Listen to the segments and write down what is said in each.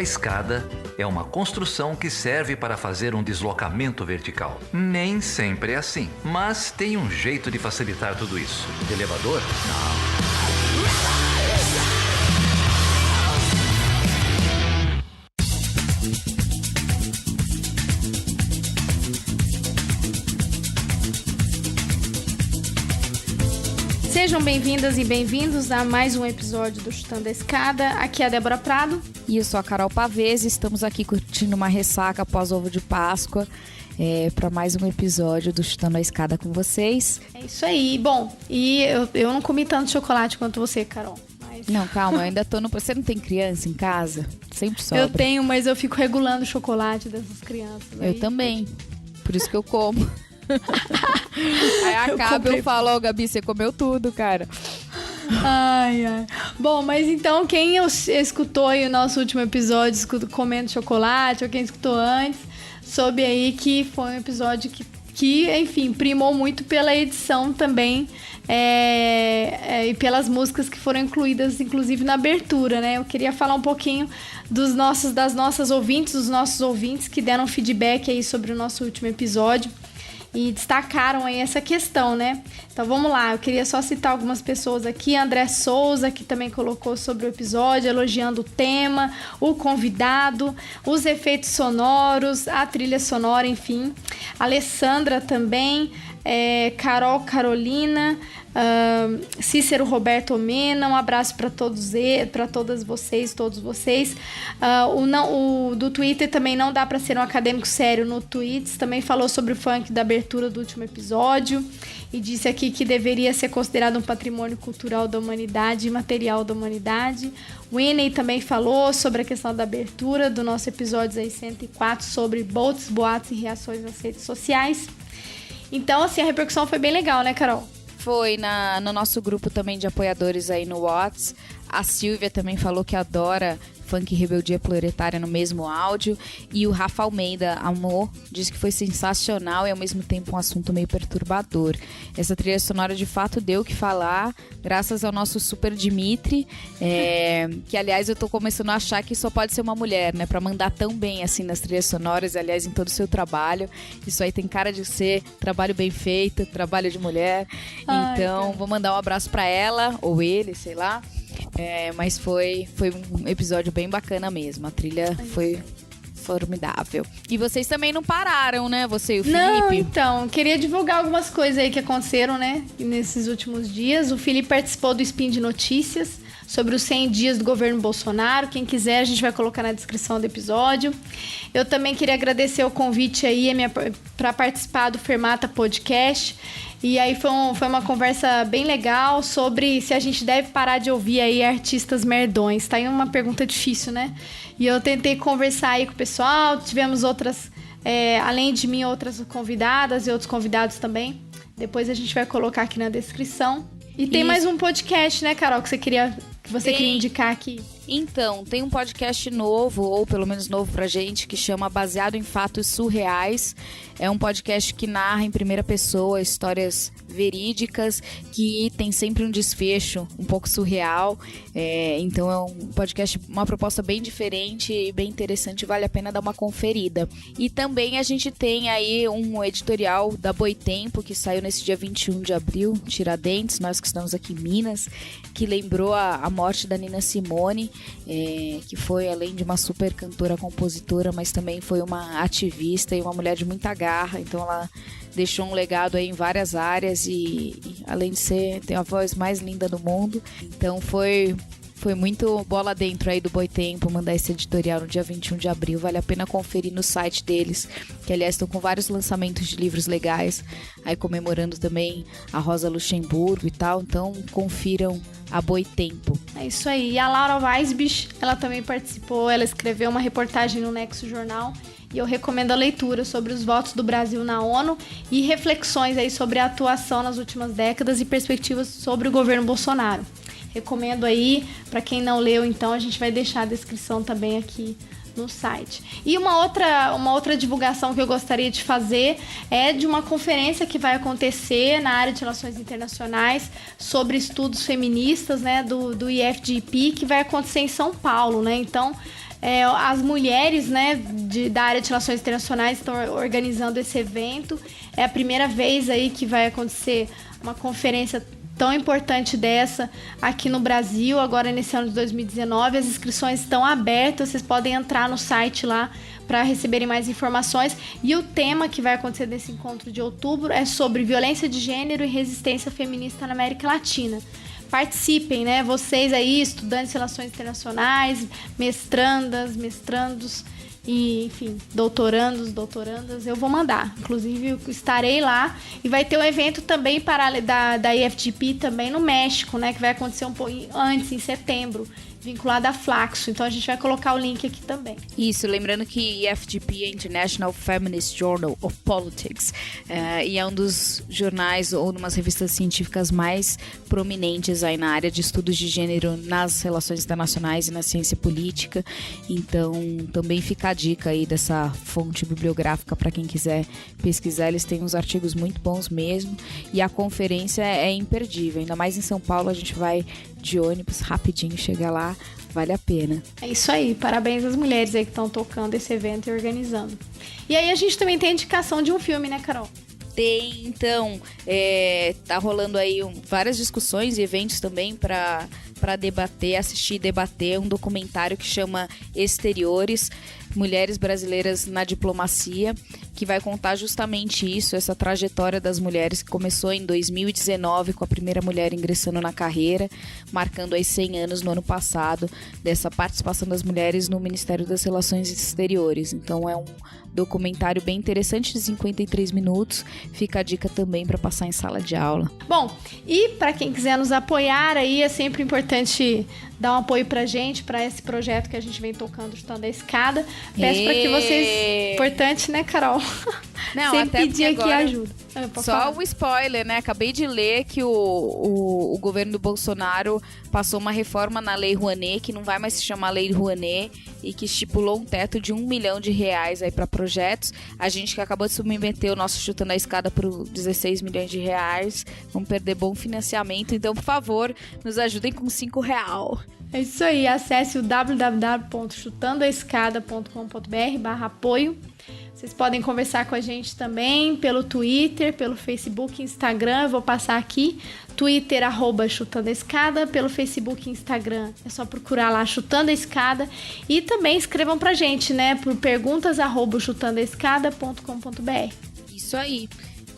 A escada é uma construção que serve para fazer um deslocamento vertical. Nem sempre é assim, mas tem um jeito de facilitar tudo isso. Elevador? Não. Sejam bem-vindas e bem-vindos a mais um episódio do Chutando a Escada. Aqui é a Débora Prado. E eu sou a Carol Pavese. Estamos aqui curtindo uma ressaca após ovo de Páscoa para mais um episódio do Chutando a Escada com vocês. É isso aí. Bom, e eu não comi tanto chocolate quanto você, Carol. Mas... Não, calma, eu ainda tô no... Você não tem criança em casa? Sempre sobra. Eu tenho, mas eu fico regulando o chocolate dessas crianças. Eu também. Por isso que eu como. Aí acaba eu falo, Gabi, você comeu tudo, cara. Ai. Bom, mas então quem escutou aí o nosso último episódio comendo chocolate, ou quem escutou antes, soube aí que foi um episódio que enfim, primou muito pela edição também e pelas músicas que foram incluídas, inclusive na abertura, né? Eu queria falar um pouquinho das nossas ouvintes, dos nossos ouvintes que deram feedback aí sobre o nosso último episódio. E destacaram aí essa questão, né? Então vamos lá, eu queria só citar algumas pessoas aqui. André Souza, que também colocou sobre o episódio, elogiando o tema, o convidado, os efeitos sonoros, a trilha sonora, enfim. Alessandra também, Carolina, Cícero Roberto Omena, um abraço para todos vocês. O do Twitter também não dá para ser um acadêmico sério no Tweets, também falou sobre o funk da abertura do último episódio e disse aqui que deveria ser considerado um patrimônio cultural da humanidade e material da humanidade. O Winnie também falou sobre a questão da abertura do nosso episódio aí 104 sobre boatos, boatos e reações nas redes sociais. Então, assim, a repercussão foi bem legal, né, Carol? Foi no nosso grupo também de apoiadores aí no Whats. A Silvia também falou que adora Funk e Rebeldia Proletária no mesmo áudio. E o Rafa Almeida amou, disse que foi sensacional e ao mesmo tempo um assunto meio perturbador. Essa trilha sonora de fato deu o que falar, graças ao nosso Super Dimitri, que aliás eu tô começando a achar que só pode ser uma mulher, né? Pra mandar tão bem assim nas trilhas sonoras, aliás em todo o seu trabalho. Isso aí tem cara de ser trabalho bem feito, trabalho de mulher. Então vou mandar um abraço pra ela, ou ele, sei lá. Mas foi um episódio bem bacana mesmo. A trilha foi formidável. E vocês também não pararam, né? Você e o Felipe? Não, então, queria divulgar algumas coisas aí que aconteceram, né? Nesses últimos dias. O Felipe participou do Spin de Notícias sobre os 100 dias do governo Bolsonaro. Quem quiser, a gente vai colocar na descrição do episódio. Eu também queria agradecer o convite aí para participar do Fermata Podcast. E aí foi uma conversa bem legal sobre se a gente deve parar de ouvir aí artistas merdões. Tá aí uma pergunta difícil, né? E eu tentei conversar aí com o pessoal. Tivemos outras, além de mim, outras convidadas e outros convidados também. Depois a gente vai colocar aqui na descrição. E tem mais um podcast, né, Carol, que você queria indicar aqui? Então, tem um podcast novo, ou pelo menos novo pra gente, que chama Baseado em Fatos Surreais. É um podcast que narra em primeira pessoa histórias verídicas, que tem sempre um desfecho um pouco surreal. Então é um podcast, uma proposta bem diferente e bem interessante, vale a pena dar uma conferida. E também a gente tem aí um editorial da Boitempo, que saiu nesse dia 21 de abril, Tiradentes, nós que estamos aqui em Minas, que lembrou a morte da Nina Simone, que foi, além de uma super cantora, compositora, mas também foi uma ativista e uma mulher de muita garra. Então ela deixou um legado aí em várias áreas e além de ter a voz mais linda do mundo. Então foi muito bola dentro aí do Boitempo mandar esse editorial no dia 21 de abril. Vale a pena conferir no site deles, que aliás estão com vários lançamentos de livros legais, aí comemorando também a Rosa Luxemburgo e tal. Então confiram a Boitempo. É isso aí. E a Laura Weisbich, ela também participou, ela escreveu uma reportagem no Nexo Jornal. E eu recomendo a leitura sobre os votos do Brasil na ONU e reflexões aí sobre a atuação nas últimas décadas e perspectivas sobre o governo Bolsonaro. Recomendo aí, para quem não leu, então a gente vai deixar a descrição também aqui no site. E uma outra divulgação que eu gostaria de fazer é de uma conferência que vai acontecer na área de relações internacionais sobre estudos feministas, né, do IFGP, que vai acontecer em São Paulo, né? Então, As mulheres, né, da área de relações internacionais estão organizando esse evento. É a primeira vez aí que vai acontecer uma conferência tão importante dessa aqui no Brasil, agora nesse ano de 2019. As inscrições estão abertas, vocês podem entrar no site lá para receberem mais informações. E o tema que vai acontecer nesse encontro de outubro é sobre violência de gênero e resistência feminista na América Latina. Participem, né? Vocês aí, estudantes de relações internacionais, mestrandos e, enfim, doutorandas, eu vou mandar. Inclusive, eu estarei lá. E vai ter um evento também da IFGP também no México, né? Que vai acontecer um pouco antes, em setembro, vinculado à Flaxo. Então, a gente vai colocar o link aqui também. Isso, lembrando que IFGP é International Feminist Journal of Politics e é um dos jornais ou umas revistas científicas mais prominentes aí na área de estudos de gênero nas relações internacionais e na ciência política. Então, também fica a dica aí dessa fonte bibliográfica para quem quiser pesquisar. Eles têm uns artigos muito bons mesmo e a conferência é imperdível. Ainda mais em São Paulo, a gente vai de ônibus rapidinho, chegar lá, vale a pena. É isso aí, parabéns às mulheres aí que estão tocando esse evento e organizando. E aí a gente também tem a indicação de um filme, né, Carol? Tem, então, tá rolando aí várias discussões e eventos também para debater, assistir e debater um documentário que chama Exteriores, Mulheres Brasileiras na Diplomacia, que vai contar justamente isso, essa trajetória das mulheres que começou em 2019 com a primeira mulher ingressando na carreira, marcando aí 100 anos no ano passado dessa participação das mulheres no Ministério das Relações Exteriores. Então é um documentário bem interessante de 53 minutos, fica a dica também para passar em sala de aula. Bom, e para quem quiser nos apoiar aí, é sempre importante dar um apoio pra gente, pra esse projeto que a gente vem tocando, Chutando a Escada. Peço pra que vocês... Importante, né, Carol? Não, sempre até pedir aqui ajuda. Só o spoiler, né? Acabei de ler que o governo do Bolsonaro passou uma reforma na Lei Rouanet, que não vai mais se chamar Lei Rouanet, e que estipulou um teto de R$1 milhão aí para projetos. A gente que acabou de submeter o nosso Chutando a Escada por 16 milhões de reais. Vamos perder bom financiamento. Então, por favor, nos ajudem com R$5. É isso aí. Acesse o www.chutandoaescada.com.br/apoio. Vocês podem conversar com a gente também pelo Twitter, pelo Facebook, Instagram. Eu vou passar aqui. Twitter, @Chutando a Escada. Pelo Facebook e Instagram, é só procurar lá Chutando a Escada. E também escrevam pra gente, né? Por perguntas@chutandoaescada.com.br. Isso aí.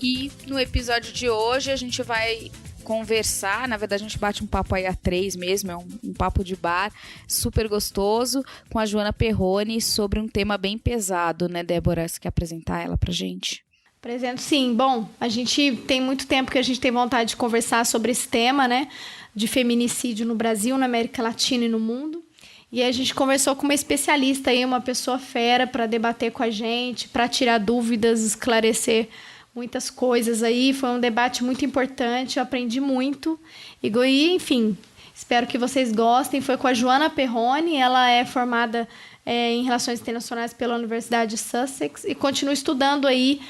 E no episódio de hoje a gente vai conversar, na verdade a gente bate um papo aí a 3 mesmo, é um papo de bar super gostoso com a Joana Perrone sobre um tema bem pesado, né, Débora? Você quer apresentar ela pra gente? Apresento sim. Bom, a gente tem muito tempo que a gente tem vontade de conversar sobre esse tema, né, de feminicídio no Brasil, na América Latina e no mundo. E a gente conversou com uma especialista aí, uma pessoa fera para debater com a gente, para tirar dúvidas, esclarecer muitas coisas aí. Foi um debate muito importante, eu aprendi muito. E, enfim, espero que vocês gostem. Foi com a Joana Perrone, ela é formada em Relações Internacionais pela Universidade de Sussex e continua estudando aí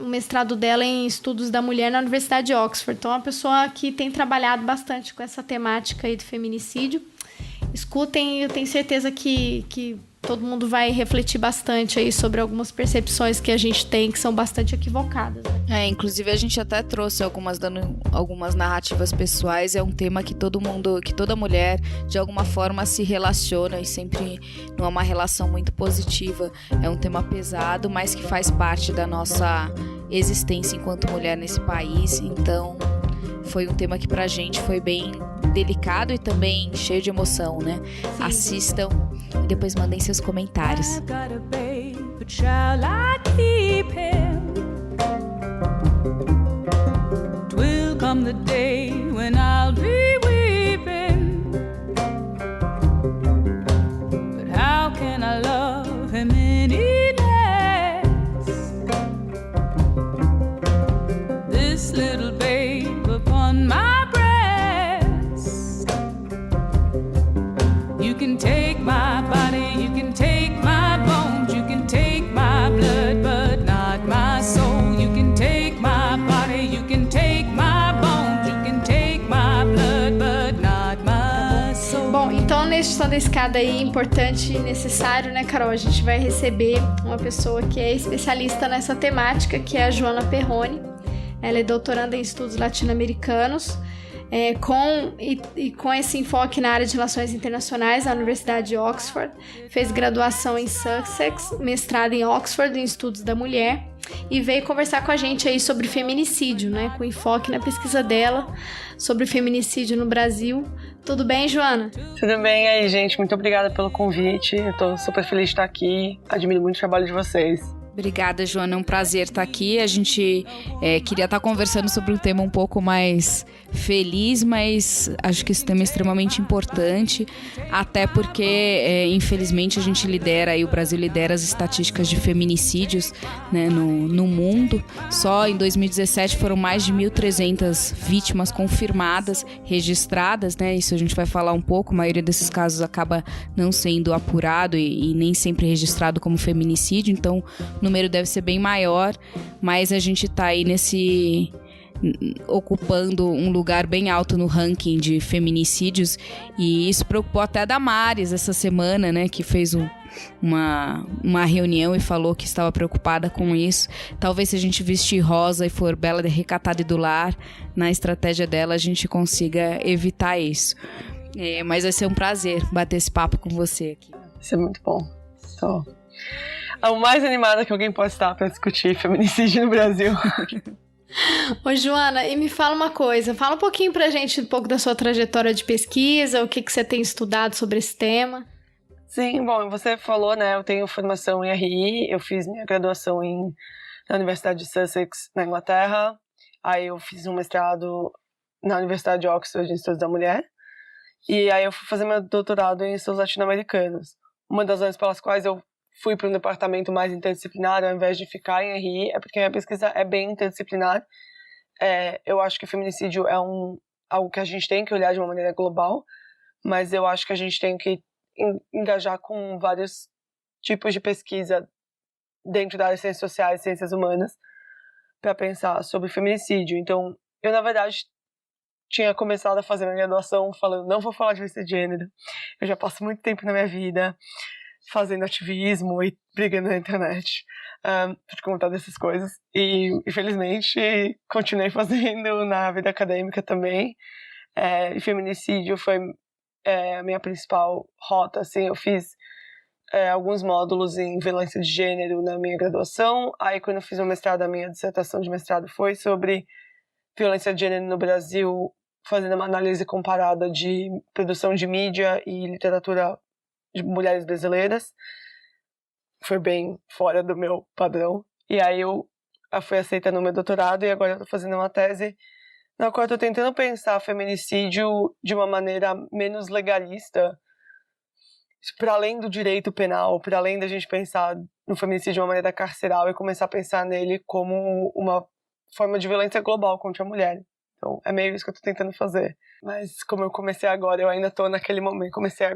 o mestrado dela em Estudos da Mulher na Universidade de Oxford. Então, é uma pessoa que tem trabalhado bastante com essa temática aí do feminicídio. Escutem, eu tenho certeza que todo mundo vai refletir bastante aí sobre algumas percepções que a gente tem que são bastante equivocadas. Inclusive a gente até trouxe dando algumas narrativas pessoais. É um tema que toda mulher de alguma forma se relaciona e sempre não é uma relação muito positiva. É um tema pesado, mas que faz parte da nossa existência enquanto mulher nesse país. Então foi um tema que pra gente foi bem delicado e também cheio de emoção, né? Sim. Assistam e depois mandem seus comentários. I've got a babe, but shall I keep him? It will come the day when I'll be weeping. But how can I love him any less? This little babe upon my breast. You can take my body, you can take my bones, you can take my blood, but not my soul. You can take my body, you can take my bones, you can take my blood. nesse Som da Escada aí, importante e necessário, né, Carol? A gente vai receber uma pessoa que é especialista nessa temática, que é a Joana Perrone. Ela é doutoranda em estudos latino-americanos, com esse enfoque na área de relações internacionais na Universidade de Oxford. Fez graduação em Sussex, mestrado em Oxford em estudos da mulher, e veio conversar com a gente aí sobre feminicídio, né, com enfoque na pesquisa dela sobre feminicídio no Brasil. Tudo bem, Joana? Tudo bem aí, gente. Muito obrigada pelo convite. Eu tô super feliz de estar aqui. Admiro muito o trabalho de vocês. Obrigada, Joana. É um prazer estar aqui. A gente queria estar conversando sobre um tema um pouco mais feliz, mas acho que esse tema é extremamente importante, até porque, infelizmente, a gente lidera, e o Brasil lidera as estatísticas de feminicídios, né, no mundo. Só em 2017 foram mais de 1.300 vítimas confirmadas, registradas, né? Isso a gente vai falar um pouco. A maioria desses casos acaba não sendo apurado e nem sempre registrado como feminicídio, então o número deve ser bem maior, mas a gente está aí ocupando um lugar bem alto no ranking de feminicídios, e isso preocupou até a Damares essa semana, né, que fez uma reunião e falou que estava preocupada com isso. Talvez se a gente vestir rosa e for bela, recatada e do lar, na estratégia dela a gente consiga evitar isso. Mas vai ser um prazer bater esse papo com você aqui. Isso é muito bom. A mais animada que alguém pode estar para discutir feminicídio no Brasil. Ô, Joana, e me fala uma coisa, fala um pouquinho pra gente um pouco da sua trajetória de pesquisa, o que você tem estudado sobre esse tema. Sim, bom, você falou, né, eu tenho formação em RI, eu fiz minha graduação na Universidade de Sussex, na Inglaterra, aí eu fiz um mestrado na Universidade de Oxford em Estudos da Mulher, e aí eu fui fazer meu doutorado em estudos latino-americanos. Uma das razões pelas quais eu fui para um departamento mais interdisciplinar ao invés de ficar em RI, é porque a minha pesquisa é bem interdisciplinar. Eu acho que feminicídio é algo que a gente tem que olhar de uma maneira global, mas eu acho que a gente tem que engajar com vários tipos de pesquisa dentro da área de ciências sociais e ciências humanas para pensar sobre feminicídio. Então, eu, na verdade, tinha começado a fazer minha graduação falando, não vou falar de violência de gênero, eu já passo muito tempo na minha vida fazendo ativismo e brigando na internet por conta dessas coisas. E, infelizmente, continuei fazendo na vida acadêmica também. E feminicídio foi a minha principal rota. Assim, eu fiz alguns módulos em violência de gênero na minha graduação. Aí, quando eu fiz o mestrado, a minha dissertação de mestrado foi sobre violência de gênero no Brasil, fazendo uma análise comparada de produção de mídia e literatura de mulheres brasileiras. Foi bem fora do meu padrão. E aí eu fui aceita no meu doutorado e agora eu tô fazendo uma tese na qual eu tô tentando pensar feminicídio de uma maneira menos legalista, para além do direito penal, para além da gente pensar no feminicídio de uma maneira carceral e começar a pensar nele como uma forma de violência global contra a mulher. Então, é meio isso que eu tô tentando fazer. Mas como eu comecei agora, eu ainda tô naquele momento. Comecei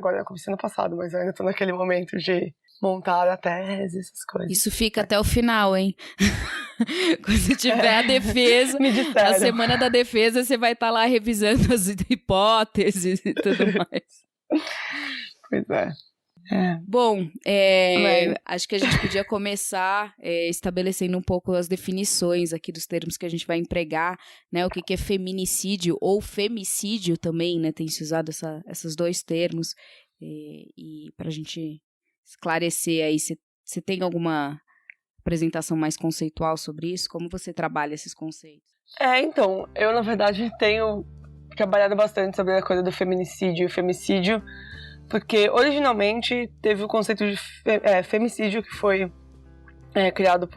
no passado, mas eu ainda tô naquele momento de montar a tese, essas coisas. Isso fica até o final, hein? Quando tiver a defesa, a semana da defesa, você vai estar lá revisando as hipóteses e tudo mais. Pois é. Bom, acho que a gente podia começar estabelecendo um pouco as definições aqui dos termos que a gente vai empregar, né? O que é feminicídio ou femicídio também, né? Tem se usado esses dois termos, e para a gente esclarecer aí, você tem alguma apresentação mais conceitual sobre isso? Como você trabalha esses conceitos? Então, eu na verdade tenho trabalhado bastante sobre a coisa do feminicídio e femicídio, porque originalmente teve o conceito de femicídio que foi criado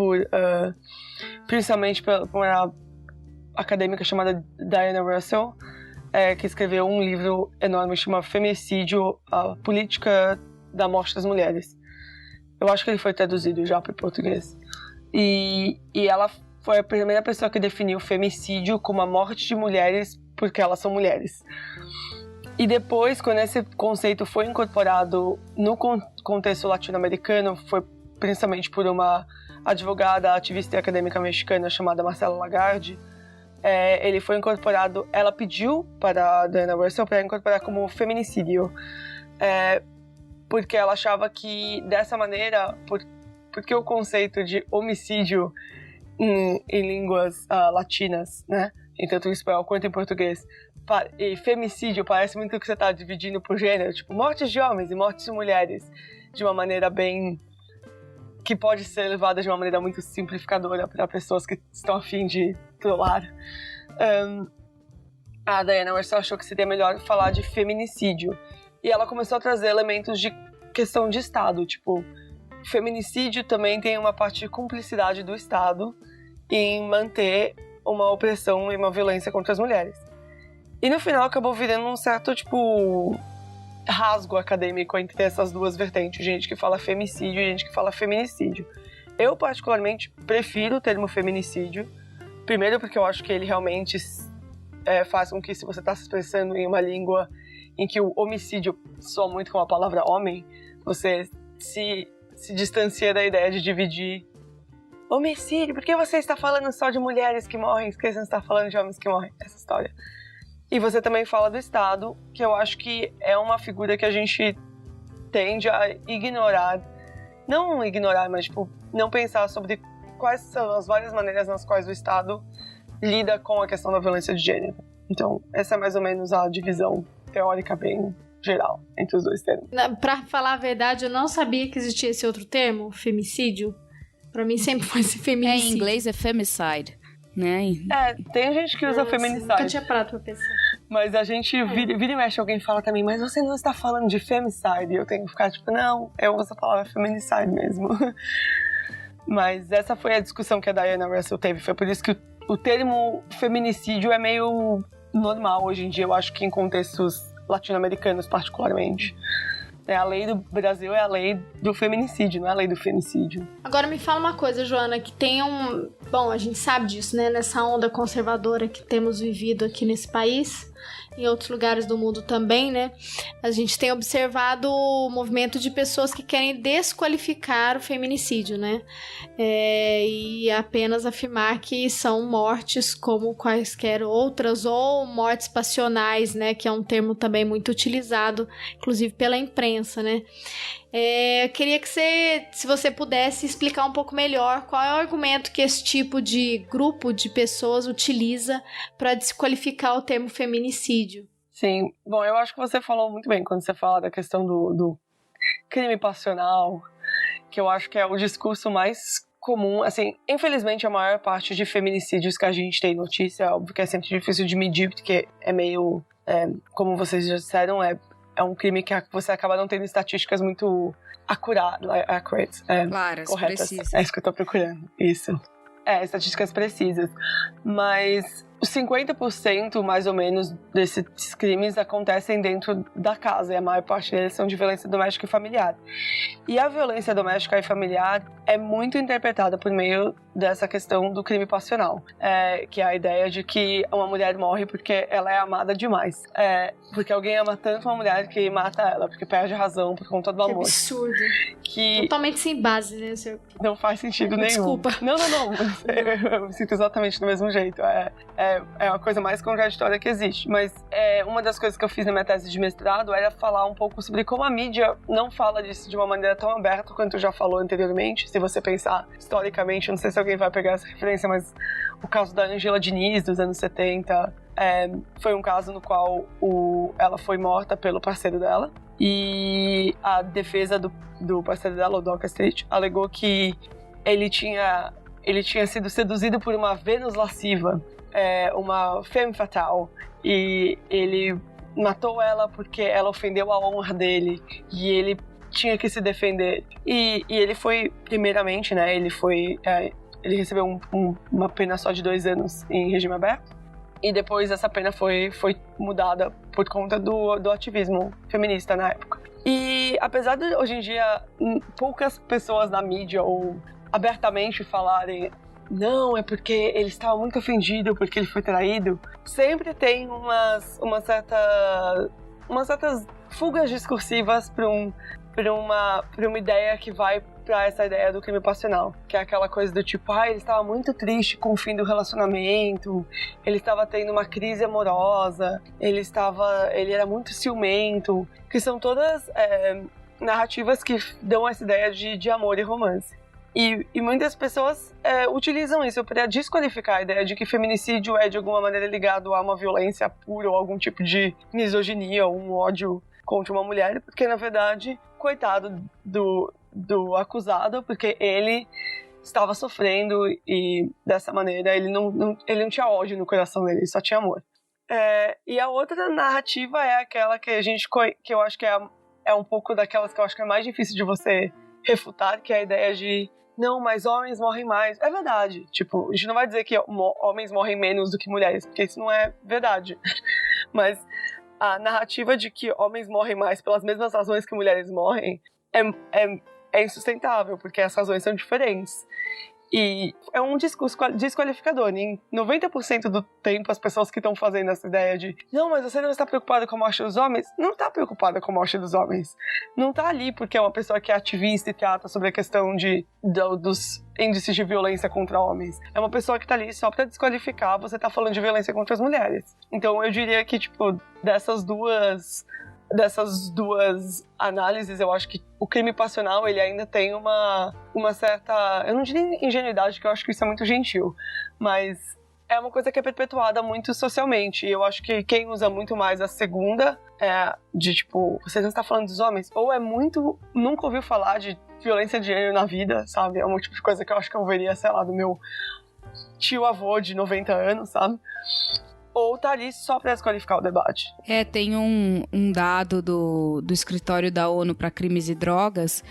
principalmente por uma acadêmica chamada Diana Russell, que escreveu um livro enorme chamado Femicídio, a Política da Morte das Mulheres. Eu acho que ele foi traduzido já para o português. E ela foi a primeira pessoa que definiu o femicídio como a morte de mulheres porque elas são mulheres. E depois, quando esse conceito foi incorporado no contexto latino-americano, foi principalmente por uma advogada, ativista e acadêmica mexicana chamada Marcela Lagarde, ele foi incorporado, ela pediu para a Diana Russell para incorporar como feminicídio, porque ela achava que dessa maneira, porque o conceito de homicídio em línguas latinas, né, em tanto em espanhol quanto em português, e femicídio parece muito que você está dividindo por gênero, tipo mortes de homens e mortes de mulheres, de uma maneira bem... que pode ser levada de uma maneira muito simplificadora para pessoas que estão a fim de trollar. A Diana Russell achou que seria melhor falar de feminicídio. E ela começou a trazer elementos de questão de Estado, tipo, feminicídio também tem uma parte de cumplicidade do Estado em manter uma opressão e uma violência contra as mulheres. E no final acabou virando um certo, tipo, rasgo acadêmico entre essas duas vertentes, gente que fala femicídio e gente que fala feminicídio. Eu particularmente prefiro o termo feminicídio, primeiro porque eu acho que ele realmente faz com que, se você está se expressando em uma língua em que o homicídio soa muito com a palavra homem, você se distancia da ideia de dividir homicídio, por que você está falando só de mulheres que morrem, por que você não está falando de homens que morrem, essa história. E você também fala do Estado, que eu acho que é uma figura que a gente tende a ignorar. Não ignorar, mas tipo, não pensar sobre quais são as várias maneiras nas quais o Estado lida com a questão da violência de gênero. Então, essa é mais ou menos a divisão teórica bem geral entre os dois termos. Pra falar a verdade, eu não sabia que existia esse outro termo, femicídio. Pra mim sempre foi esse feminicídio. Em inglês é femicide. Né? Tem gente que usa feminicide. Nunca tinha parado pra pensar. Mas a gente vira e mexe, alguém fala também, mas você não está falando de femicide? Eu tenho que ficar tipo, não, eu uso a palavra feminicide mesmo. Mas essa foi a discussão que a Diana Russell teve. Foi por isso que o termo feminicídio é meio normal hoje em dia, eu acho que em contextos latino-americanos particularmente. A lei do Brasil é a lei do feminicídio, não é a lei do femicídio. Agora me fala uma coisa, Joana, que tem Bom, a gente sabe disso, né? Nessa onda conservadora que temos vivido aqui nesse país, em outros lugares do mundo também, né? A gente tem observado o movimento de pessoas que querem desqualificar o feminicídio, né? E apenas afirmar que são mortes como quaisquer outras, ou mortes passionais, né? Que é um termo também muito utilizado, inclusive pela imprensa, né? Eu queria que se você pudesse explicar um pouco melhor qual é o argumento que esse tipo de grupo de pessoas utiliza para desqualificar o termo feminicídio. Sim, bom, eu acho que você falou muito bem quando você fala da questão do crime passional, que eu acho que é o discurso mais comum. Assim, infelizmente a maior parte de feminicídios que a gente tem notícia, óbvio que é sempre difícil de medir, porque é meio, como vocês já disseram, é um crime que você acaba não tendo estatísticas muito accurate, claras, corretas. precisas. É isso que eu tô procurando, isso. Estatísticas precisas. Mas 50% mais ou menos desses crimes acontecem dentro da casa, e a maior parte deles são de violência doméstica e familiar. E a violência doméstica e familiar é muito interpretada por meio dessa questão do crime passional, que é a ideia de que uma mulher morre porque ela é amada demais. Porque alguém ama tanto uma mulher que mata ela, porque perde a razão por conta do amor. Que absurdo. Que totalmente sem base, né, senhor? Não faz sentido nenhum. Desculpa. Não. Eu me sinto exatamente do mesmo jeito. É a coisa mais contraditória que existe. Mas uma das coisas que eu fiz na minha tese de mestrado era falar um pouco sobre como a mídia não fala disso de uma maneira tão aberta quanto já falou anteriormente. Se você pensar historicamente, não sei se alguém vai pegar essa referência, mas o caso da Angela Diniz, dos anos 70, foi um caso no qual ela foi morta pelo parceiro dela. E a defesa do parceiro dela, o Doca Street, alegou que ele tinha sido seduzido por uma Vênus lasciva, uma femme fatale, e ele matou ela porque ela ofendeu a honra dele, e ele tinha que se defender. E ele foi, primeiramente, né, ele recebeu uma pena só de 2 anos em regime aberto, e depois essa pena foi mudada por conta do ativismo feminista na época. E apesar de hoje em dia poucas pessoas na mídia ou abertamente falarem não, é porque ele estava muito ofendido porque ele foi traído, sempre tem umas certas fugas discursivas para uma ideia que vai pra essa ideia do crime passional, que é aquela coisa do tipo, ele estava muito triste com o fim do relacionamento, ele estava tendo uma crise amorosa, ele era muito ciumento, que são todas narrativas que dão essa ideia de amor e romance. E muitas pessoas utilizam isso para desqualificar a ideia de que feminicídio é de alguma maneira ligado a uma violência pura ou algum tipo de misoginia ou um ódio contra uma mulher, porque na verdade, coitado do acusado, porque ele estava sofrendo e dessa maneira ele não tinha ódio no coração dele, ele só tinha amor. E a outra narrativa é aquela que que eu acho que é um pouco daquelas que eu acho que é mais difícil de você refutar, que é a ideia de não, mas homens morrem mais. É verdade. Tipo, a gente não vai dizer que homens morrem menos do que mulheres, porque isso não é verdade. Mas a narrativa de que homens morrem mais pelas mesmas razões que mulheres morrem é insustentável, porque as razões são diferentes. E é um discurso desqualificador. Em 90% do tempo, as pessoas que estão fazendo essa ideia de não, mas você não está preocupada com a morte dos homens, não está preocupada com a morte dos homens. Não está ali porque é uma pessoa que é ativista e trata sobre a questão dos índices de violência contra homens. É uma pessoa que está ali só para desqualificar você tá falando de violência contra as mulheres. Então eu diria que, tipo, dessas duas análises, eu acho que o crime passional, ele ainda tem uma certa, eu não diria ingenuidade, que eu acho que isso é muito gentil, mas é uma coisa que é perpetuada muito socialmente, e eu acho que quem usa muito mais a segunda de tipo, você não está falando dos homens, ou nunca ouviu falar de violência de gênero na vida, sabe? É um tipo de coisa que eu acho que eu veria, sei lá, do meu tio-avô de 90 anos, sabe? Ou tá ali só para desqualificar o debate. Tem um dado do Escritório da ONU para Crimes e Drogas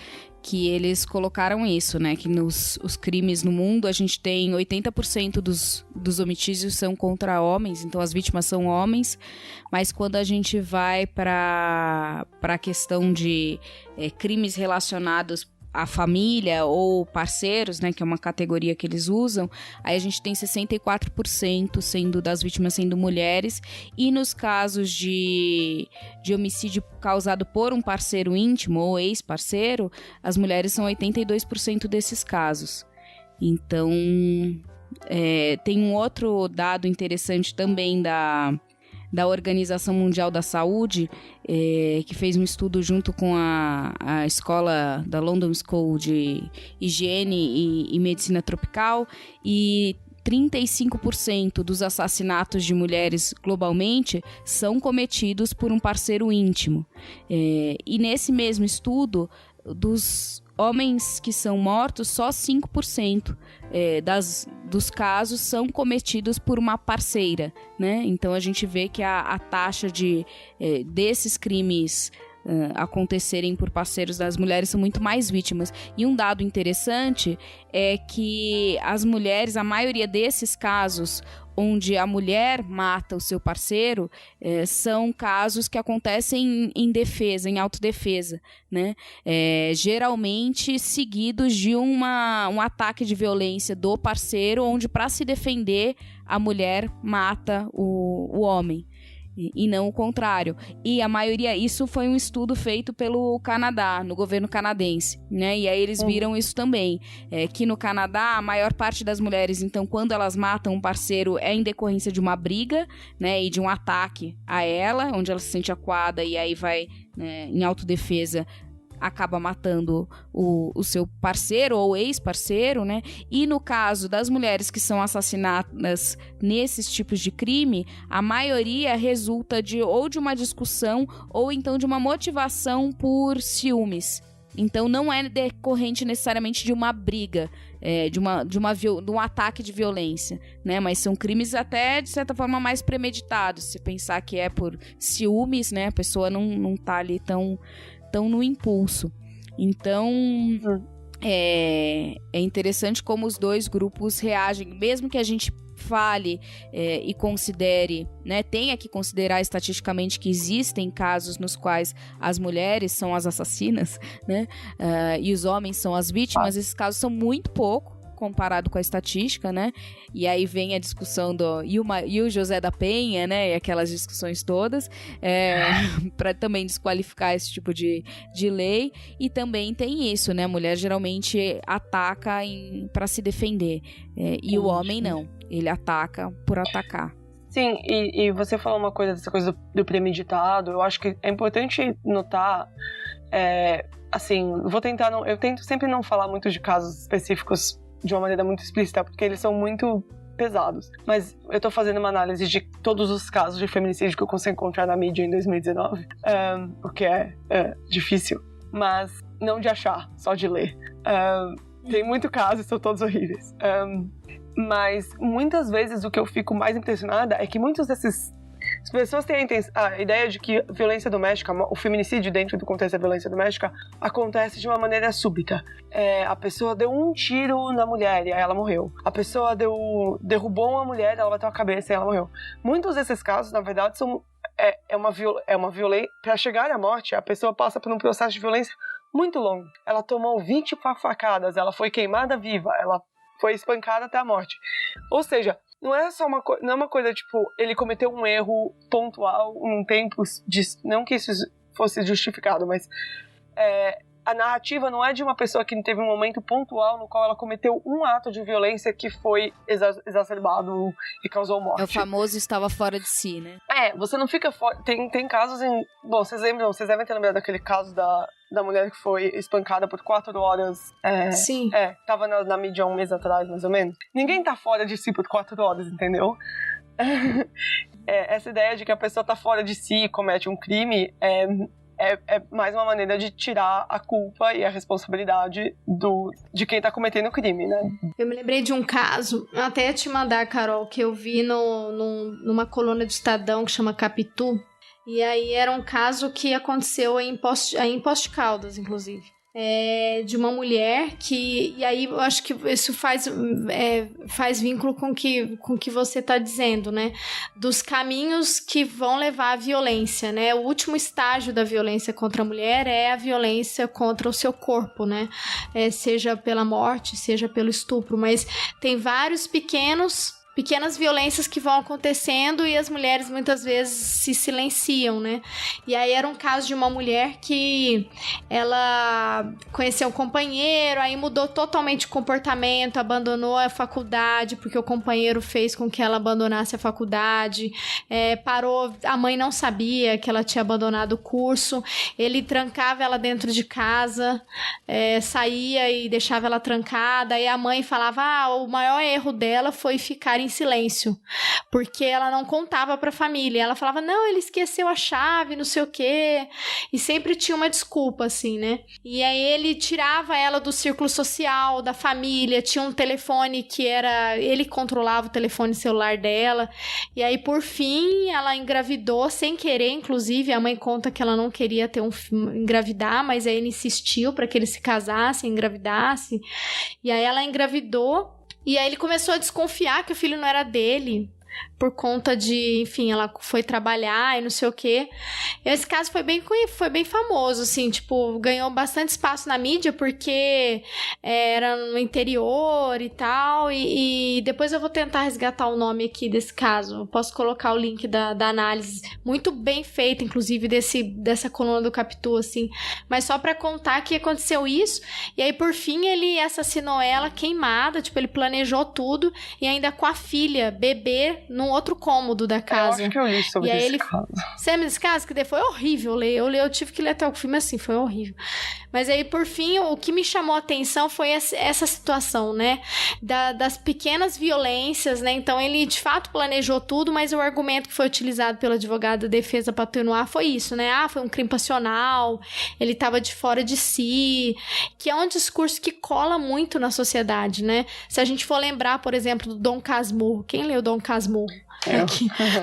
que eles colocaram isso, né? Que os crimes no mundo, a gente tem 80% dos homicídios são contra homens, então as vítimas são homens, mas quando a gente vai para a questão de crimes relacionados a família ou parceiros, né, que é uma categoria que eles usam, aí a gente tem 64% das vítimas sendo mulheres, e nos casos de homicídio causado por um parceiro íntimo ou ex-parceiro, as mulheres são 82% desses casos. Então, tem um outro dado interessante também da Organização Mundial da Saúde, que fez um estudo junto com a escola da London School de Higiene e Medicina Tropical, e 35% dos assassinatos de mulheres globalmente são cometidos por um parceiro íntimo. E nesse mesmo estudo, dos homens que são mortos, só 5% dos casos são cometidos por uma parceira, né? Então a gente vê que a taxa desses crimes acontecerem por parceiros das mulheres são muito mais vítimas. E um dado interessante é que as mulheres, a maioria desses casos onde a mulher mata o seu parceiro, são casos que acontecem em defesa, em autodefesa, né? Geralmente seguidos de um ataque de violência do parceiro, onde, para se defender, a mulher mata o homem. E não o contrário. E a maioria, isso foi um estudo feito pelo Canadá, no governo canadense, né? E aí eles viram isso também, que no Canadá a maior parte das mulheres, então, quando elas matam um parceiro, é em decorrência de uma briga, né? E de um ataque a ela, onde ela se sente acuada e aí vai, né, em autodefesa, acaba matando o seu parceiro ou ex-parceiro, né? E no caso das mulheres que são assassinadas nesses tipos de crime, a maioria resulta ou de uma discussão ou então de uma motivação por ciúmes. Então não é decorrente necessariamente de uma briga, de um ataque de violência, né? Mas são crimes até, de certa forma, mais premeditados. Se pensar que é por ciúmes, né? A pessoa não tá ali tão no impulso. Então, é interessante como os dois grupos reagem, mesmo que a gente fale e considere, né, tenha que considerar estatisticamente que existem casos nos quais as mulheres são as assassinas, né, e os homens são as vítimas. Esses casos são muito pouco, comparado com a estatística, né? E aí vem a discussão e o José da Penha, né? E aquelas discussões todas, para também desqualificar esse tipo de lei. E também tem isso, né? A mulher geralmente ataca para se defender. E o homem não. Ele ataca por atacar. Sim, e você falou uma coisa dessa coisa do premeditado. Eu acho que é importante notar, assim, eu tento sempre não falar muito de casos específicos de uma maneira muito explícita, porque eles são muito pesados. Mas eu tô fazendo uma análise de todos os casos de feminicídio que eu consigo encontrar na mídia em 2019, o que é difícil, mas não de achar, só de ler. Tem muito caso, são todos horríveis. Mas muitas vezes o que eu fico mais impressionada é que muitos desses... As pessoas têm a ideia de que violência doméstica, o feminicídio dentro do contexto da violência doméstica, acontece de uma maneira súbita. A pessoa deu um tiro na mulher e aí ela morreu. A pessoa derrubou uma mulher, ela bateu a cabeça e ela morreu. Muitos desses casos, na verdade, são uma violência... Para chegar à morte, a pessoa passa por um processo de violência muito longo. Ela tomou 20 facadas, ela foi queimada viva, ela foi espancada até a morte. Ou seja, não é uma coisa tipo, ele cometeu um erro pontual num tempo, não que isso fosse justificado, mas a narrativa não é de uma pessoa que teve um momento pontual no qual ela cometeu um ato de violência que foi exacerbado e causou morte. É o famoso estava fora de si, né? Você não fica fora... Tem casos em... Bom, vocês devem ter lembrado daquele caso da mulher que foi espancada por 4 horas. Sim. Tava na mídia 1 mês atrás, mais ou menos. Ninguém tá fora de si por 4 horas, entendeu? Essa ideia de que a pessoa tá fora de si e comete um crime é mais uma maneira de tirar a culpa e a responsabilidade de quem tá cometendo o crime, né? Eu me lembrei de um caso, até te mandar, Carol, que eu vi numa coluna do Estadão que chama Capitu. E aí era um caso que aconteceu em Poços de Caldas, inclusive. De uma mulher que... E aí eu acho que isso faz vínculo com o que você está dizendo, né? Dos caminhos que vão levar à violência, né? O último estágio da violência contra a mulher é a violência contra o seu corpo, né? Seja pela morte, seja pelo estupro. Mas tem vários pequenas violências que vão acontecendo e as mulheres muitas vezes se silenciam, né? E aí era um caso de uma mulher que ela conheceu um companheiro, aí mudou totalmente o comportamento, abandonou a faculdade porque o companheiro fez com que ela abandonasse a faculdade, parou, a mãe não sabia que ela tinha abandonado o curso, ele trancava ela dentro de casa, saía e deixava ela trancada, aí a mãe falava, o maior erro dela foi ficar em silêncio, porque ela não contava pra família, ela falava, não, ele esqueceu a chave, não sei o quê, e sempre tinha uma desculpa, assim, né? E aí ele tirava ela do círculo social, da família, tinha um telefone que ele controlava o telefone celular dela, e aí por fim ela engravidou sem querer, inclusive a mãe conta que ela não queria engravidar, mas aí ele insistiu pra que eles se casassem, engravidassem, e aí ela engravidou. E aí ele começou a desconfiar que o filho não era dele, por conta de, enfim, ela foi trabalhar e não sei o quê. Esse caso foi bem famoso, assim, tipo, ganhou bastante espaço na mídia, porque era no interior e tal, e depois eu vou tentar resgatar o nome aqui desse caso. Eu posso colocar o link da análise, muito bem feita, inclusive, dessa coluna do Capitu, assim, mas só pra contar que aconteceu isso, e aí, por fim, ele assassinou ela queimada, tipo, ele planejou tudo, e ainda com a filha, bebê, num outro cômodo da casa. Eu acho que eu li sobre esse caso. Você lembra desse caso? Que foi horrível ler. Eu tive que ler até o filme assim, foi horrível. Mas aí, por fim, o que me chamou a atenção foi essa situação, né? Das pequenas violências, né? Então, ele, de fato, planejou tudo, mas o argumento que foi utilizado pela advogada da defesa para atenuar foi isso, né? Foi um crime passional, ele estava de fora de si, que é um discurso que cola muito na sociedade, né? Se a gente for lembrar, por exemplo, do Dom Casmurro. Quem leu Dom Casmurro?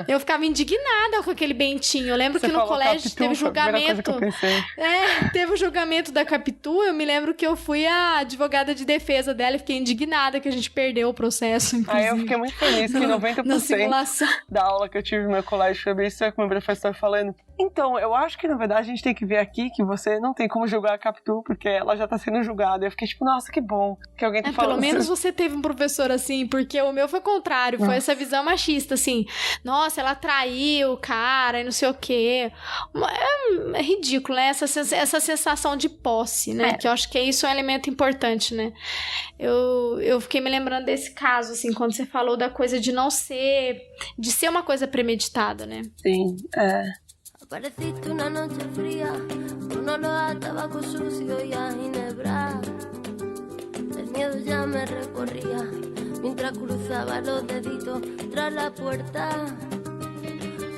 Eu ficava indignada com aquele Bentinho. Eu lembro que no colégio Capitu, teve julgamento. Teve o julgamento da Capitu. Eu me lembro que eu fui a advogada de defesa dela e fiquei indignada que a gente perdeu o processo. Inclusive. Eu fiquei muito feliz que 90% da aula que eu tive no meu colégio sobre isso é com o meu professor falando. Então, eu acho que, na verdade, a gente tem que ver aqui que você não tem como julgar a Capitu, porque ela já tá sendo julgada. Eu fiquei tipo, nossa, que bom que alguém tá falando. Pelo menos você teve um professor assim, porque o meu foi o contrário, foi essa visão machista, assim. Nossa, ela traiu o cara e não sei o quê. É ridículo, né? Essa sensação de posse, né? Que eu acho que isso é um elemento importante, né? Eu fiquei me lembrando desse caso, assim, quando você falou da coisa de não ser... de ser uma coisa premeditada, né? Sim, Apareciste una noche fría, con olor a tabaco sucio y a ginebra. El miedo ya me recorría, mientras cruzaba los deditos tras la puerta.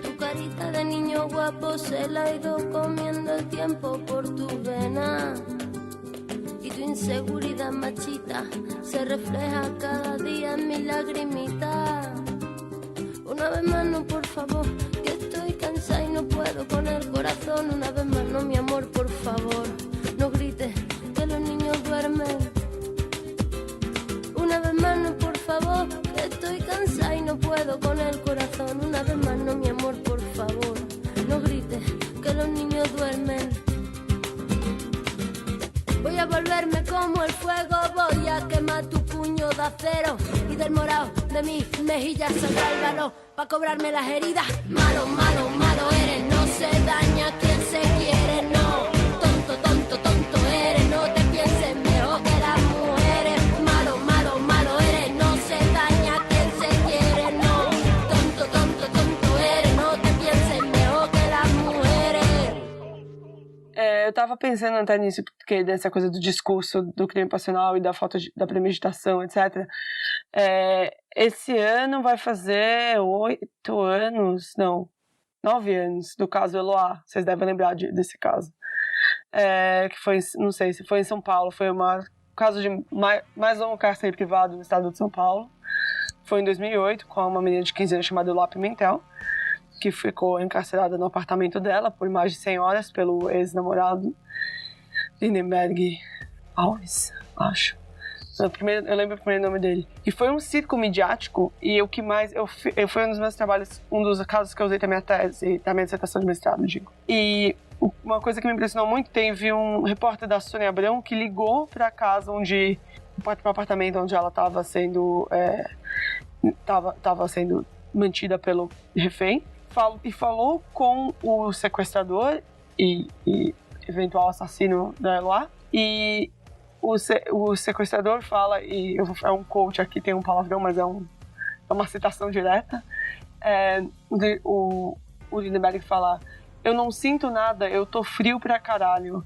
Tu carita de niño guapo se la ha ido comiendo el tiempo por tu vena. Y tu inseguridad machita se refleja cada día en mi lagrimita. Una vez más no, por favor, que estoy cansada y no puedo con el corazón. Una vez más no, mi amor, por favor, no grites que los niños duermen. Una vez más no, por favor, que estoy cansada y no puedo con el corazón. Una vez más no, mi amor, por favor, no grites que los niños duermen. Voy a volverme como el fuego, voy a quemar tu puño de acero y del morado de mis mejillas saldrá el valor pa' cobrarme las heridas. Malo, malo, malo eres, no se daña quien se quiere, no. Tonto, tonto, tonto eres, no te pienses mejor que las mujeres. Malo, malo, malo eres, no se daña quien se quiere, no. Tonto, tonto, tonto eres, no te pienses mejor que las mujeres. Eu tava pensando até nisso, porque dessa coisa do discurso do crime passional e da falta da premeditação, etc. Esse ano vai fazer 9 anos do caso Eloá. Vocês devem lembrar desse caso. Que foi, não sei se foi em São Paulo, foi o caso de mais longo cárcere privado no estado de São Paulo. Foi em 2008, com uma menina de 15 anos chamada Eloá Pimentel, que ficou encarcerada no apartamento dela por mais de 100 horas pelo ex-namorado Lindenberg Alves, acho. Eu lembro o primeiro nome dele. E foi um circo midiático, e o que mais... foi um dos meus trabalhos, um dos casos que eu usei na minha tese, na minha dissertação de mestrado, digo. E uma coisa que me impressionou muito, teve um repórter da Sônia Abrão que ligou para a casa onde... para o apartamento onde ela estava sendo... estava sendo mantida pelo refém. E falou com o sequestrador e eventual assassino da Eloá. E o sequestrador fala, e é um quote aqui, tem um palavrão, mas é uma citação direta. O Lindenberg fala: eu não sinto nada, eu tô frio pra caralho.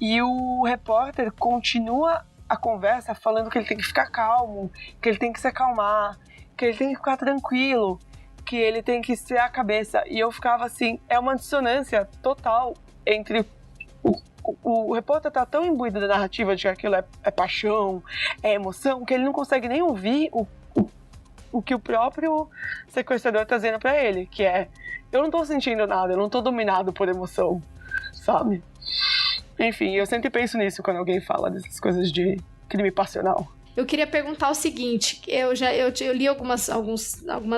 E o repórter continua a conversa falando que ele tem que ficar calmo, que ele tem que se acalmar, que ele tem que ficar tranquilo, que ele tem que ser a cabeça. E eu ficava assim, é uma dissonância total entre o repórter tá tão imbuído da narrativa de que aquilo é paixão, é emoção, que ele não consegue nem ouvir o que o próprio sequestrador tá dizendo pra ele, que é: eu não tô sentindo nada, eu não tô dominado por emoção, sabe? Enfim, eu sempre penso nisso quando alguém fala dessas coisas de crime passional. Eu queria perguntar o seguinte, eu li algumas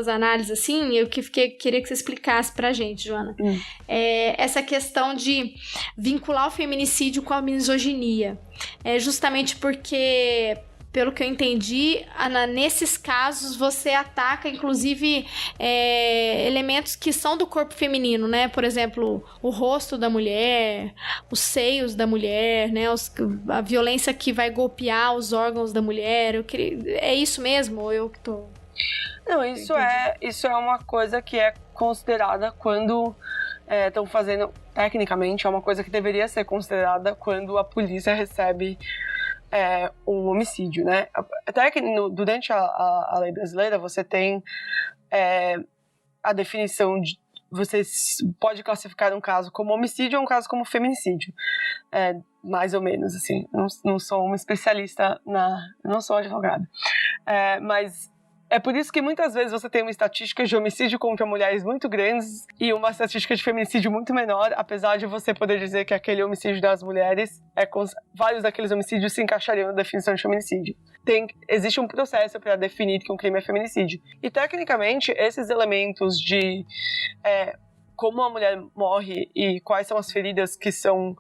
análises assim, e eu queria que você explicasse pra gente, Joana. Essa questão de vincular o feminicídio com a misoginia. Justamente porque, pelo que eu entendi, nesses casos você ataca, inclusive, elementos que são do corpo feminino, né? Por exemplo, o rosto da mulher, os seios da mulher, né? A violência que vai golpear os órgãos da mulher. É isso mesmo? Ou eu que tô... Não, isso é uma coisa que é considerada quando estão fazendo... Tecnicamente, é uma coisa que deveria ser considerada quando a polícia recebe... um homicídio, né? Até que durante a lei brasileira você tem a definição de... Você pode classificar um caso como homicídio ou um caso como feminicídio. Mais ou menos, assim. Não sou uma especialista não sou advogada. Mas... É por isso que muitas vezes você tem uma estatística de homicídio contra mulheres muito grandes e uma estatística de feminicídio muito menor, apesar de você poder dizer que aquele homicídio das mulheres, vários daqueles homicídios se encaixariam na definição de feminicídio. Existe um processo para definir que um crime é feminicídio. E, tecnicamente, esses elementos de como a mulher morre e quais são as feridas que são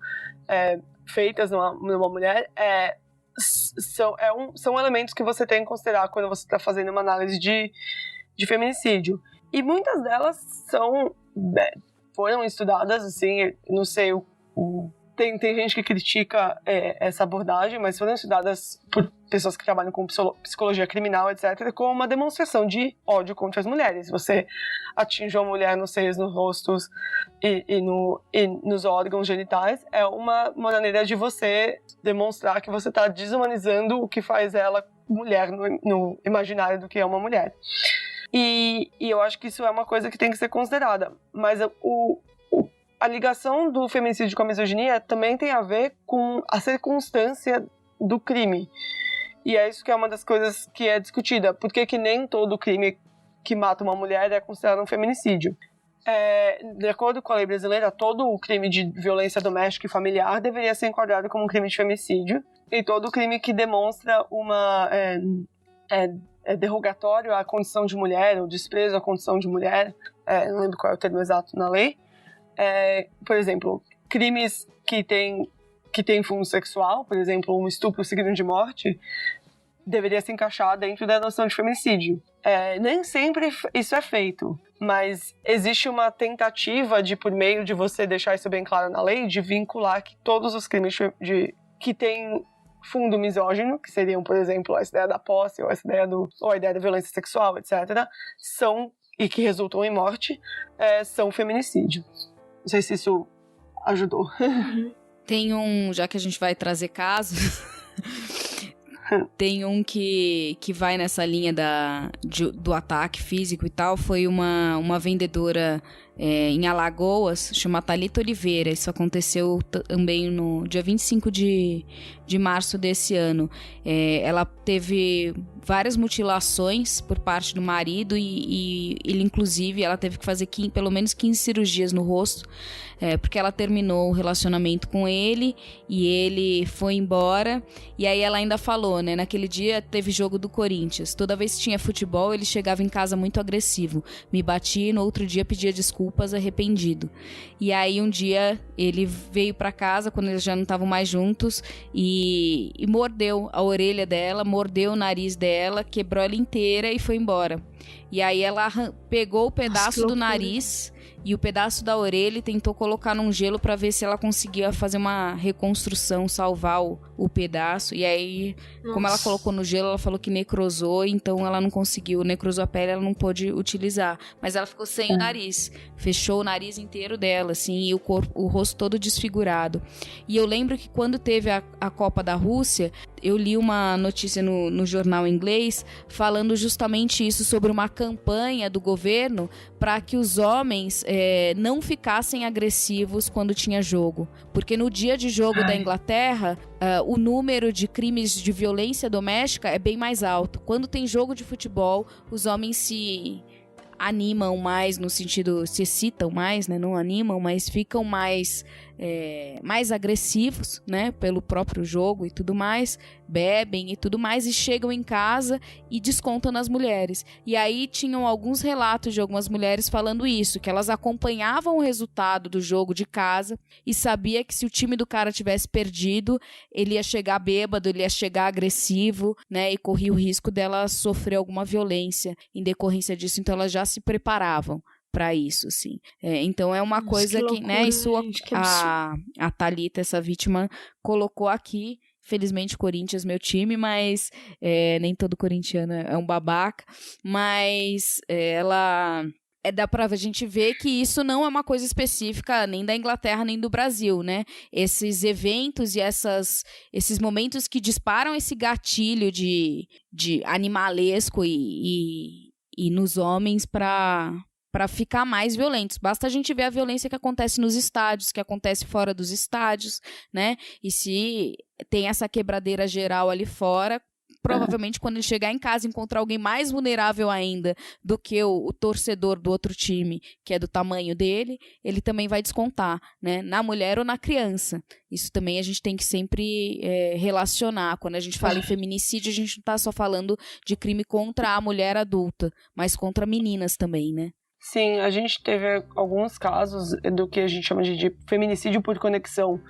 feitas numa mulher, são elementos que você tem que considerar quando você está fazendo uma análise de feminicídio. E muitas delas foram estudadas, assim, não sei, tem gente que critica essa abordagem, mas foram estudadas por pessoas que trabalham com psicologia criminal, etc., como uma demonstração de ódio contra as mulheres. Você atinge uma mulher nos seios, nos rostos e nos órgãos genitais, é uma maneira de você demonstrar que você está desumanizando o que faz ela mulher no imaginário do que é uma mulher. E eu acho que isso é uma coisa que tem que ser considerada. Mas a ligação do feminicídio com a misoginia também tem a ver com a circunstância do crime. E é isso que é uma das coisas que é discutida. Por que nem todo crime que mata uma mulher é considerado um feminicídio? De acordo com a lei brasileira, todo o crime de violência doméstica e familiar deveria ser enquadrado como um crime de feminicídio. E todo crime que demonstra uma... derrogatório à condição de mulher, ou desprezo à condição de mulher, não lembro qual é o termo exato na lei. Por exemplo, crimes que têm fundo sexual, por exemplo, um estupro seguido de morte, deveria se encaixar dentro da noção de feminicídio. Nem sempre isso é feito, mas existe uma tentativa de, por meio de você deixar isso bem claro na lei, de vincular que todos os crimes que têm fundo misógino, que seriam, por exemplo, a ideia da posse ou a ideia da violência sexual, etc., e que resultam em morte, são feminicídio. Não sei se isso ajudou. Tem já que a gente vai trazer casos, tem um que vai nessa linha do ataque físico e tal, foi uma vendedora em Alagoas, chama Thalita Oliveira. Isso aconteceu também no dia 25 de março desse ano. Ela teve várias mutilações por parte do marido e ele, inclusive, ela teve que fazer pelo menos 15 cirurgias no rosto, porque ela terminou o relacionamento com ele e ele foi embora. E aí ela ainda falou, né? Naquele dia teve jogo do Corinthians. Toda vez que tinha futebol, ele chegava em casa muito agressivo. Me batia e no outro dia pedia desculpas, arrependido. E aí um dia ele veio pra casa, quando eles já não estavam mais juntos, e mordeu a orelha dela, mordeu o nariz dela, quebrou ela inteira e foi embora. E aí ela pegou o pedaço do nariz e o pedaço da orelha e tentou colocar num gelo para ver se ela conseguia fazer uma reconstrução, salvar o pedaço. E aí, como ela colocou no gelo, ela falou que necrosou, então ela não conseguiu, necrosou a pele, ela não pôde utilizar. Mas ela ficou sem o nariz, fechou o nariz inteiro dela, assim, e o rosto todo desfigurado. E eu lembro que quando teve a Copa da Rússia, eu li uma notícia no jornal inglês falando justamente isso, sobre uma campanha do governo para que os homens não ficassem agressivos quando tinha jogo. Porque no dia de jogo da Inglaterra, o número de crimes de violência doméstica é bem mais alto. Quando tem jogo de futebol, os homens se animam mais, no sentido, se excitam mais, né? Não animam, mas ficam mais agressivos, né? Pelo próprio jogo e tudo mais, bebem e tudo mais, e chegam em casa e descontam nas mulheres. E aí tinham alguns relatos de algumas mulheres falando isso, que elas acompanhavam o resultado do jogo de casa e sabia que se o time do cara tivesse perdido, ele ia chegar bêbado, ele ia chegar agressivo, né? E corria o risco dela sofrer alguma violência em decorrência disso, então elas já se preparavam para isso, assim. Então é uma coisa que, né, isso a Thalita, essa vítima, colocou aqui. Felizmente, Corinthians, meu time, mas nem todo corintiano é um babaca, mas dá pra gente ver que isso não é uma coisa específica nem da Inglaterra, nem do Brasil, né? Esses eventos e esses momentos que disparam esse gatilho de animalesco e nos homens para ficar mais violentos. Basta a gente ver a violência que acontece nos estádios, que acontece fora dos estádios, né? E se tem essa quebradeira geral ali fora, provavelmente quando ele chegar em casa e encontrar alguém mais vulnerável ainda do que o torcedor do outro time, que é do tamanho dele, ele também vai descontar, né? Na mulher ou na criança. Isso também a gente tem que sempre relacionar. Quando a gente fala em feminicídio, a gente não está só falando de crime contra a mulher adulta, mas contra meninas também, né? Sim, a gente teve alguns casos do que a gente chama de feminicídio por conexão,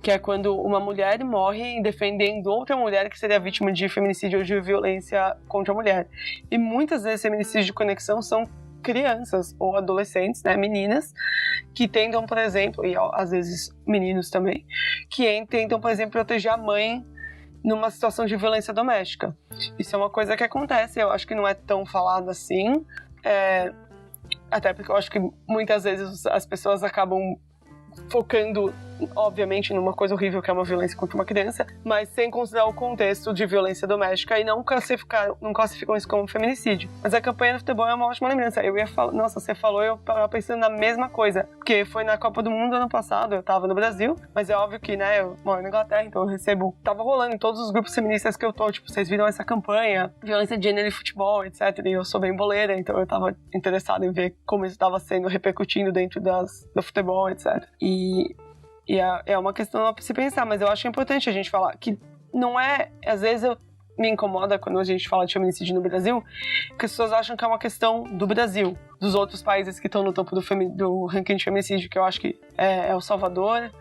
que é quando uma mulher morre defendendo outra mulher que seria vítima de feminicídio ou de violência contra a mulher. E muitas vezes feminicídio de conexão são crianças ou adolescentes, né, meninas, que tentam, por exemplo, e às vezes meninos também, que tentam, por exemplo, proteger a mãe numa situação de violência doméstica. Isso é uma coisa que acontece, eu acho que não é tão falado assim, até porque eu acho que muitas vezes as pessoas acabam focando, obviamente, numa coisa horrível que é uma violência contra uma criança, mas sem considerar o contexto de violência doméstica e não classificam isso como feminicídio. Mas a campanha do futebol é uma ótima lembrança. Eu ia falar, nossa, você falou, eu tava pensando na mesma coisa, porque foi na Copa do Mundo ano passado, eu tava no Brasil, mas é óbvio que, né, eu moro na Inglaterra, então eu tava rolando em todos os grupos feministas que eu tô, tipo, vocês viram essa campanha, violência de gênero e futebol, etc, e eu sou bem boleira, então eu tava interessada em ver como isso tava sendo repercutindo dentro do futebol, etc. E é uma questão pra se pensar, mas eu acho importante a gente falar que não é... Às vezes me incomoda quando a gente fala de feminicídio no Brasil, que as pessoas acham que é uma questão do Brasil, dos outros países que estão no topo do ranking de feminicídio, que eu acho que é El Salvador,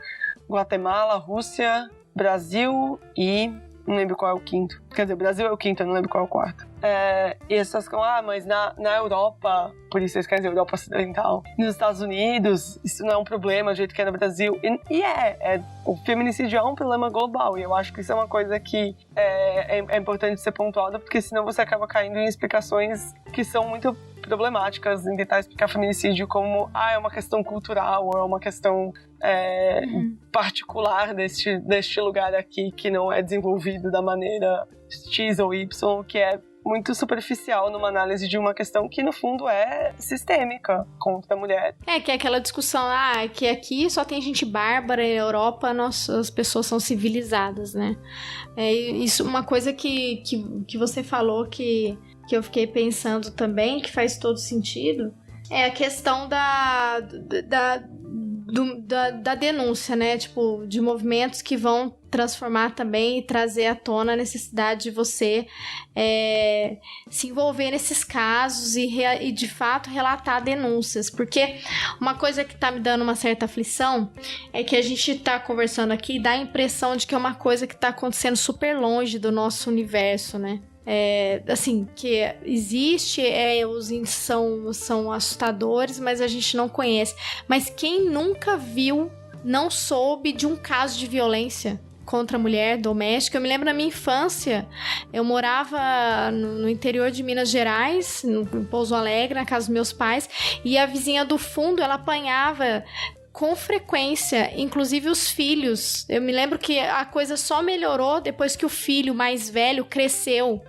Guatemala, Rússia, Brasil e... não lembro qual é o quinto. Quer dizer, o Brasil é o quinto, eu não lembro qual é o quarto. E as pessoas ficam, mas na Europa, por isso eles querem dizer Europa Ocidental, nos Estados Unidos, isso não é um problema, do jeito que é no Brasil. O feminicídio é um problema global, e eu acho que isso é uma coisa que é importante ser pontuada, porque senão você acaba caindo em explicações que são muito problemáticas, em tentar explicar feminicídio como, é uma questão cultural, ou é uma questão particular deste lugar aqui, que não é desenvolvido da maneira X ou Y, que é muito superficial numa análise de uma questão que, no fundo, é sistêmica contra a mulher. Que é aquela discussão, que aqui só tem gente bárbara e na Europa as pessoas são civilizadas, né? Isso, uma coisa que você falou que eu fiquei pensando também, que faz todo sentido, é a questão da denúncia, né? Tipo, de movimentos que vão transformar também e trazer à tona a necessidade de você se envolver nesses casos e de fato relatar denúncias, porque uma coisa que tá me dando uma certa aflição é que a gente tá conversando aqui e dá a impressão de que é uma coisa que tá acontecendo super longe do nosso universo, né? Assim, que existe, os índices são assustadores, mas a gente não conhece. Mas quem nunca viu, não soube de um caso de violência contra a mulher doméstica? Eu me lembro na minha infância, eu morava no interior de Minas Gerais, em Pouso Alegre, na casa dos meus pais, e a vizinha do fundo, ela apanhava com frequência, inclusive os filhos. Eu me lembro que a coisa só melhorou depois que o filho mais velho cresceu.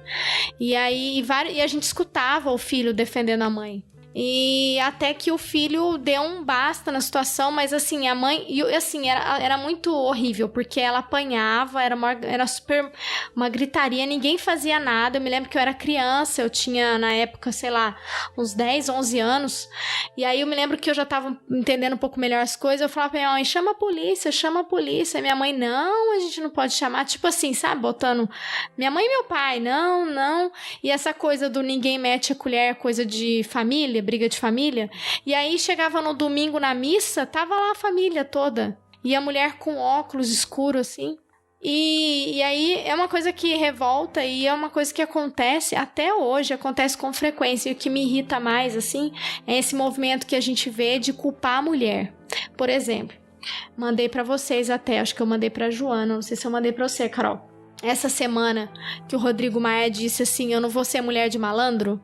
E aí a gente escutava o filho defendendo a mãe. E até que o filho deu um basta na situação, mas assim, a mãe, assim, era muito horrível, porque ela apanhava, era super uma gritaria, ninguém fazia nada. Eu me lembro que eu era criança, eu tinha na época, sei lá, uns 10, 11 anos, e aí eu me lembro que eu já tava entendendo um pouco melhor as coisas. Eu falava pra minha mãe, chama a polícia. E minha mãe, não, a gente não pode chamar, tipo assim, sabe, botando minha mãe e meu pai, não. E essa coisa do ninguém mete a colher, coisa de família, briga de família. E aí chegava no domingo na missa, tava lá a família toda. E a mulher com óculos escuros, assim. E aí é uma coisa que revolta e é uma coisa que acontece até hoje, acontece com frequência. E o que me irrita mais, assim, é esse movimento que a gente vê de culpar a mulher. Por exemplo, mandei pra vocês até, acho que eu mandei pra Joana, não sei se eu mandei pra você, Carol. Essa semana que o Rodrigo Maia disse assim, eu não vou ser mulher de malandro.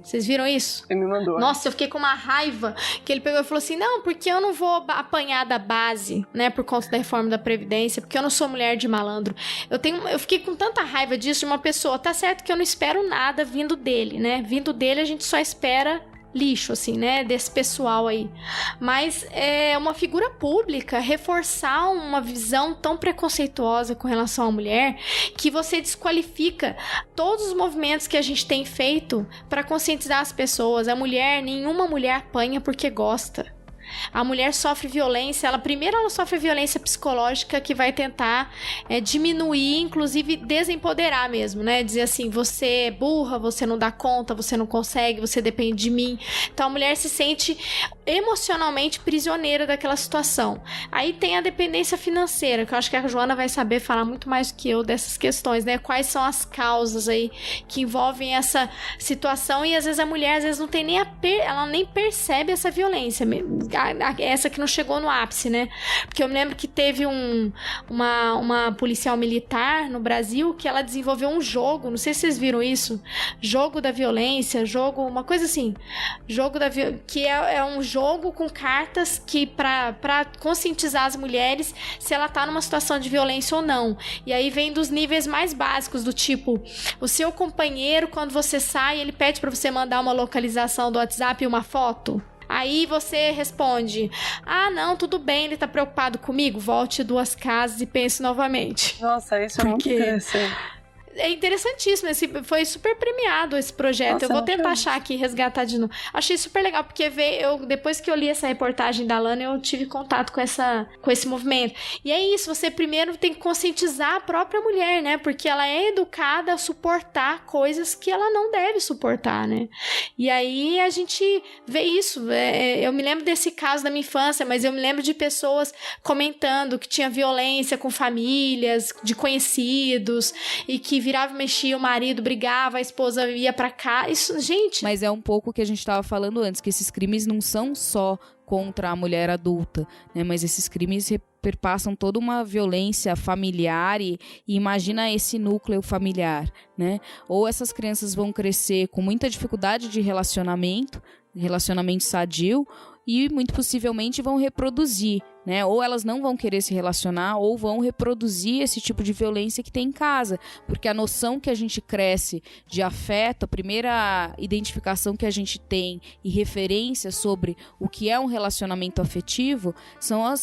Vocês viram isso? Ele me mandou. Nossa, eu fiquei com uma raiva que ele pegou e falou assim, não, porque eu não vou apanhar da base, né, por conta da reforma da Previdência, porque eu não sou mulher de malandro. Eu fiquei com tanta raiva disso de uma pessoa. Tá certo que eu não espero nada vindo dele, né? Vindo dele a gente só espera lixo, assim, né, desse pessoal aí. Mas é uma figura pública reforçar uma visão tão preconceituosa com relação à mulher que você desqualifica todos os movimentos que a gente tem feito para conscientizar as pessoas. Nenhuma mulher apanha porque gosta. A mulher sofre violência, ela sofre violência psicológica que vai tentar diminuir, inclusive desempoderar mesmo, né? Dizer assim, você é burra, você não dá conta, você não consegue, você depende de mim. Então a mulher se sente emocionalmente prisioneira daquela situação. Aí tem a dependência financeira, que eu acho que a Joana vai saber falar muito mais do que eu dessas questões, né? Quais são as causas aí que envolvem essa situação, e às vezes a mulher não tem nem ela nem percebe essa violência, essa que não chegou no ápice, né? Porque eu me lembro que teve uma policial militar no Brasil que ela desenvolveu um jogo, não sei se vocês viram isso, jogo da violência, uma coisa assim, que é um jogo com cartas que pra conscientizar as mulheres se ela tá numa situação de violência ou não. E aí vem dos níveis mais básicos, do tipo, o seu companheiro, quando você sai, ele pede pra você mandar uma localização do WhatsApp e uma foto. Aí você responde, não, tudo bem, ele tá preocupado comigo, volte 2 casas e pense novamente. Nossa, isso é muito interessante. É interessantíssimo, foi super premiado esse projeto. Nossa, eu vou tentar achar aqui, resgatar de novo. Achei super legal, porque depois que eu li essa reportagem da Lana, eu tive contato com esse movimento. E é isso, você primeiro tem que conscientizar a própria mulher, né? Porque ela é educada a suportar coisas que ela não deve suportar, né? E aí a gente vê isso. Eu me lembro desse caso da minha infância, mas eu me lembro de pessoas comentando que tinha violência com famílias, de conhecidos, e que virava e mexia, o marido brigava, a esposa ia pra cá. Isso, gente... Mas é um pouco o que a gente tava falando antes, que esses crimes não são só contra a mulher adulta, né? Mas esses crimes perpassam toda uma violência familiar e imagina esse núcleo familiar, né? Ou essas crianças vão crescer com muita dificuldade de relacionamento sadio, e muito possivelmente vão reproduzir, né? Ou elas não vão querer se relacionar, ou vão reproduzir esse tipo de violência que tem em casa, porque a noção que a gente cresce de afeto, a primeira identificação que a gente tem e referência sobre o que é um relacionamento afetivo são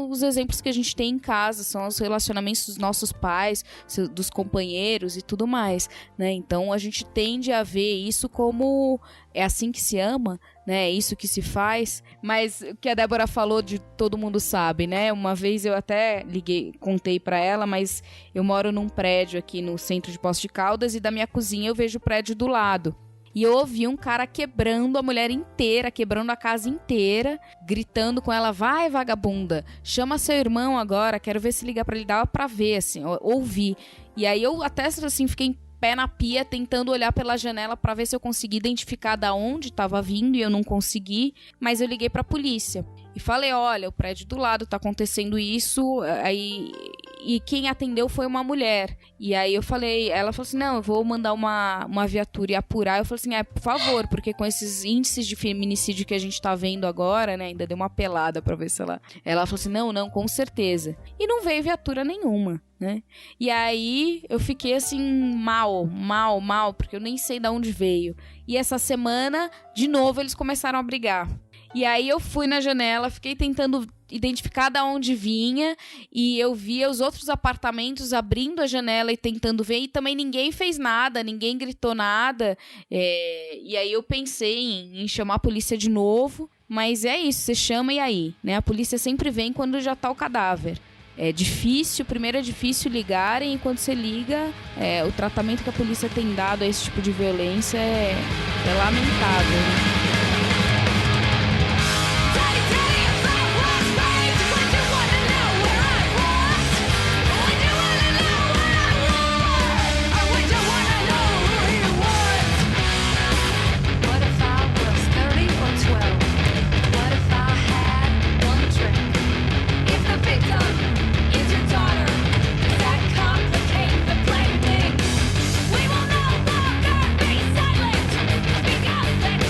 os exemplos que a gente tem em casa, são os relacionamentos dos nossos pais, dos companheiros e tudo mais, né? Então a gente tende a ver isso como é assim que se ama, né? É isso que se faz. Mas o que a Débora falou de todo mundo sabe, né? Uma vez eu até contei pra ela, mas eu moro num prédio aqui no centro de Poços de Caldas e da minha cozinha eu vejo o prédio do lado. E eu ouvi um cara quebrando a mulher inteira, quebrando a casa inteira, gritando com ela, vai vagabunda, chama seu irmão agora, quero ver se ligar pra ele, dava pra ver, assim, ouvi. E aí eu até, assim, fiquei pé na pia, tentando olhar pela janela para ver se eu conseguia identificar da onde estava vindo, e eu não consegui, mas eu liguei para a polícia e falei, olha, o prédio do lado tá acontecendo isso, e quem atendeu foi uma mulher. E aí ela falou assim, não, eu vou mandar uma viatura e apurar. Eu falei assim, por favor, porque com esses índices de feminicídio que a gente tá vendo agora, né, ainda deu uma pelada pra ver se ela falou assim, não, com certeza. E não veio viatura nenhuma, né? E aí eu fiquei assim, mal, porque eu nem sei de onde veio. E essa semana, de novo, eles começaram a brigar. E aí eu fui na janela, fiquei tentando identificar de onde vinha, e eu via os outros apartamentos abrindo a janela e tentando ver, e também ninguém fez nada, ninguém gritou nada, e aí eu pensei em chamar a polícia de novo, mas é isso, você chama e aí, né? A polícia sempre vem quando já tá o cadáver. É difícil, primeiro é difícil ligarem, e quando você liga, o tratamento que a polícia tem dado a esse tipo de violência é lamentável, né?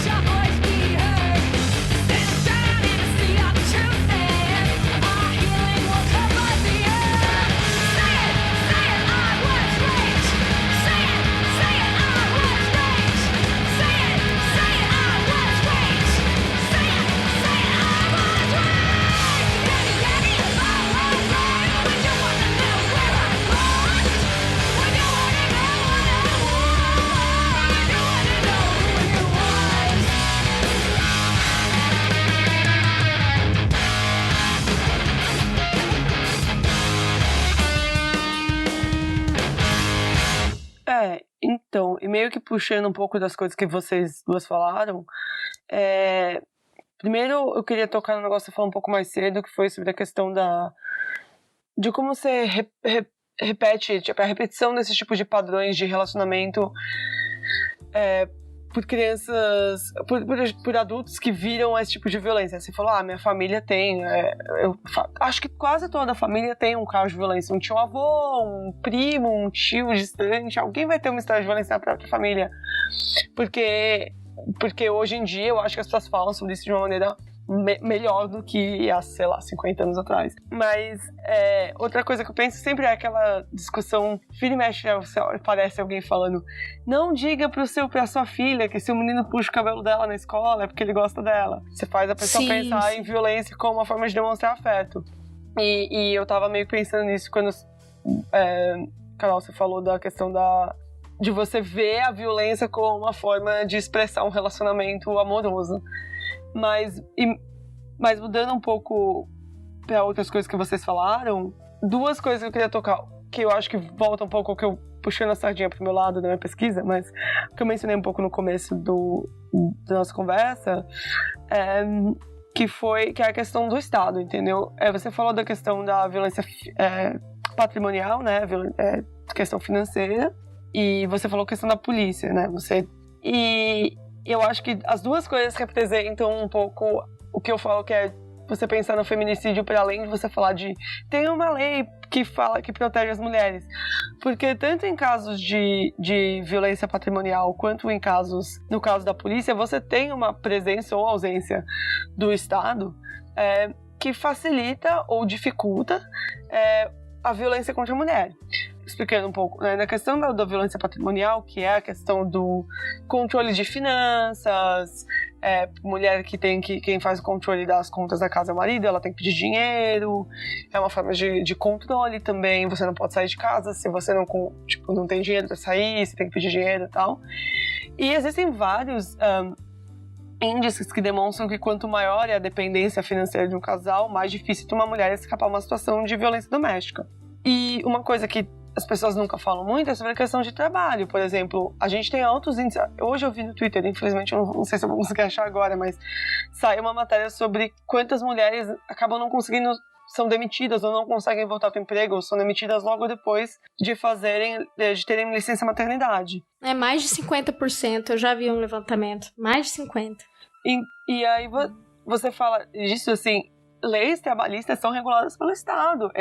Chocolate Então, e meio que puxando um pouco das coisas que vocês duas falaram, primeiro eu queria tocar no negócio que você falou um pouco mais cedo, que foi sobre a questão de como você repete, tipo, a repetição desses tipos de padrões de relacionamento por crianças, por adultos que viram esse tipo de violência. Você falou, minha família tem, eu acho que quase toda a família tem um caso de violência, um tio-avô, um primo, um tio distante, alguém vai ter uma história de violência na própria família, porque hoje em dia eu acho que as pessoas falam sobre isso de uma maneira melhor do que há, sei lá, 50 anos atrás. Mas outra coisa que eu penso sempre é aquela discussão, vira e mexe, parece alguém falando, não diga pra sua filha que se o menino puxa o cabelo dela na escola é porque ele gosta dela. Você faz a pessoa pensar em violência como uma forma de demonstrar afeto. E eu tava meio pensando nisso quando Carol, você falou da questão de você ver a violência como uma forma de expressar um relacionamento amoroso. Mas mudando um pouco para outras coisas que vocês falaram, duas coisas que eu queria tocar, que eu acho que volta um pouco ao que eu puxando a sardinha pro meu lado da minha pesquisa, mas que eu mencionei um pouco no começo da nossa conversa, que é a questão do Estado, entendeu? Você falou da questão da violência patrimonial, né? Questão financeira, e você falou a questão da polícia, né? E eu acho que as duas coisas representam um pouco o que eu falo, que é você pensar no feminicídio para além de você falar tem uma lei que protege as mulheres. Porque tanto em casos de violência patrimonial quanto no caso da polícia, você tem uma presença ou ausência do Estado que facilita ou dificulta a violência contra a mulher. Explicando um pouco, né? Na questão da violência patrimonial, que é a questão do controle de finanças, mulher quem faz o controle das contas da casa é o marido, ela tem que pedir dinheiro, é uma forma de controle também, você não pode sair de casa se você não tem dinheiro para sair, você tem que pedir dinheiro e tal. E existem vários índices que demonstram que quanto maior é a dependência financeira de um casal, mais difícil de uma mulher escapar de uma situação de violência doméstica. E uma coisa que as pessoas nunca falam muito é sobre a questão de trabalho. Por exemplo, a gente tem altos índices. Hoje eu vi no Twitter, infelizmente eu não sei se eu vou conseguir achar agora, mas saiu uma matéria sobre quantas mulheres acabam não conseguindo, são demitidas ou não conseguem voltar para o emprego, ou são demitidas logo depois de terem licença maternidade. É mais de 50%, eu já vi um levantamento. Mais de 50%. E aí você fala disso assim, leis trabalhistas são reguladas pelo Estado.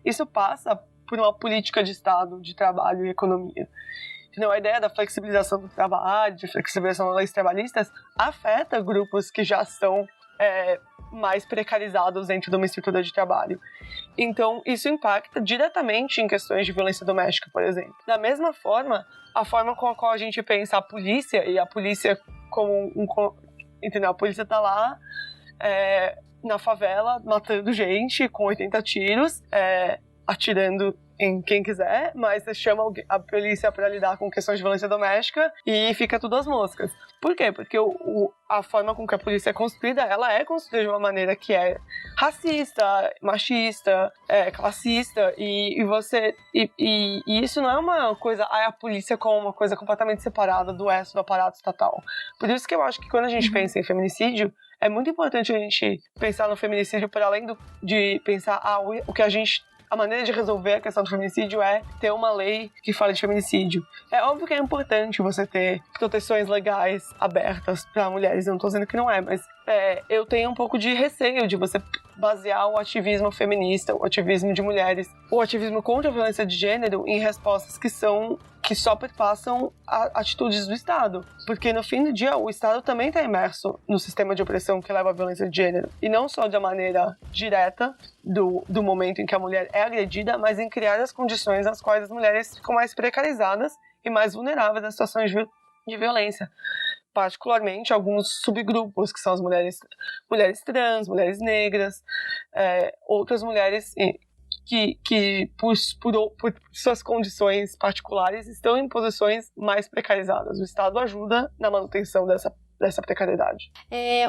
Isso passa por uma política de Estado, de trabalho e economia. Então, a ideia da flexibilização do trabalho, de flexibilização das leis trabalhistas, afeta grupos que já são mais precarizados dentro de uma estrutura de trabalho. Então, isso impacta diretamente em questões de violência doméstica, por exemplo. Da mesma forma, a forma com a qual a gente pensa a polícia, e a polícia como entendeu? A polícia tá lá na favela, matando gente com 80 tiros, atirando em quem quiser, mas você chama a polícia para lidar com questões de violência doméstica e fica tudo às moscas. Por quê? Porque a forma com que a polícia é construída, ela é construída de uma maneira que é racista, machista, classista, e isso não é uma coisa, a polícia como uma coisa completamente separada do resto do aparato estatal. Por isso que eu acho que quando a gente pensa em feminicídio, é muito importante a gente pensar no feminicídio para além de pensar a maneira de resolver a questão do feminicídio é ter uma lei que fale de feminicídio. É óbvio que é importante você ter proteções legais abertas para mulheres, eu não estou dizendo que não é, mas eu tenho um pouco de receio de você basear o ativismo feminista, o ativismo de mulheres, o ativismo contra a violência de gênero em respostas que só perpassam atitudes do Estado. Porque no fim do dia, o Estado também está imerso no sistema de opressão que leva à violência de gênero. E não só da maneira direta do momento em que a mulher é agredida, mas em criar as condições nas quais as mulheres ficam mais precarizadas e mais vulneráveis às situações de violência. Particularmente alguns subgrupos, que são as mulheres trans, mulheres negras, outras mulheres que por suas condições particulares estão em posições mais precarizadas. O Estado ajuda na manutenção dessa precariedade.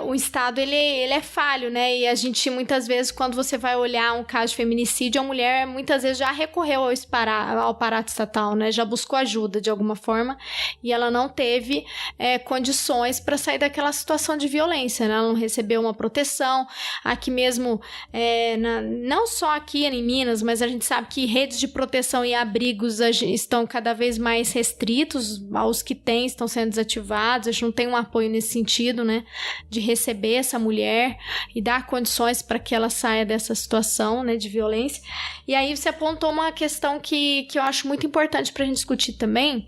O Estado, ele é falho, né? E a gente, muitas vezes, quando você vai olhar um caso de feminicídio, a mulher, muitas vezes, já recorreu ao aparato estatal, né? Já buscou ajuda, de alguma forma, e ela não teve condições para sair daquela situação de violência, né? Ela não recebeu uma proteção. Aqui mesmo, não só aqui em Minas, mas a gente sabe que redes de proteção e abrigos estão cada vez mais restritos, os que têm estão sendo desativados, a gente não tem um apoio nesse sentido, né, de receber essa mulher e dar condições para que ela saia dessa situação, né, de violência. E aí você apontou uma questão que eu acho muito importante para a gente discutir também,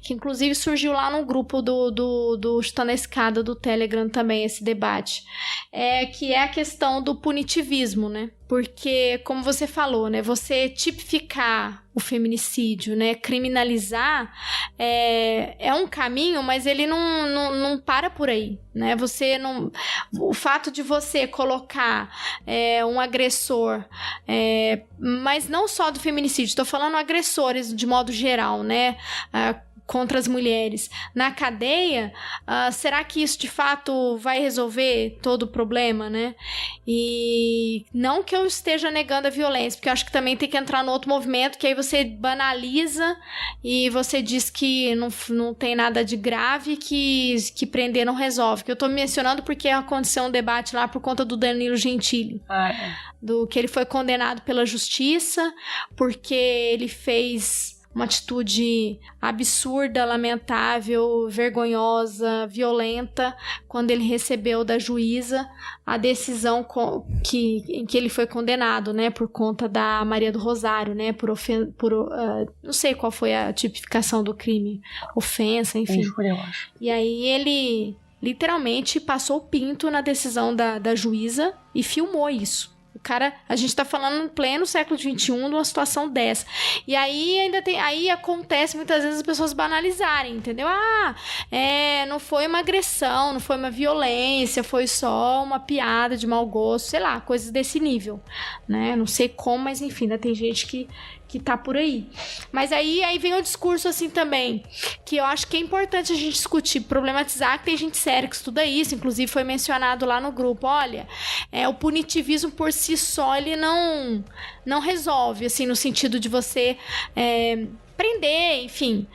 que inclusive surgiu lá no grupo do Chutando a Escada do Telegram também, esse debate, que é a questão do punitivismo, né? Porque, como você falou, né, você tipificar o feminicídio, né, criminalizar, é um caminho, mas ele não para por aí, né? Você não, o fato de você colocar um agressor, mas não só do feminicídio, estou falando agressores de modo geral, né? Contra as mulheres na cadeia, será que isso de fato vai resolver todo o problema, né? E não que eu esteja negando a violência, porque eu acho que também tem que entrar no outro movimento, que aí você banaliza e você diz que não tem nada de grave, que prender não resolve. Que eu tô mencionando porque aconteceu um debate lá por conta do Danilo Gentili. Do que ele foi condenado pela justiça, porque ele fez uma atitude absurda, lamentável, vergonhosa, violenta, quando ele recebeu da juíza a decisão em que ele foi condenado, né, por conta da Maria do Rosário, né, não sei qual foi a tipificação do crime, ofensa, enfim. Eu acho. E aí ele literalmente passou o pinto na decisão da juíza e filmou isso. Cara, a gente tá falando em pleno século XXI de uma situação dessa. E aí aí acontece muitas vezes as pessoas banalizarem, entendeu? Não foi uma agressão, não foi uma violência, foi só uma piada de mau gosto, sei lá, coisas desse nível, né? Não sei como, mas enfim, ainda tem gente que tá por aí. Mas aí vem o discurso assim também, que eu acho que é importante a gente discutir, problematizar, que tem gente séria que estuda isso, inclusive foi mencionado lá no grupo, olha, o punitivismo por si só, ele não resolve, assim, no sentido de você prender, enfim,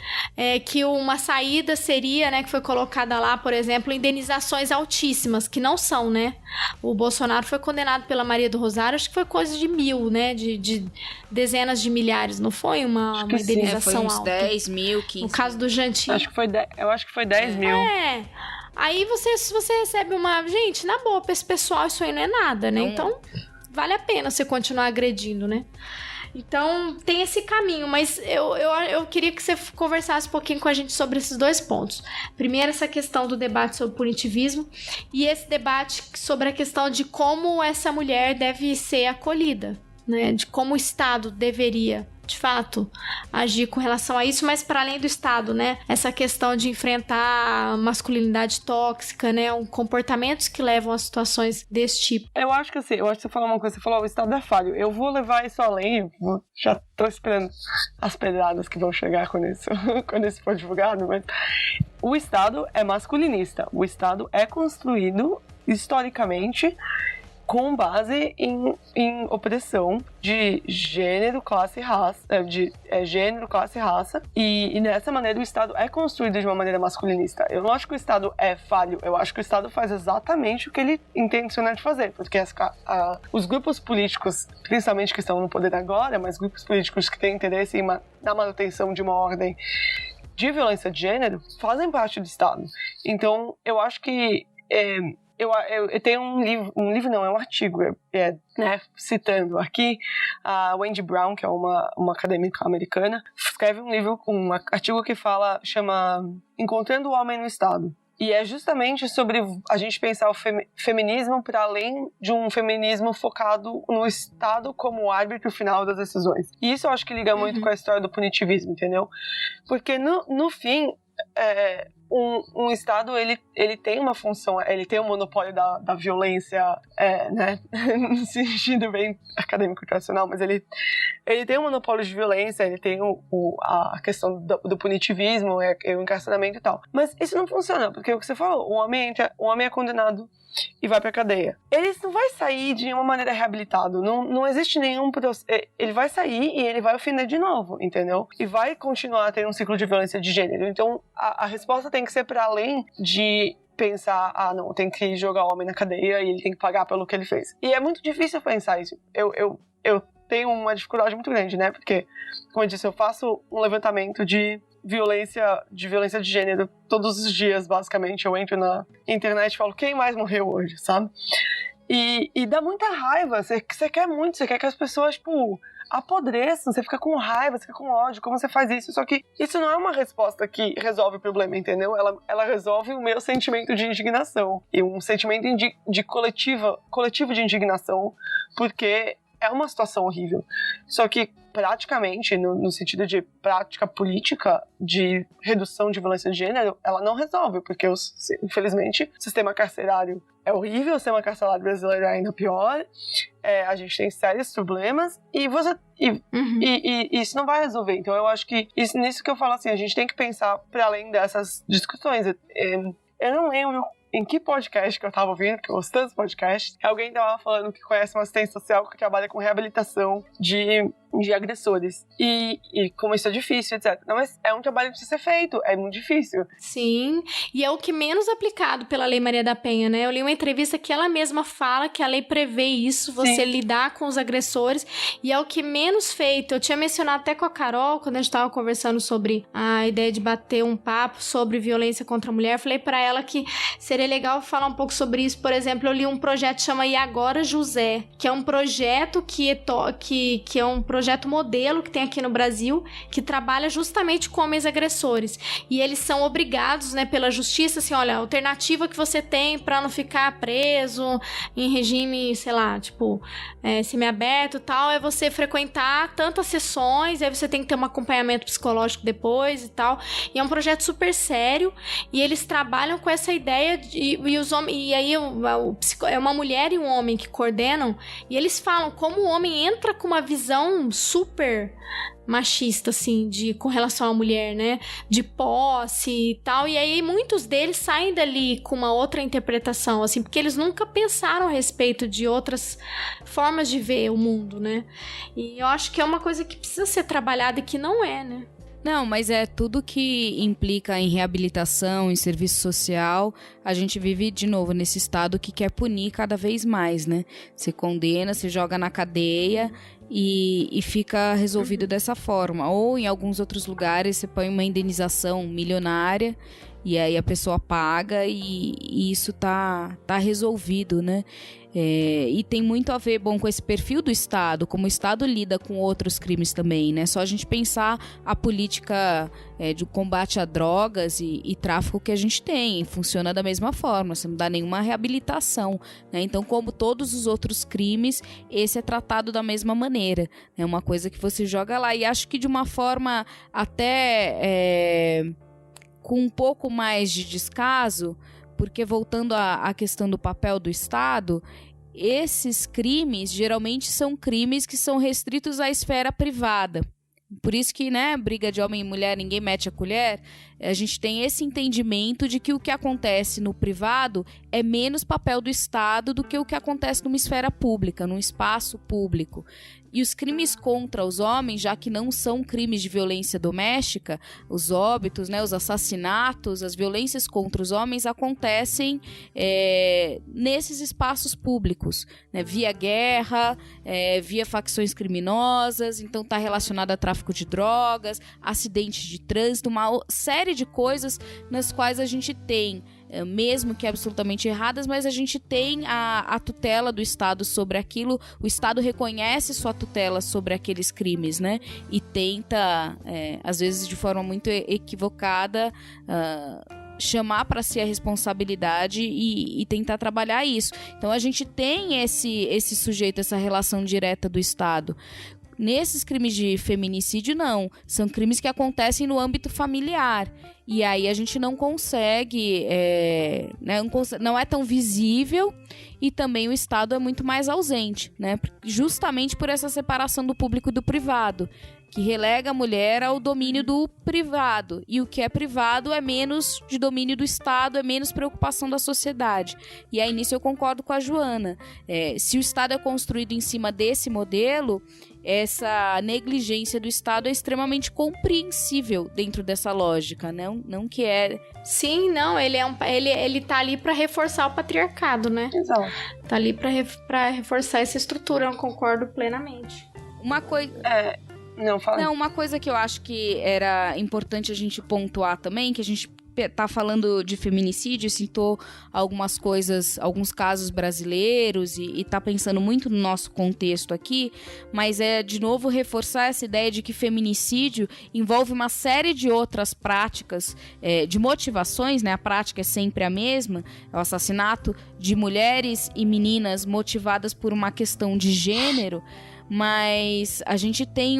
que uma saída seria, né, que foi colocada lá, por exemplo, indenizações altíssimas, que não são, né? O Bolsonaro foi condenado pela Maria do Rosário, acho que foi coisa de 1.000, né, de dezenas de milhares, não foi uma indenização alta? Foi uns 10 mil, 15 No caso do Gentili. Eu acho que foi 10 mil. Aí se você recebe Gente, na boa, pra esse pessoal isso aí não é nada, né? Então, vale a pena você continuar agredindo, né? Então, tem esse caminho, mas eu queria que você conversasse um pouquinho com a gente sobre esses dois pontos. Primeiro, essa questão do debate sobre punitivismo e esse debate sobre a questão de como essa mulher deve ser acolhida, né? De como o Estado deveria, de fato, agir com relação a isso, mas para além do Estado, né? Essa questão de enfrentar a masculinidade tóxica, né? Comportamentos que levam a situações desse tipo. Eu acho que você falou uma coisa, você falou, o Estado é falho. Eu vou levar isso além, já tô esperando as pedradas que vão chegar quando isso for divulgado, mas o Estado é masculinista. O Estado é construído historicamente com base em opressão de gênero, classe e raça, gênero, classe e raça, e dessa maneira o Estado é construído de uma maneira masculinista. Eu não acho que o Estado é falho, eu acho que o Estado faz exatamente o que ele intenciona de fazer, porque os grupos políticos, principalmente que estão no poder agora, mas grupos políticos que têm interesse na manutenção de uma ordem de violência de gênero, fazem parte do Estado. Então, eu acho que eu tenho um livro não, é um artigo, né, citando aqui, a Wendy Brown, que é uma acadêmica americana, escreve um artigo que chama Encontrando o Homem no Estado. E é justamente sobre a gente pensar o feminismo para além de um feminismo focado no Estado como árbitro final das decisões. E isso eu acho que liga muito com a história do punitivismo, entendeu? Porque no fim, um Estado, ele tem uma função, ele tem um monopólio da violência né, no sentido bem acadêmico tradicional, mas ele tem um monopólio de violência, ele tem a questão do punitivismo, o encarceramento e tal. Mas isso não funciona, porque o que você falou, o homem é condenado e vai pra cadeia. Ele não vai sair de uma maneira reabilitado, não existe nenhum processo. Ele vai sair e ele vai ofender de novo, entendeu? E vai continuar a ter um ciclo de violência de gênero. Então, a resposta tem que ser para além de pensar, não, tem que jogar o homem na cadeia e ele tem que pagar pelo que ele fez. E é muito difícil pensar isso. Eu tenho uma dificuldade muito grande, né? Porque, como eu disse, eu faço um levantamento de violência de gênero todos os dias, basicamente. Eu entro na internet e falo, quem mais morreu hoje, sabe? E dá muita raiva. Você quer muito, você quer que as pessoas, tipo, apodreçam, você fica com raiva, você fica com ódio, como você faz isso? Só que isso não é uma resposta que resolve o problema, entendeu? Ela resolve o meu sentimento de indignação. E um sentimento de coletivo de indignação, porque é uma situação horrível. Só que, praticamente, no sentido de prática política de redução de violência de gênero, ela não resolve, porque, infelizmente, o sistema carcerário é horrível, o sistema carcerário brasileiro é ainda pior, a gente tem sérios problemas, e isso não vai resolver. Então, eu acho que nisso que eu falo assim, a gente tem que pensar para além dessas discussões. Eu não lembro em que podcast que eu tava ouvindo, porque eu ouço tantos podcasts, alguém tava falando que conhece uma assistente social que trabalha com reabilitação de agressores. E como isso é difícil, etc. Não, mas é um trabalho que precisa ser feito, é muito difícil. Sim, e é o que menos aplicado pela Lei Maria da Penha, né? Eu li uma entrevista que ela mesma fala que a lei prevê isso, você lidar com os agressores, e é o que menos feito. Eu tinha mencionado até com a Carol, quando a gente tava conversando sobre a ideia de bater um papo sobre violência contra a mulher, eu falei pra ela que seria legal falar um pouco sobre isso. Por exemplo, eu li um projeto que chama E Agora José, que é um projeto que é um projeto modelo que tem aqui no Brasil, que trabalha justamente com homens agressores. E eles são obrigados, né, pela justiça, assim, olha, a alternativa que você tem pra não ficar preso em regime, sei lá, tipo, semiaberto e tal, é você frequentar tantas sessões, aí você tem que ter um acompanhamento psicológico depois e tal. E é um projeto super sério, e eles trabalham com essa ideia e os homens, e aí é uma mulher e um homem que coordenam, e eles falam como o homem entra com uma visão super machista, assim, com relação à mulher, né? De posse e tal. E aí muitos deles saem dali com uma outra interpretação, assim, porque eles nunca pensaram a respeito de outras formas de ver o mundo, né? E eu acho que é uma coisa que precisa ser trabalhada e que não é, né? Não, mas é tudo que implica em reabilitação, em serviço social, a gente vive de novo nesse estado que quer punir cada vez mais, né? Você condena, você joga na cadeia e fica resolvido dessa forma. Ou em alguns outros lugares você põe uma indenização milionária e aí a pessoa paga e isso tá resolvido, né? E tem muito a ver, com esse perfil do Estado, como o Estado lida com outros crimes também, né? Só a gente pensar a política de combate a drogas e tráfico que a gente tem, funciona da mesma forma, você não dá nenhuma reabilitação, né? Então, como todos os outros crimes, esse é tratado da mesma maneira, é uma coisa que você joga lá, e acho que de uma forma até com um pouco mais de descaso, porque voltando à questão do papel do Estado, esses crimes geralmente são crimes que são restritos à esfera privada. Por isso que, né, briga de homem e mulher, ninguém mete a colher, a gente tem esse entendimento de que o que acontece no privado é menos papel do Estado do que o que acontece numa esfera pública, num espaço público. E os crimes contra os homens, já que não são crimes de violência doméstica, os óbitos, né, os assassinatos, as violências contra os homens acontecem nesses espaços públicos, né, via guerra, via facções criminosas, então está relacionado a tráfico de drogas, acidentes de trânsito, uma série de coisas nas quais a gente tem, mesmo que absolutamente erradas, mas a gente tem a tutela do Estado sobre aquilo, o Estado reconhece sua tutela sobre aqueles crimes, né? E tenta, às vezes de forma muito equivocada, chamar para si a responsabilidade e tentar trabalhar isso. Então a gente tem esse sujeito, essa relação direta do Estado. Nesses crimes de feminicídio, não. São crimes que acontecem no âmbito familiar. e aí a gente não consegue, né, não é tão visível, e também o Estado é muito mais ausente, né, justamente por essa separação do público e do privado, que relega a mulher ao domínio do privado, e o que é privado é menos de domínio do Estado, é menos preocupação da sociedade. E aí nisso eu concordo com a Joana. Se o Estado é construído em cima desse modelo, essa negligência do Estado é extremamente compreensível dentro dessa lógica, não que é... Sim, não, ele tá ali pra reforçar o patriarcado, né? Exato. Tá ali pra reforçar essa estrutura, eu concordo plenamente. Uma coisa... uma coisa que eu acho que era importante a gente pontuar também, que a gente tá falando de feminicídio, citou algumas coisas, alguns casos brasileiros e tá pensando muito no nosso contexto aqui, mas de novo reforçar essa ideia de que feminicídio envolve uma série de outras práticas, de motivações, né? A prática é sempre a mesma, é o assassinato de mulheres e meninas motivadas por uma questão de gênero, mas a gente tem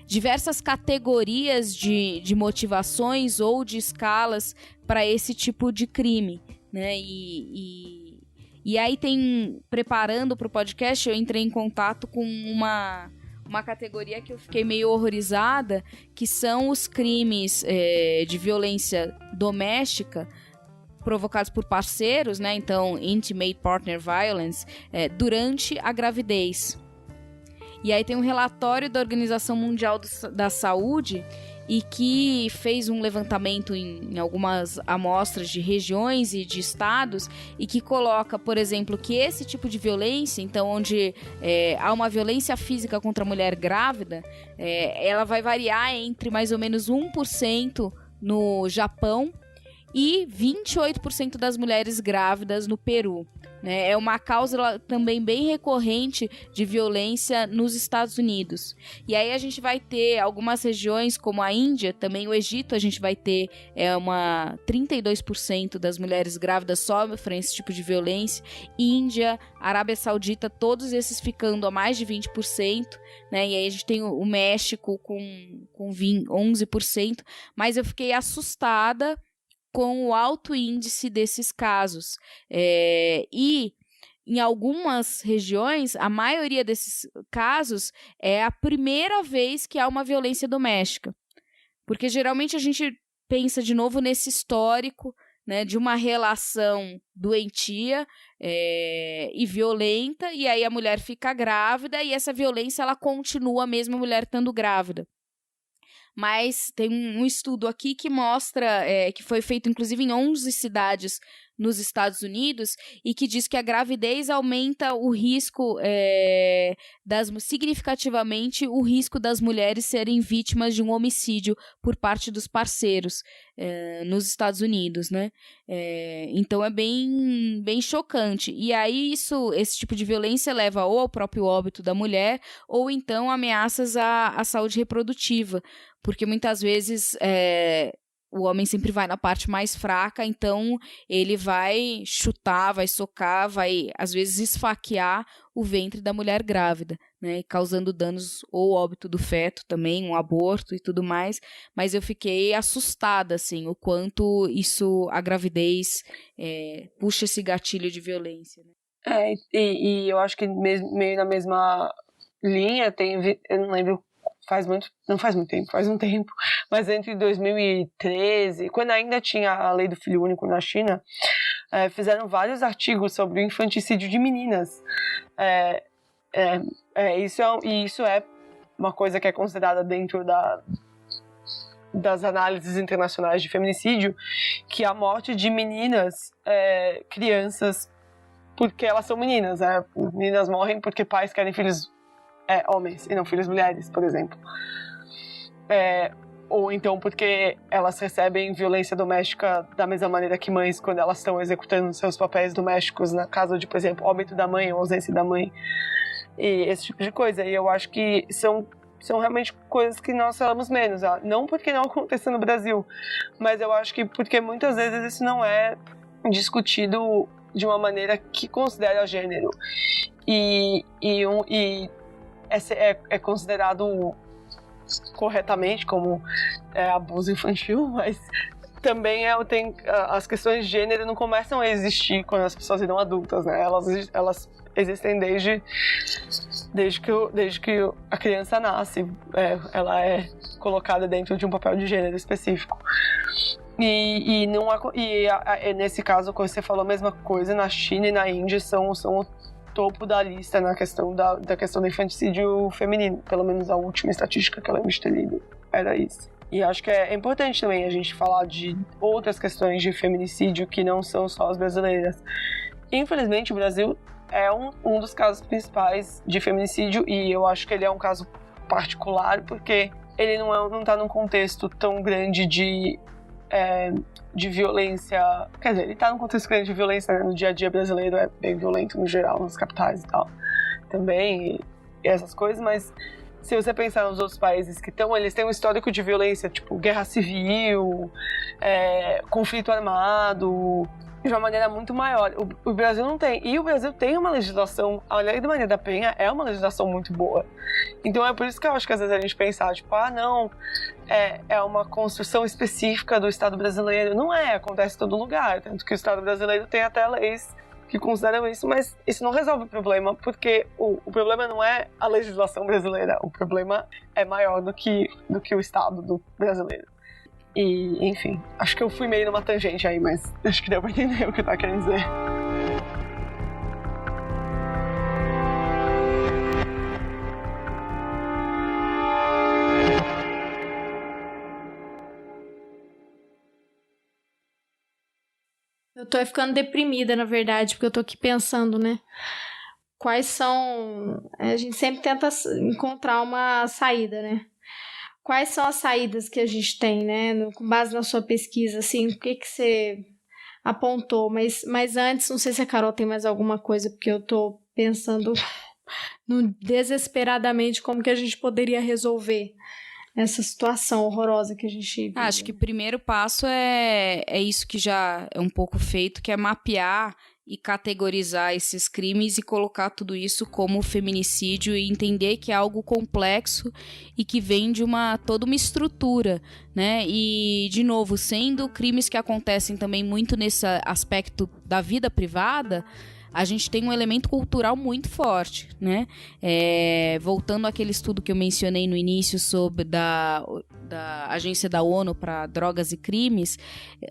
diversas categorias de motivações ou de escalas para esse tipo de crime, né? E aí preparando para o podcast, eu entrei em contato com uma categoria que eu fiquei meio horrorizada, que são os crimes de violência doméstica provocados por parceiros, né? Então, intimate partner violence, durante a gravidez. E aí tem um relatório da Organização Mundial da Saúde e que fez um levantamento em algumas amostras de regiões e de estados e que coloca, por exemplo, que esse tipo de violência, então onde há uma violência física contra a mulher grávida, ela vai variar entre mais ou menos 1% no Japão e 28% das mulheres grávidas no Peru. É uma causa também bem recorrente de violência nos Estados Unidos. E aí a gente vai ter algumas regiões como a Índia, também o Egito, a gente vai ter 32% das mulheres grávidas sofrem esse tipo de violência. Índia, Arábia Saudita, todos esses ficando a mais de 20%, né? E aí a gente tem o México com 11%, mas eu fiquei assustada com o alto índice desses casos. E em algumas regiões, a maioria desses casos é a primeira vez que há uma violência doméstica. Porque geralmente a gente pensa de novo nesse histórico, né, de uma relação doentia e violenta, e aí a mulher fica grávida e essa violência ela continua mesmo a mulher estando grávida. Mas tem um estudo aqui que mostra, que foi feito inclusive em 11 cidades nos Estados Unidos, e que diz que a gravidez aumenta o risco, significativamente o risco das mulheres serem vítimas de um homicídio por parte dos parceiros nos Estados Unidos, né? Então é bem, bem chocante. E aí esse tipo de violência leva ou ao próprio óbito da mulher, ou então ameaças à saúde reprodutiva, porque muitas vezes o homem sempre vai na parte mais fraca, então ele vai chutar, vai socar, vai às vezes esfaquear o ventre da mulher grávida, né, causando danos ou óbito do feto também, um aborto e tudo mais. Mas eu fiquei assustada, assim, o quanto a gravidez puxa esse gatilho de violência, né? E eu acho que meio na mesma linha eu não lembro. Não faz muito tempo, faz um tempo, mas entre 2013, quando ainda tinha a lei do filho único na China, fizeram vários artigos sobre o infanticídio de meninas. Isso é uma coisa que é considerada dentro das análises internacionais de feminicídio, que a morte de meninas, crianças, porque elas são meninas, meninas morrem porque pais querem filhos homens e não filhos mulheres, por exemplo. Ou então porque elas recebem violência doméstica da mesma maneira que mães quando elas estão executando seus papéis domésticos, na caso de, por exemplo, óbito da mãe ou ausência da mãe, e esse tipo de coisa. E eu acho que são realmente coisas que nós falamos menos, não porque não acontece no Brasil, mas eu acho que porque muitas vezes isso não é discutido de uma maneira que considera gênero. E é considerado corretamente como abuso infantil, mas também as questões de gênero não começam a existir quando as pessoas viram adultas, né? Elas existem desde que a criança nasce. Ela é colocada dentro de um papel de gênero específico. E nesse caso, como você falou, a mesma coisa, na China e na Índia são o topo da lista na questão da questão do infanticídio feminino. Pelo menos a última estatística que eu lembro de ter lido era isso. E acho que é importante também a gente falar de outras questões de feminicídio que não são só as brasileiras. Infelizmente, o Brasil é um dos casos principais de feminicídio, e eu acho que ele é um caso particular porque ele não está num contexto tão grande de violência. Quer dizer, ele está num contexto grande de violência, né? No dia a dia brasileiro é bem violento no geral, nas capitais e tal também, e essas coisas, mas se você pensar nos outros países que eles têm um histórico de violência, tipo guerra civil, conflito armado, de uma maneira muito maior. O Brasil não tem. E o Brasil tem uma legislação, a Lei de Maria da Penha é uma legislação muito boa. Então é por isso que eu acho que às vezes a gente pensa, tipo, não, é uma construção específica do Estado brasileiro. Não acontece em todo lugar. Tanto que o Estado brasileiro tem até leis que consideram isso, mas isso não resolve o problema, porque o problema não é a legislação brasileira, o problema é maior do que o Estado brasileiro. E, enfim, acho que eu fui meio numa tangente aí, mas acho que deu pra entender o que eu tava querendo dizer. Eu tô ficando deprimida, na verdade, porque eu tô aqui pensando, né? Quais são... A gente sempre tenta encontrar uma saída, né? Quais são as saídas que a gente tem, né? Com base na sua pesquisa, assim, o que você apontou? Mas antes, não sei se a Carol tem mais alguma coisa, porque eu tô pensando desesperadamente como que a gente poderia resolver essa situação horrorosa que a gente vive. Acho que o primeiro passo é isso que já é um pouco feito, que é mapear e categorizar esses crimes e colocar tudo isso como feminicídio e entender que é algo complexo e que vem de toda uma estrutura, né? E, de novo, sendo crimes que acontecem também muito nesse aspecto da vida privada, a gente tem um elemento cultural muito forte, né? Voltando àquele estudo que eu mencionei no início sobre da Agência da ONU para Drogas e Crimes,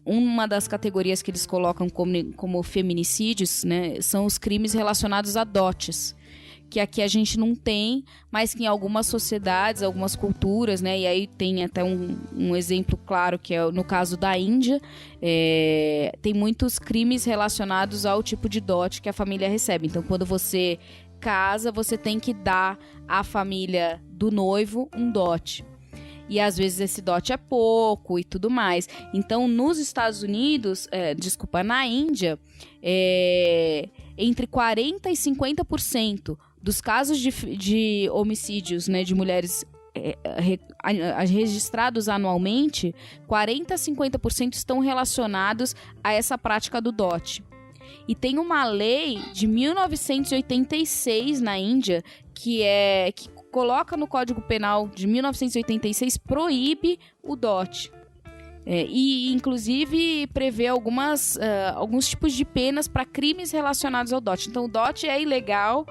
uma das categorias que eles colocam como feminicídios, né, são os crimes relacionados a dotes, que aqui a gente não tem, mas que em algumas sociedades, algumas culturas, né, e aí tem até um exemplo claro, que é no caso da Índia, tem muitos crimes relacionados ao tipo de dote que a família recebe. Então, quando você casa, você tem que dar à família do noivo um dote. E às vezes esse dote é pouco e tudo mais. Então, nos Estados Unidos, na Índia, entre 40% e 50% dos casos de homicídios, né, de mulheres registrados anualmente, 40% a 50% estão relacionados a essa prática do dote. E tem uma lei de 1986 na Índia que coloca no Código Penal de 1986, proíbe o dote. E, inclusive, prevê alguns tipos de penas para crimes relacionados ao dote. Então, o dote é ilegal,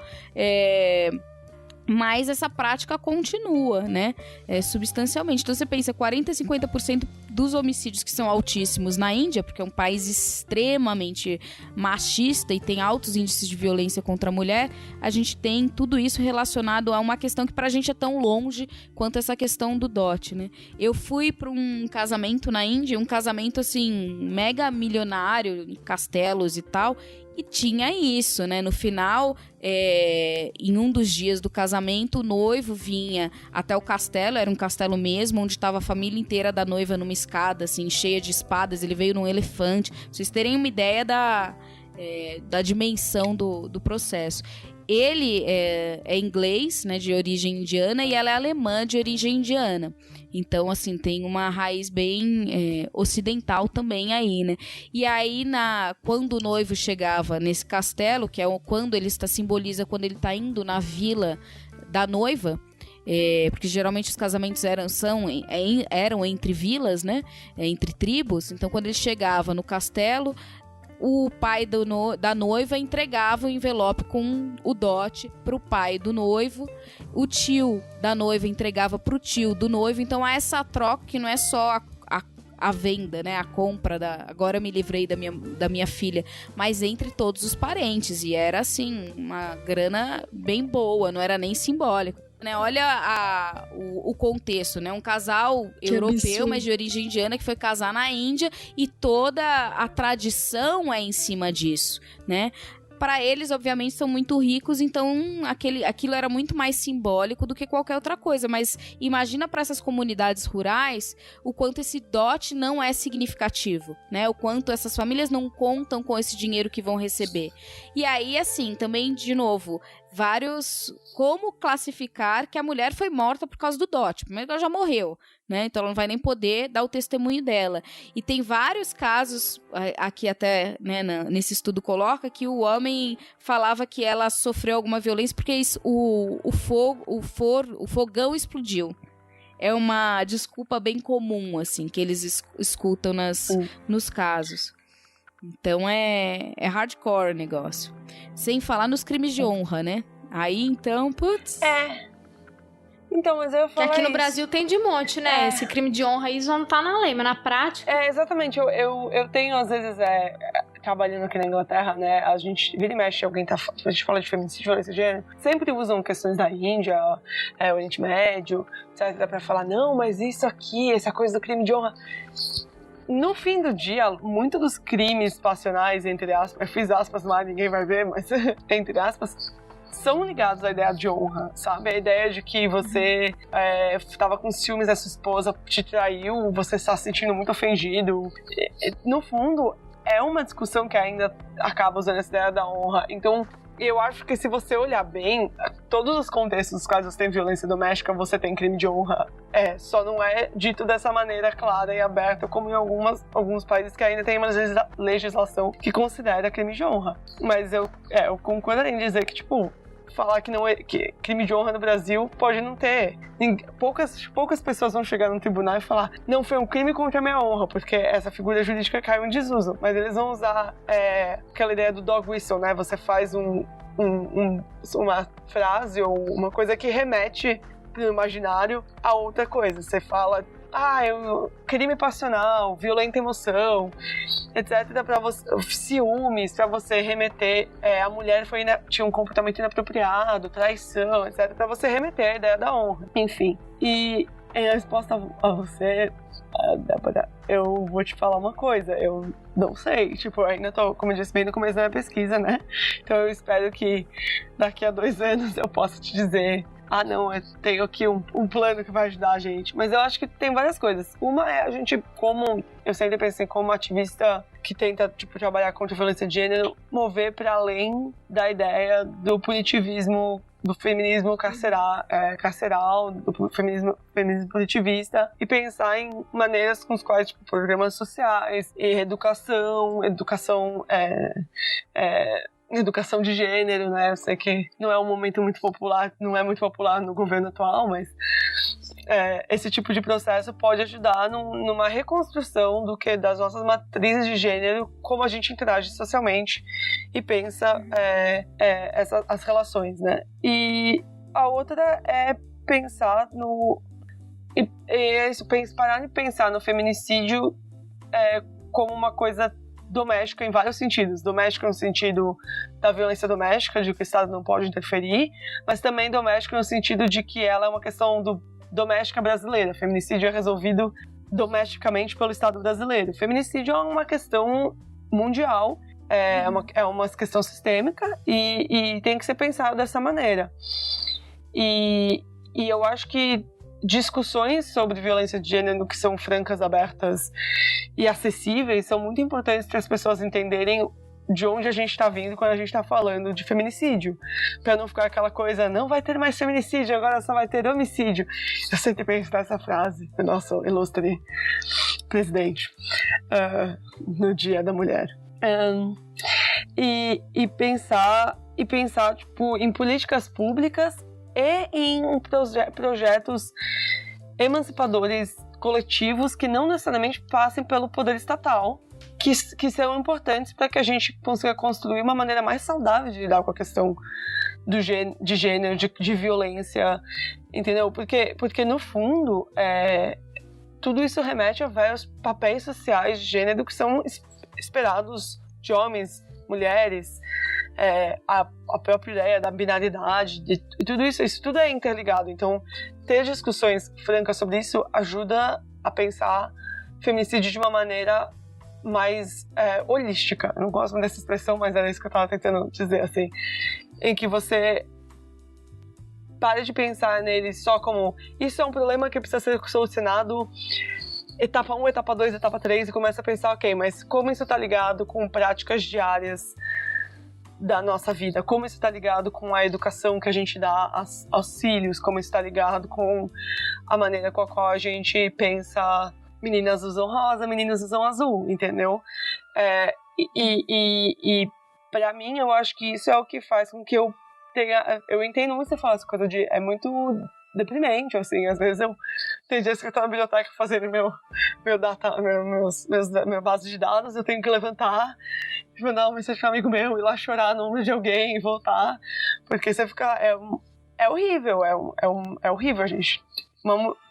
mas essa prática continua, né? Substancialmente. Então, você pensa, 40% a 50% dos homicídios que são altíssimos na Índia, porque é um país extremamente machista e tem altos índices de violência contra a mulher, a gente tem tudo isso relacionado a uma questão que pra gente é tão longe quanto essa questão do dote, né? Eu fui para um casamento na Índia, um casamento, assim, mega milionário, em castelos e tal, e tinha isso, né? No final, em um dos dias do casamento, o noivo vinha até o castelo, era um castelo mesmo, onde estava a família inteira da noiva numa escada, assim, cheia de espadas. Ele veio num elefante. Pra vocês terem uma ideia da dimensão do processo. Ele é inglês, né, de origem indiana, e ela é alemã, de origem indiana. Então, assim, tem uma raiz bem ocidental também aí, né? E aí, quando o noivo chegava nesse castelo, que é quando ele simboliza quando ele está indo na vila da noiva, porque geralmente os casamentos eram entre vilas, né? Entre tribos. Então, quando ele chegava no castelo, o pai da noiva entregava o envelope com o dote para o pai do noivo, o tio da noiva entregava para o tio do noivo. Então há essa troca que não é só a venda, né? A compra agora eu me livrei da minha filha, mas entre todos os parentes. E era assim, uma grana bem boa, não era nem simbólico. Né, olha o contexto, né? Um casal europeu, mas de origem indiana, que foi casar na Índia, e toda a tradição é em cima disso, né? Para eles, obviamente, são muito ricos, então aquilo era muito mais simbólico do que qualquer outra coisa. Mas imagina para essas comunidades rurais o quanto esse dote não é significativo, né? O quanto essas famílias não contam com esse dinheiro que vão receber. E aí, assim, também, de novo, como classificar que a mulher foi morta por causa do dote. Primeiro, ela já morreu, né? Então ela não vai nem poder dar o testemunho dela. E tem vários casos, aqui até, né, nesse estudo coloca, que o homem falava que ela sofreu alguma violência porque o fogão explodiu. É uma desculpa bem comum, assim, que eles escutam nos casos. Então é hardcore o negócio. Sem falar nos crimes de honra, né? Aí então, putz. Então, mas eu falo. Aqui no Brasil tem de monte, né? Esse crime de honra aí não tá na lei, mas na prática. Exatamente. Eu tenho, às vezes, trabalhando aqui na Inglaterra, né? A gente vira e mexe, a gente fala de feminicídio, violência de gênero, sempre usam questões da Índia, Oriente Médio, etc., pra falar, não, mas isso aqui, essa coisa do crime de honra. No fim do dia, muitos dos crimes passionais, entre aspas, eu fiz aspas lá, ninguém vai ver, mas entre aspas, são ligados à ideia de honra, sabe? A ideia de que você estava com ciúmes da sua esposa, te traiu, você está se sentindo muito ofendido. No fundo, é uma discussão que ainda acaba usando essa ideia da honra. Então, eu acho que se você olhar bem, todos os contextos dos quais você tem violência doméstica, você tem crime de honra. Só não é dito dessa maneira clara e aberta, como em alguns países que ainda tem uma legislação que considera crime de honra. Mas eu concordo em dizer que, tipo, falar que crime de honra no Brasil pode não ter. Poucas pessoas vão chegar no tribunal e falar, não, foi um crime contra a minha honra, porque essa figura jurídica caiu em desuso. Mas eles vão usar aquela ideia do dog whistle, né? Você faz uma frase ou uma coisa que remete pro imaginário a outra coisa. Você fala, crime passional, violenta emoção, etc., para você, ciúmes, para você remeter, a mulher tinha um comportamento inapropriado, traição, etc., para você remeter a ideia da honra. Enfim, e em resposta a você, Débora, eu vou te falar uma coisa, eu não sei, tipo, ainda tô, como eu disse, bem no começo da minha pesquisa, né? Então eu espero que daqui a 2 anos eu possa te dizer, não, eu tenho aqui um plano que vai ajudar a gente. Mas eu acho que tem várias coisas. Uma é a gente, como eu sempre pensei, como ativista que tenta, tipo, trabalhar contra a violência de gênero, mover para além da ideia do punitivismo, do feminismo carceral, do feminismo punitivista, e pensar em maneiras com as quais, tipo, programas sociais e educação de gênero, né? Eu sei que não é um momento muito popular, não é muito popular no governo atual, mas esse tipo de processo pode ajudar numa reconstrução das nossas matrizes de gênero, como a gente interage socialmente e pensa as relações, né? E a outra é pensar parar de pensar no feminicídio como uma coisa doméstica em vários sentidos. Doméstica no sentido da violência doméstica, de que o Estado não pode interferir, mas também doméstica no sentido de que ela é uma questão doméstica brasileira. Feminicídio é resolvido domesticamente pelo Estado brasileiro. Feminicídio é uma questão mundial, é uma questão sistêmica e tem que ser pensado dessa maneira. E eu acho que discussões sobre violência de gênero que são francas, abertas e acessíveis são muito importantes para as pessoas entenderem de onde a gente está vindo quando a gente está falando de feminicídio, para não ficar aquela coisa, não vai ter mais feminicídio, agora só vai ter homicídio. Eu sempre penso nessa frase do nosso ilustre presidente no Dia da Mulher. E pensar tipo, em políticas públicas e em projetos emancipadores coletivos que não necessariamente passem pelo poder estatal, que são importantes para que a gente consiga construir uma maneira mais saudável de lidar com a questão de gênero, de violência, entendeu? Porque no fundo, tudo isso remete a vários papéis sociais de gênero que são esperados de homens, mulheres, a própria ideia da binaridade, de tudo isso tudo é interligado. Então, ter discussões francas sobre isso ajuda a pensar feminicídio de uma maneira mais holística. Eu não gosto muito dessa expressão, mas era isso que eu estava tentando dizer, assim, em que você para de pensar nele só como isso é um problema que precisa ser solucionado etapa 1, etapa 2, etapa 3, e começa a pensar, ok, mas como isso está ligado com práticas diárias da nossa vida, como isso está ligado com a educação que a gente dá aos filhos, como isso está ligado com a maneira com a qual a gente pensa meninas usam rosa, meninos usam azul, entendeu? E para mim, eu acho que isso é o que faz com que eu entendo muito você falar essa coisa de é muito deprimente, assim, às vezes tem dias que eu tô na biblioteca fazendo minha base de dados, eu tenho que levantar e mandar uma mensagem para um amigo meu, ir lá chorar no ombro de alguém e voltar, porque você fica, é horrível, é horrível, a gente,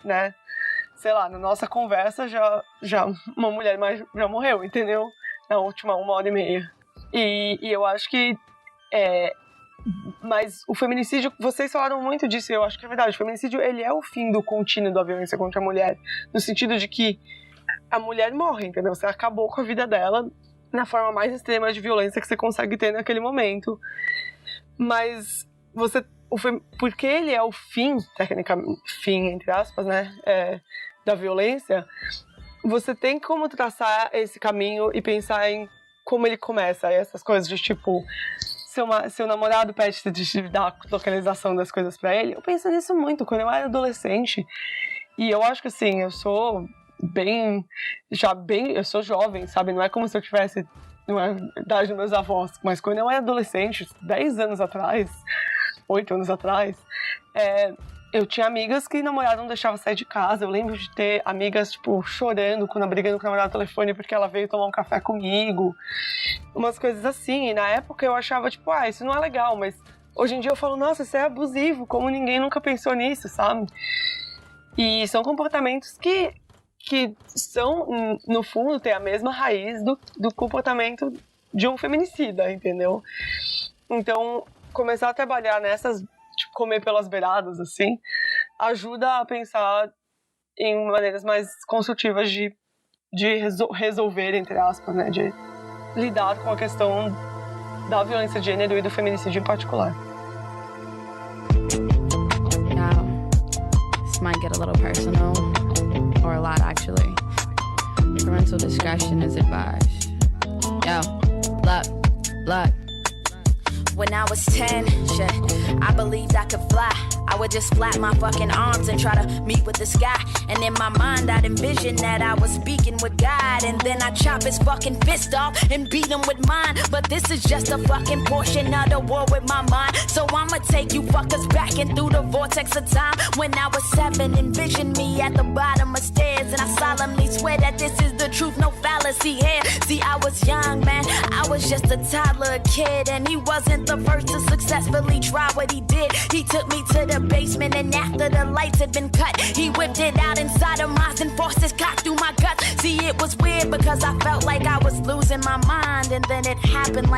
né, sei lá, na nossa conversa já uma mulher já morreu, entendeu? Na última 1h30. E eu acho que mas o feminicídio, vocês falaram muito disso, eu acho que é verdade, o feminicídio ele é o fim do contínuo da violência contra a mulher, no sentido de que a mulher morre, entendeu? Você acabou com a vida dela na forma mais extrema de violência que você consegue ter naquele momento, mas porque ele é o fim, tecnicamente, fim entre aspas, né, da violência, você tem como traçar esse caminho e pensar em como ele começa, essas coisas de tipo, seu namorado pede de dar a localização das coisas pra ele. Eu penso nisso muito quando eu era adolescente. E eu acho que assim, eu sou eu sou jovem, sabe? Não é como se eu tivesse na idade dos meus avós. Mas quando eu era adolescente, 10 anos atrás, 8 anos atrás, eu tinha amigas que namorado não deixava sair de casa. Eu lembro de ter amigas, tipo, chorando, brigando com o namorado no telefone porque ela veio tomar um café comigo. Umas coisas assim. E na época eu achava, tipo, isso não é legal. Mas hoje em dia eu falo, nossa, isso é abusivo. Como ninguém nunca pensou nisso, sabe? E são comportamentos que são, no fundo, tem a mesma raiz do comportamento de um feminicida, entendeu? Então, começar a trabalhar nessas... Tipo, comer pelas beiradas, assim, ajuda a pensar em maneiras mais construtivas de resolver, entre aspas, né, de lidar com a questão da violência de gênero e do feminicídio em particular. Now, this might get a little personal, or a lot actually. Parental discussion is advised. Yo, look. When I was 10, shit, I believed I could fly. I would just flap my fucking arms and try to meet with the sky. And in my mind I'd envision that I was speaking with God. And then I'd chop his fucking fist off and beat him with mine. But this is just a fucking portion of the war with my mind. So I'ma take you fuckers back and through the vortex of time. When I was 7, envision me at the bottom of stairs. And I solemnly swear that this is the truth, no fallacy here. See, I was young, man, I was just a toddler kid. And he wasn't the first to successfully try what he did. He took me to the basement, and after the lights had been cut, he whipped it out inside of mine and forced his cock through my guts. See, it was weird because I felt like I was losing my mind, and then it happened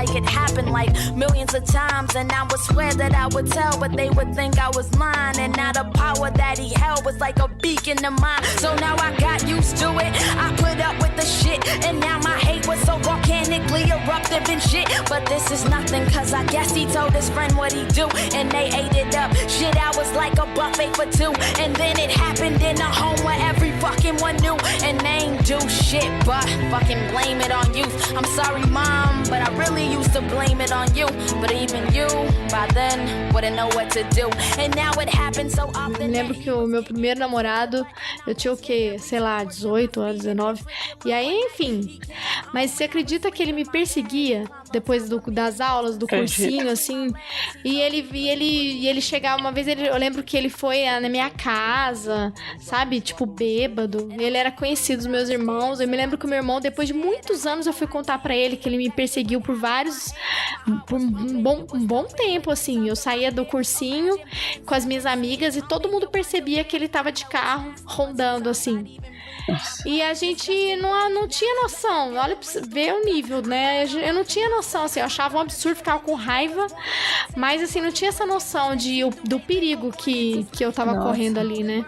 like millions of times. And I would swear that I would tell, but they would think I was lying. And now the power that he held was like a beacon of mine. So now I got used to it, I put up with the shit, and now my hate was so volcanically eruptive and shit. But this is nothing, cause I guess he told his friend what he do, and they ate it up. Shit, I was like a buffet for two. And then it happened in a home where every fucking one knew. And they ain't do shit but fucking blame it on you. I'm sorry, mom, but I really used to blame it on you. But even you, by then, wouldn't know what to do. And now it happens so often. Eu lembro que o meu primeiro namorado, eu tinha o quê? Sei lá, 18 anos, 19. E aí, enfim. Mas você acredita que ele me perseguia depois das aulas, do cursinho, assim. E ele chegava uma vez, eu lembro que ele foi na minha casa, sabe? Tipo, bêbado. Ele era conhecido dos meus irmãos. Eu me lembro que o meu irmão, depois de muitos anos, eu fui contar pra ele que ele me perseguiu por um bom tempo, assim. Eu saía do cursinho com as minhas amigas e todo mundo percebia que ele tava de carro rondando, assim. E a gente não tinha noção. Olha pra você ver o nível, né? Eu não tinha noção, assim, eu achava um absurdo, ficava com raiva, mas assim, não tinha essa noção do perigo que eu tava correndo ali, né?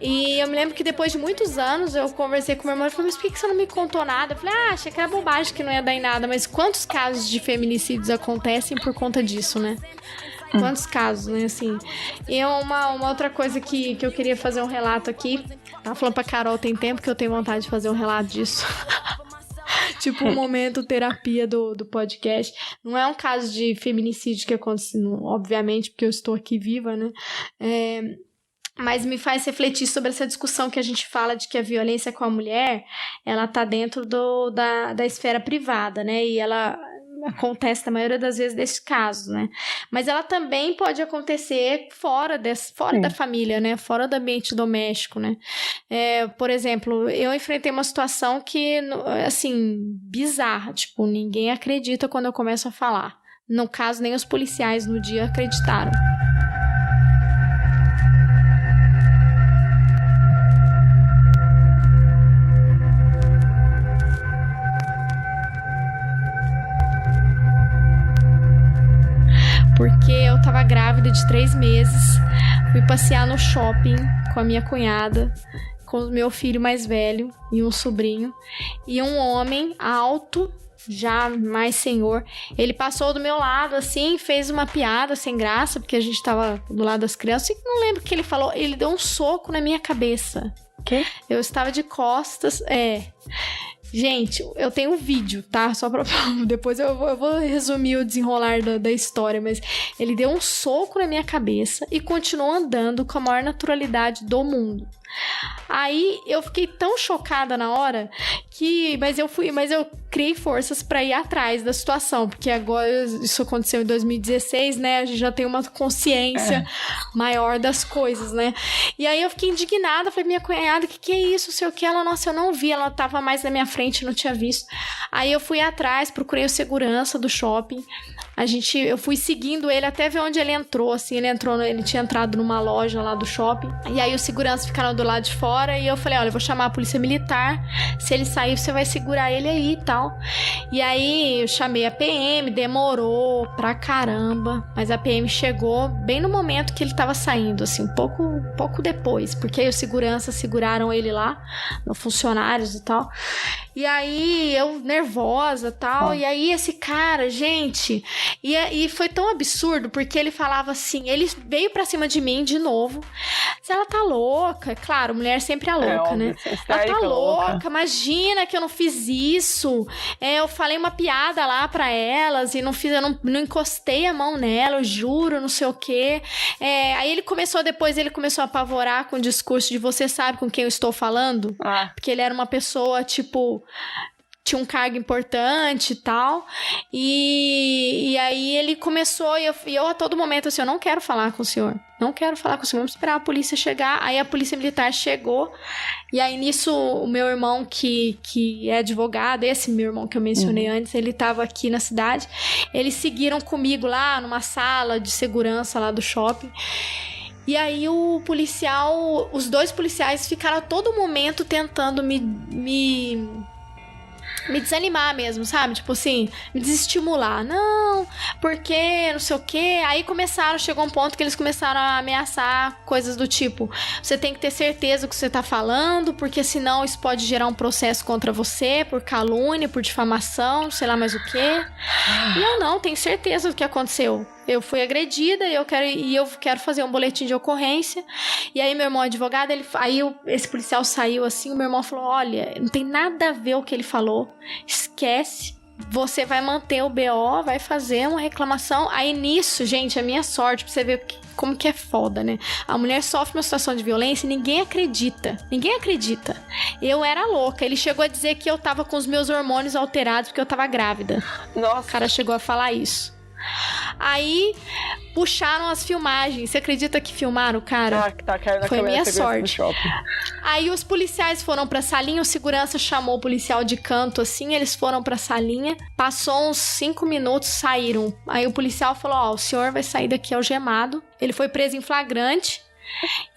E eu me lembro que depois de muitos anos eu conversei com meu irmão e falei, mas por que você não me contou nada? Eu falei, achei que era bobagem, que não ia dar em nada. Mas quantos casos de feminicídios acontecem por conta disso, né? Quantos casos, né, assim. E uma outra coisa que eu queria fazer um relato aqui. Tava falando pra Carol, tem tempo que eu tenho vontade de fazer um relato disso. Tipo um momento terapia do podcast. Não é um caso de feminicídio que aconteceu, obviamente, porque eu estou aqui viva, né? Mas me faz refletir sobre essa discussão que a gente fala de que a violência com a mulher, ela tá dentro da esfera privada, né? E ela acontece na maioria das vezes desses casos, né? Mas ela também pode acontecer fora da família, né? Fora do ambiente doméstico, né? Por exemplo, eu enfrentei uma situação que, assim, bizarra. Tipo, ninguém acredita quando eu começo a falar. No caso, nem os policiais no dia acreditaram. Porque eu tava grávida de 3 meses, fui passear no shopping com a minha cunhada, com o meu filho mais velho e um sobrinho, e um homem alto, já mais senhor, ele passou do meu lado, assim, fez uma piada sem graça, porque a gente tava do lado das crianças, e não lembro o que ele falou, ele deu um soco na minha cabeça. Quê? Eu estava de costas, Gente, eu tenho um vídeo, tá? Só pra... Depois eu vou resumir o desenrolar da história, mas ele deu um soco na minha cabeça e continuou andando com a maior naturalidade do mundo. Aí eu fiquei tão chocada na hora mas eu criei forças pra ir atrás da situação, porque agora isso aconteceu em 2016, né? A gente já tem uma consciência maior das coisas, né? E aí eu fiquei indignada, falei, minha cunhada, que é isso? Sei o que? Ela, nossa, eu não vi, ela tava mais na minha frente, não tinha visto. Aí eu fui atrás, procurei o segurança do shopping. Eu fui seguindo ele até ver onde ele entrou, assim, ele tinha entrado numa loja lá do shopping, e aí os seguranças ficaram do lado de fora, e eu falei, olha, eu vou chamar a polícia militar, se ele sair, você vai segurar ele aí e tal. E aí eu chamei a PM, demorou pra caramba, mas a PM chegou bem no momento que ele tava saindo, assim, um pouco depois, porque aí os seguranças seguraram ele lá, funcionários e tal. E aí, eu nervosa e tal. E aí, esse cara, gente... E foi tão absurdo, porque ele falava assim... Ele veio pra cima de mim de novo. Se ela tá louca... Claro, mulher sempre é louca, né? Ela tá louca. Imagina que eu não fiz isso. Eu falei uma piada lá pra elas e não não encostei a mão nela, eu juro, não sei o quê. Aí ele começou a apavorar com o discurso de você sabe com quem eu estou falando? Porque ele era uma pessoa, tipo... tinha um cargo importante e tal, e aí ele começou, e eu a todo momento assim, eu não quero falar com o senhor, vamos esperar a polícia chegar. Aí a polícia militar chegou, e aí nisso o meu irmão que é advogado, esse meu irmão que eu mencionei antes, ele tava aqui na cidade, eles seguiram comigo lá numa sala de segurança lá do shopping. E aí os 2 policiais ficaram a todo momento tentando me desanimar mesmo, sabe? Tipo assim, me desestimular. Não, porque não sei o quê. Aí chegou um ponto que eles começaram a ameaçar coisas do tipo, você tem que ter certeza do que você tá falando, porque senão isso pode gerar um processo contra você, por calúnia, por difamação, sei lá mais o quê. E eu não, tenho certeza do que aconteceu. Eu fui agredida e eu quero fazer um boletim de ocorrência. E aí meu irmão é advogado, esse policial saiu assim, o meu irmão falou, olha, não tem nada a ver o que ele falou, esquece, você vai manter o BO, vai fazer uma reclamação. Aí nisso, gente, a minha sorte, pra você ver como que é foda, né? A mulher sofre uma situação de violência e ninguém acredita. Ninguém acredita. Eu era louca. Ele chegou a dizer que eu tava com os meus hormônios alterados porque eu tava grávida. Nossa. O cara chegou a falar isso. Aí puxaram as filmagens. Você acredita que filmaram o cara? Foi minha sorte. Aí os policiais foram pra salinha, o segurança chamou o policial de canto assim, eles foram pra salinha, passou uns 5 minutos, saíram. Aí o policial falou, o senhor vai sair daqui algemado. Ele foi preso em flagrante.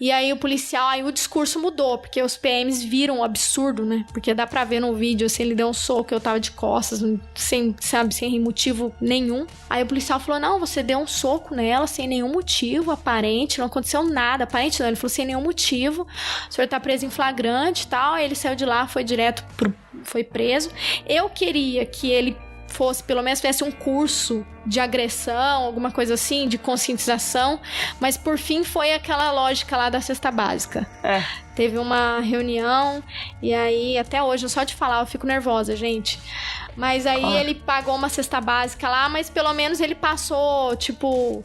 E aí o policial, aí o discurso mudou, porque os PMs viram o absurdo, né? Porque dá pra ver no vídeo, assim, ele deu um soco, eu tava de costas, sem motivo nenhum. Aí o policial falou, não, você deu um soco nela sem nenhum motivo aparente, não aconteceu nada, aparente não, ele falou sem nenhum motivo, o senhor tá preso em flagrante e tal. Aí ele saiu de lá, foi direto foi preso. Eu queria que ele fosse, pelo menos tivesse um curso de agressão, alguma coisa assim, de conscientização, mas por fim foi aquela lógica lá da cesta básica. Teve uma reunião e aí, até hoje, só de falar eu fico nervosa, gente. Mas aí ele pagou uma cesta básica lá, mas pelo menos ele passou, tipo,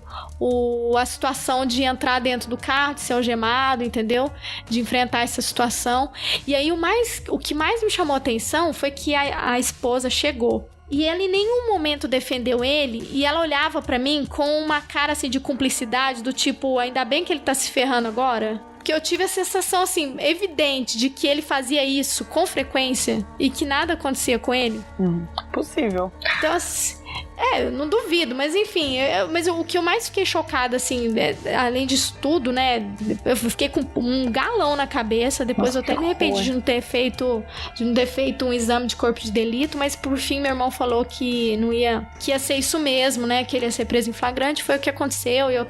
a situação de entrar dentro do carro, de ser algemado, entendeu? De enfrentar essa situação. E aí o que mais me chamou a atenção foi que a esposa chegou. E ela em nenhum momento defendeu ele, e ela olhava pra mim com uma cara assim de cumplicidade, do tipo, ainda bem que ele tá se ferrando agora. Porque eu tive a sensação assim, evidente, de que ele fazia isso com frequência e que nada acontecia com ele. Possível. Então, assim, eu não duvido, mas enfim, mas o que eu mais fiquei chocada, assim, além disso tudo, né, eu fiquei com um galão na cabeça, depois eu até me arrependi de não ter feito um exame de corpo de delito, mas por fim meu irmão falou que ia ser isso mesmo, né, que ele ia ser preso em flagrante, foi o que aconteceu, e eu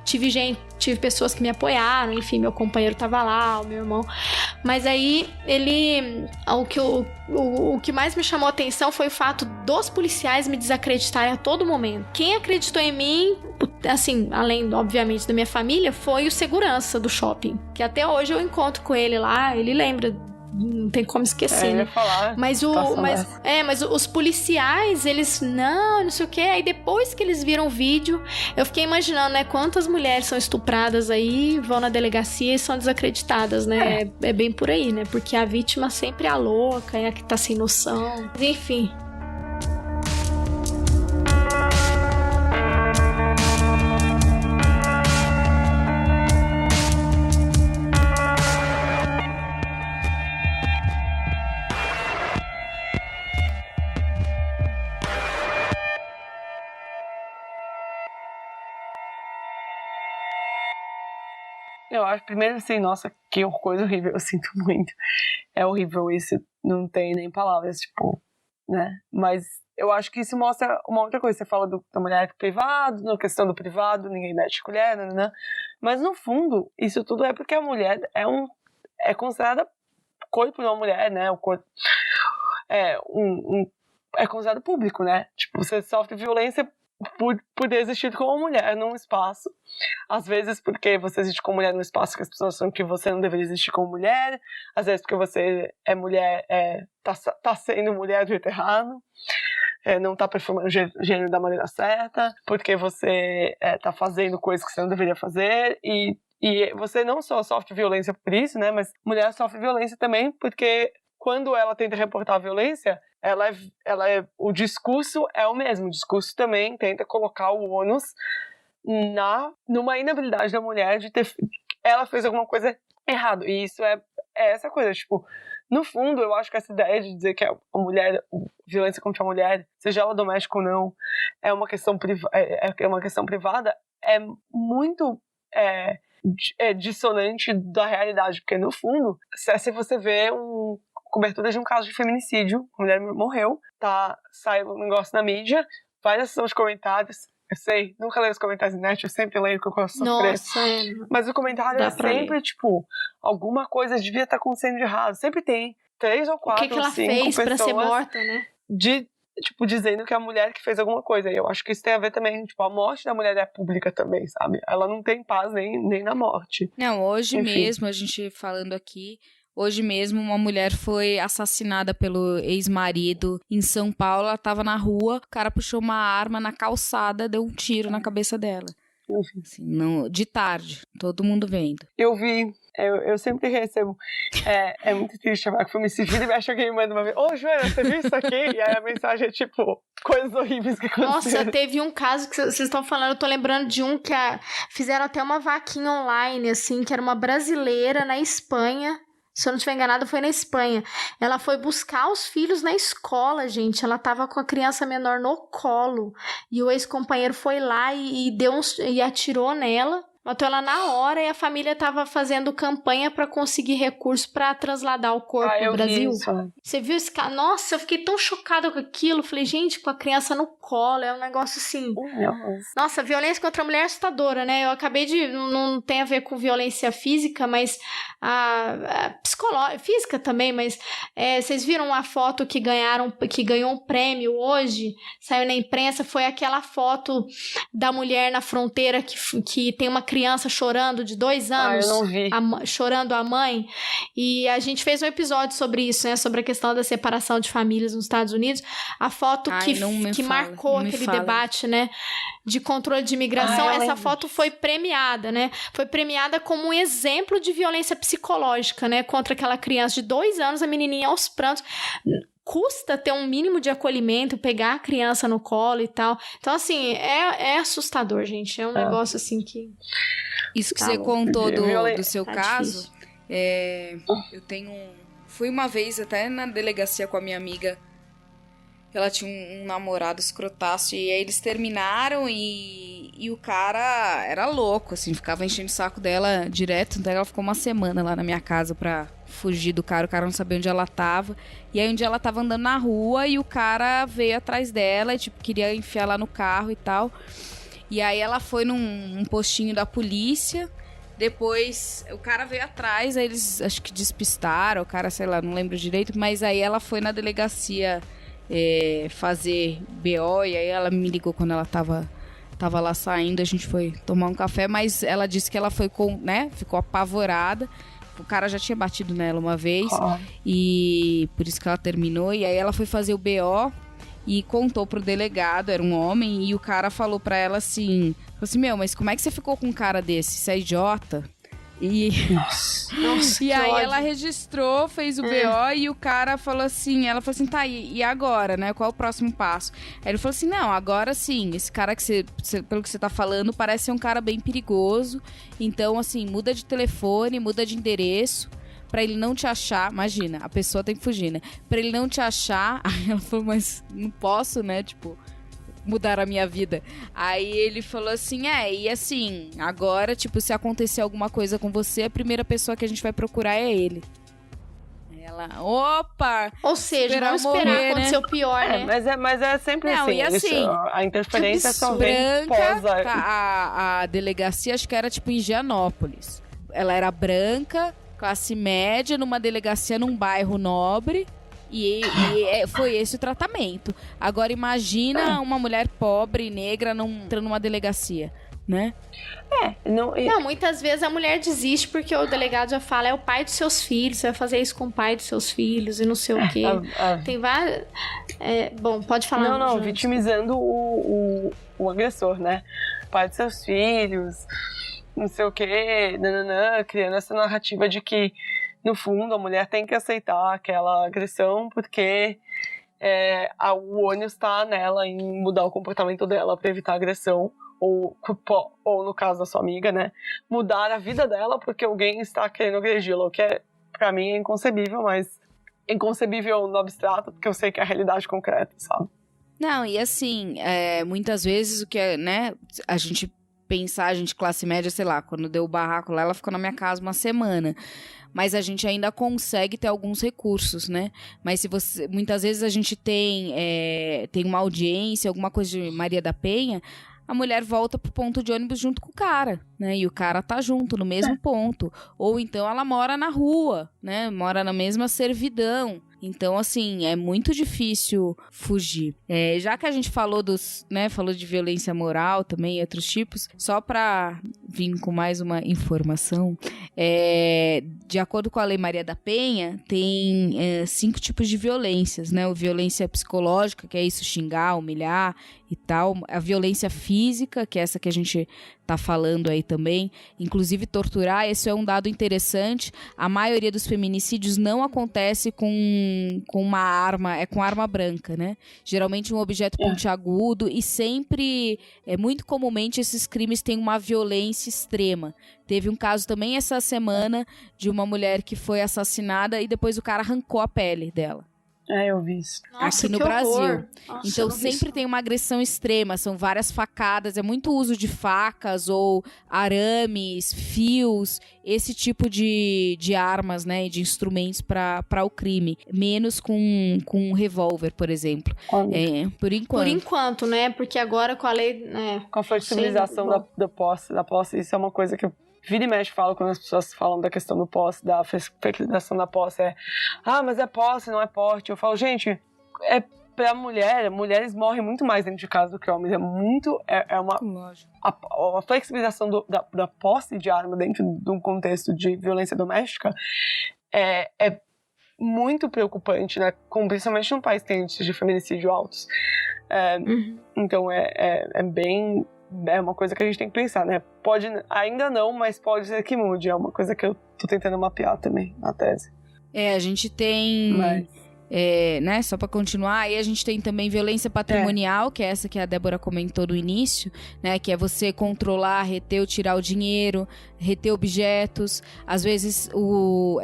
tive pessoas que me apoiaram, enfim, meu companheiro tava lá, o meu irmão, mas aí o que mais me chamou a atenção foi o fato dos policiais me desacreditarem a todo momento. Quem acreditou em mim, assim, além, obviamente, da minha família, foi o segurança do shopping, que até hoje eu encontro com ele lá, ele lembra, não tem como esquecer, né? Mas os policiais, eles, não sei o que, aí depois que eles viram o vídeo, eu fiquei imaginando, né, quantas mulheres são estupradas aí, vão na delegacia e são desacreditadas, né? É bem por aí, né? Porque a vítima sempre é a louca, é a que tá sem noção, enfim. Eu acho, primeiro assim, nossa, que coisa horrível, eu sinto muito. É horrível isso, não tem nem palavras, tipo, né? Mas eu acho que isso mostra uma outra coisa. Você fala da mulher privado, na questão do privado, ninguém mete colher, né? Mas no fundo, isso tudo é porque a mulher é considerada corpo de uma mulher, né? O corpo é considerado público, né? Tipo, você sofre violência por existir como mulher num espaço, às vezes porque você existe como mulher num espaço que as pessoas acham que você não deveria existir como mulher, às vezes porque você é mulher, tá sendo mulher do jeito errado, não tá performando o gênero da maneira certa, porque você tá fazendo coisas que você não deveria fazer, e você não só sofre violência por isso, né, mas mulher sofre violência também porque quando ela tenta reportar a violência, o discurso é o mesmo. O discurso também tenta colocar o ônus numa inabilidade da mulher de ter... Ela fez alguma coisa errada. E isso é essa coisa, tipo... No fundo, eu acho que essa ideia de dizer que a mulher, violência contra a mulher, seja ela doméstica ou não, é uma questão privada, é muito... dissonante da realidade. Porque, no fundo, se você vê cobertura de um caso de feminicídio, a mulher morreu, sai um negócio na mídia, vai na sessão de comentários, eu sei, nunca leio os comentários na net, eu sempre leio que eu gosto de sofrer. Nossa, mas o comentário é sempre, tipo, alguma coisa devia estar acontecendo de errado. Sempre tem 3 ou 4 o que ela 5 fez pessoas pra ser morta, né? Dizendo que é a mulher que fez alguma coisa. E eu acho que isso tem a ver também, tipo, a morte da mulher é pública também, sabe? Ela não tem paz nem na morte. Não, hoje Enfim. mesmo, a gente falando aqui, Hoje mesmo, uma mulher foi assassinada pelo ex-marido em São Paulo. Ela tava na rua, o cara puxou uma arma na calçada, deu um tiro na cabeça dela. Eu vi. Assim, de tarde, todo mundo vendo. Eu vi. Eu sempre recebo. É muito triste chamar que foi esse vídeo e me acha que me manda uma vez. Ô, Joana, você viu isso aqui? E aí a mensagem é tipo, coisas horríveis que aconteceram. Nossa, teve um caso que vocês estão falando, eu tô lembrando de um que fizeram até uma vaquinha online, assim, que era uma brasileira na Espanha. Se eu não estiver enganada, foi na Espanha. Ela foi buscar os filhos na escola, gente. Ela tava com a criança menor no colo. E o ex-companheiro foi lá e atirou nela. Matou ela na hora e a família tava fazendo campanha pra conseguir recursos pra trasladar o corpo pro Brasil. Você viu esse cara? Nossa, eu fiquei tão chocada com aquilo. Falei, gente, com a criança no colo, é um negócio assim... Nossa, violência contra a mulher é assustadora, né? Eu acabei de... Não tem a ver com violência física, mas... física também, mas... vocês viram a foto que ganhou um prêmio hoje? Saiu na imprensa, foi aquela foto da mulher na fronteira que tem uma criança chorando de 2 anos, eu não vi. Chorando a mãe, e a gente fez um episódio sobre isso, né, sobre a questão da separação de famílias nos Estados Unidos, a foto que marcou aquele debate, né, de controle de imigração. Essa foto foi premiada, né, foi premiada como um exemplo de violência psicológica, né, contra aquela criança de 2 anos, a menininha aos prantos. Custa ter um mínimo de acolhimento, pegar a criança no colo e tal. Então, assim, é assustador, gente. É um negócio, assim, que... Isso que você contou do seu caso, difícil. eu tenho... Fui uma vez até na delegacia com a minha amiga. Ela tinha um namorado escrotaço, e aí eles terminaram e o cara era louco, assim, ficava enchendo o saco dela direto. Então ela ficou uma semana lá na minha casa pra fugir do cara, o cara não sabia onde ela tava. E aí um dia ela tava andando na rua e o cara veio atrás dela e tipo, queria enfiar lá no carro e tal. E aí ela foi num postinho da polícia. Depois o cara veio atrás, aí eles acho que despistaram, o cara, sei lá, não lembro direito, mas aí ela foi na delegacia fazer BO, e aí ela me ligou quando ela tava lá saindo, a gente foi tomar um café, mas ela disse que ela foi ficou apavorada. O cara já tinha batido nela uma vez, e por isso que ela terminou. E aí ela foi fazer o BO e contou pro delegado, era um homem, e o cara falou pra ela assim, meu, mas como é que você ficou com um cara desse? Você é idiota? Nossa, e aí ódio. ela registrou, fez o BO, e o cara falou assim, ela falou assim, tá, e agora, né, qual é o próximo passo? Aí ele falou assim, não, agora sim, esse cara que pelo que você tá falando, parece ser um cara bem perigoso, então assim, muda de telefone, muda de endereço, pra ele não te achar. Imagina, a pessoa tem que fugir, né, pra ele não te achar. Aí ela falou, mas não posso, né, tipo, mudar a minha vida. Aí ele falou assim, e assim, agora, tipo, se acontecer alguma coisa com você, a primeira pessoa que a gente vai procurar é ele. Ela, opa! Ou seja, não esperar acontecer o pior, né? Mas é sempre não, assim. E assim, a interferência só vem branca, pós a delegacia, acho que era tipo em Gianópolis. Ela era branca, classe média, numa delegacia num bairro nobre. E foi esse o tratamento. Agora imagina uma mulher pobre, negra, entrando numa delegacia, né? Não, muitas vezes a mulher desiste porque o delegado já fala, é o pai dos seus filhos, você vai fazer isso com o pai dos seus filhos e não sei o quê. Tem várias... bom, pode falar. Não, vitimizando o agressor, né? Pai dos seus filhos, não sei o quê, criando essa narrativa de que no fundo, a mulher tem que aceitar aquela agressão porque o ônus está nela em mudar o comportamento dela para evitar agressão, ou no caso da sua amiga, né, mudar a vida dela porque alguém está querendo agredi-la, o que para mim é inconcebível, mas inconcebível no abstrato, porque eu sei que é a realidade concreta, sabe? Não, e assim, muitas vezes o que né, a gente classe média, sei lá, quando deu o barraco lá, ela ficou na minha casa uma semana. Mas a gente ainda consegue ter alguns recursos, né? Mas muitas vezes a gente tem uma audiência, alguma coisa de Maria da Penha, a mulher volta pro ponto de ônibus junto com o cara, né? E o cara tá junto, no mesmo ponto. Ou então ela mora na rua, né? Mora na mesma servidão. Então, assim, é muito difícil fugir. Já que a gente falou falou de violência moral também e outros tipos, só pra vir com mais uma informação, de acordo com a Lei Maria da Penha, tem 5 tipos de violências, né? A violência psicológica, que é isso, xingar, humilhar e tal. A violência física, que é essa que a gente tá falando aí também. Inclusive, torturar, esse é um dado interessante. A maioria dos feminicídios não acontece com uma arma, com arma branca, né? Geralmente um objeto pontiagudo e sempre, muito comumente, esses crimes têm uma violência extrema. Teve um caso também essa semana de uma mulher que foi assassinada e depois o cara arrancou a pele dela. Eu vi isso. Nossa, aqui no que Brasil. horror. Nossa, Então eu não vi sempre isso. tem uma agressão extrema, são várias facadas, é muito uso de facas ou arames, fios, esse tipo de armas, né, de instrumentos para o crime. Menos com um revólver, por exemplo. Por enquanto. Por enquanto, né? Porque agora com a lei... Com a flexibilização da posse, isso é uma coisa que eu vira e mexe falo quando as pessoas falam da questão do posse, da flexibilização da posse, mas é posse, não é porte. Eu falo, gente, pra mulheres morrem muito mais dentro de casa do que homens. A flexibilização da posse de arma dentro de um contexto de violência doméstica é muito preocupante, né? Principalmente num país que tem índices de feminicídio altos. Então é uma coisa que a gente tem que pensar, né? Pode, ainda não, mas pode ser que mude. É uma coisa que eu tô tentando mapear também na tese. A gente tem... né, só para continuar, aí a gente tem também violência patrimonial, que é essa que a Débora comentou no início, né, que é você controlar, reter ou tirar o dinheiro, reter objetos. Às vezes não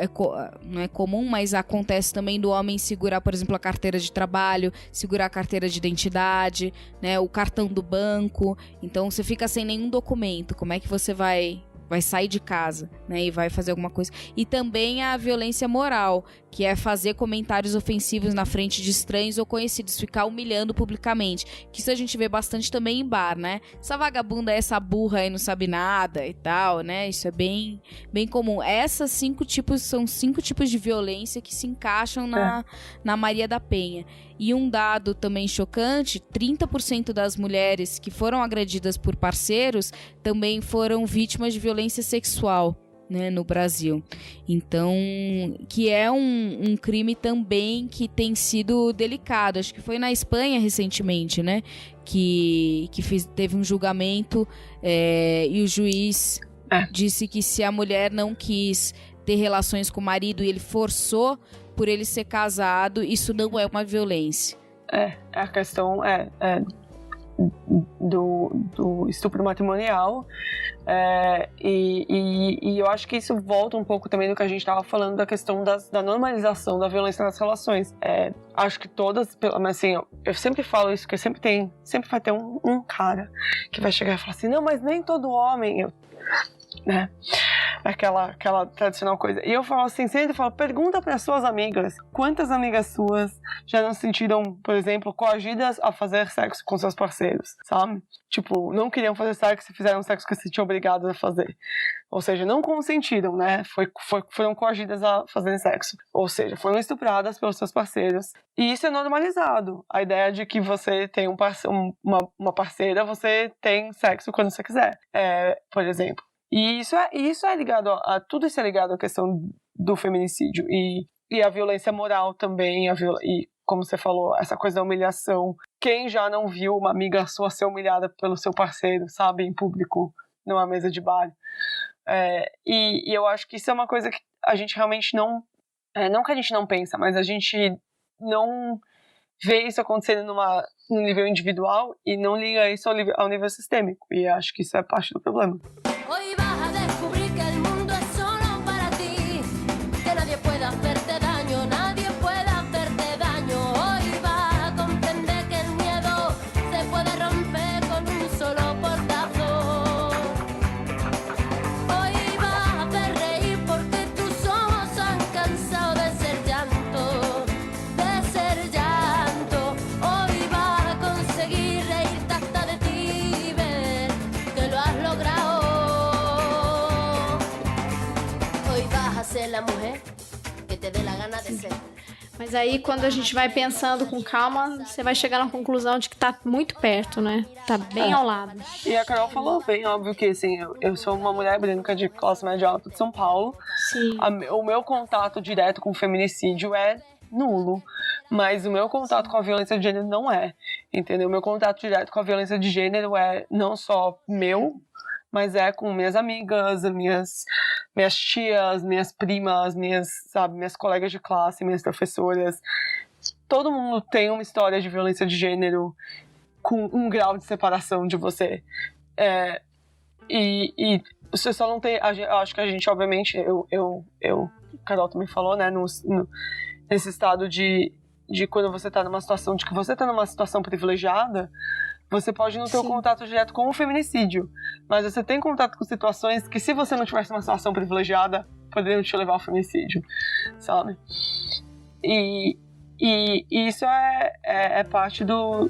é comum, mas acontece também do homem segurar, por exemplo, a carteira de trabalho, segurar a carteira de identidade, né, o cartão do banco. Então você fica sem nenhum documento. Como é que você vai sair de casa, né, e vai fazer alguma coisa. E também a violência moral, que é fazer comentários ofensivos na frente de estranhos ou conhecidos, ficar humilhando publicamente. Que isso a gente vê bastante também em bar, né? Essa vagabunda, essa burra aí não sabe nada e tal, né? Isso é bem, bem comum. Essas 5 tipos são 5 tipos de violência que se encaixam na Maria da Penha. E um dado também chocante, 30% das mulheres que foram agredidas por parceiros também foram vítimas de violência sexual, né, no Brasil. Então, que é um crime também que tem sido delicado. Acho que foi na Espanha recentemente, né, que teve um julgamento e o juiz disse que se a mulher não quis ter relações com o marido e ele forçou por ele ser casado, isso não é uma violência. A questão do estupro matrimonial, e eu acho que isso volta um pouco também do que a gente estava falando da questão da normalização da violência nas relações. Acho que todas, mas assim, eu sempre falo isso, que sempre vai ter um cara que vai chegar e falar assim, não, mas nem todo homem... né? Aquela tradicional coisa. E eu falo assim, sempre falo, pergunta para suas amigas, quantas amigas suas já não se sentiram, por exemplo, coagidas a fazer sexo com seus parceiros, sabe? Tipo, não queriam fazer sexo e fizeram sexo que se sentiam obrigadas a fazer. Ou seja, não consentiram, né? Foram coagidas a fazerem sexo. Ou seja, foram estupradas pelos seus parceiros. E isso é normalizado. A ideia de que você tem uma parceira, você tem sexo quando você quiser, por exemplo. E isso é ligado tudo isso é ligado à questão do feminicídio e a violência moral também, e como você falou, essa coisa da humilhação. Quem já não viu uma amiga sua ser humilhada pelo seu parceiro, sabe, em público, numa mesa de bar? E eu acho que isso é uma coisa que a gente realmente não que a gente não pensa, mas a gente não vê isso acontecendo no nível individual e não liga isso ao nível sistêmico. E acho que isso é parte do problema. Hoy vas a descubrir que el mundo es solo para ti, que nadie puede hacerte daño, nadie puede hacerte daño. Hoy vas a comprender que el miedo se puede romper con un solo portazo. Hoy vas a hacer reír porque tus ojos han cansado de ser llanto, de ser llanto. Hoy vas a conseguir reírte hasta de ti y ver que lo has logrado. Ser la mujer que te dê la gana de ser. Mas aí, quando a gente vai pensando com calma, você vai chegar na conclusão de que tá muito perto, né? Tá bem ao lado. E a Carol falou bem, óbvio que, assim, eu sou uma mulher branca de classe média alta de São Paulo. Sim. O meu contato direto com o feminicídio é nulo, mas o meu contato com a violência de gênero não é, entendeu? O meu contato direto com a violência de gênero é não só meu, mas é com minhas amigas, minhas tias, minhas primas, minhas colegas de classe, minhas professoras. Todo mundo tem uma história de violência de gênero com um grau de separação de você. E você só não tem... Eu acho que a gente, obviamente, Carol também falou, né, nesse estado de quando você tá numa situação, de que você tá numa situação privilegiada, você pode não ter o contato direto com o feminicídio, mas você tem contato com situações que, se você não tivesse uma situação privilegiada, poderiam te levar ao feminicídio, sabe? E isso é parte do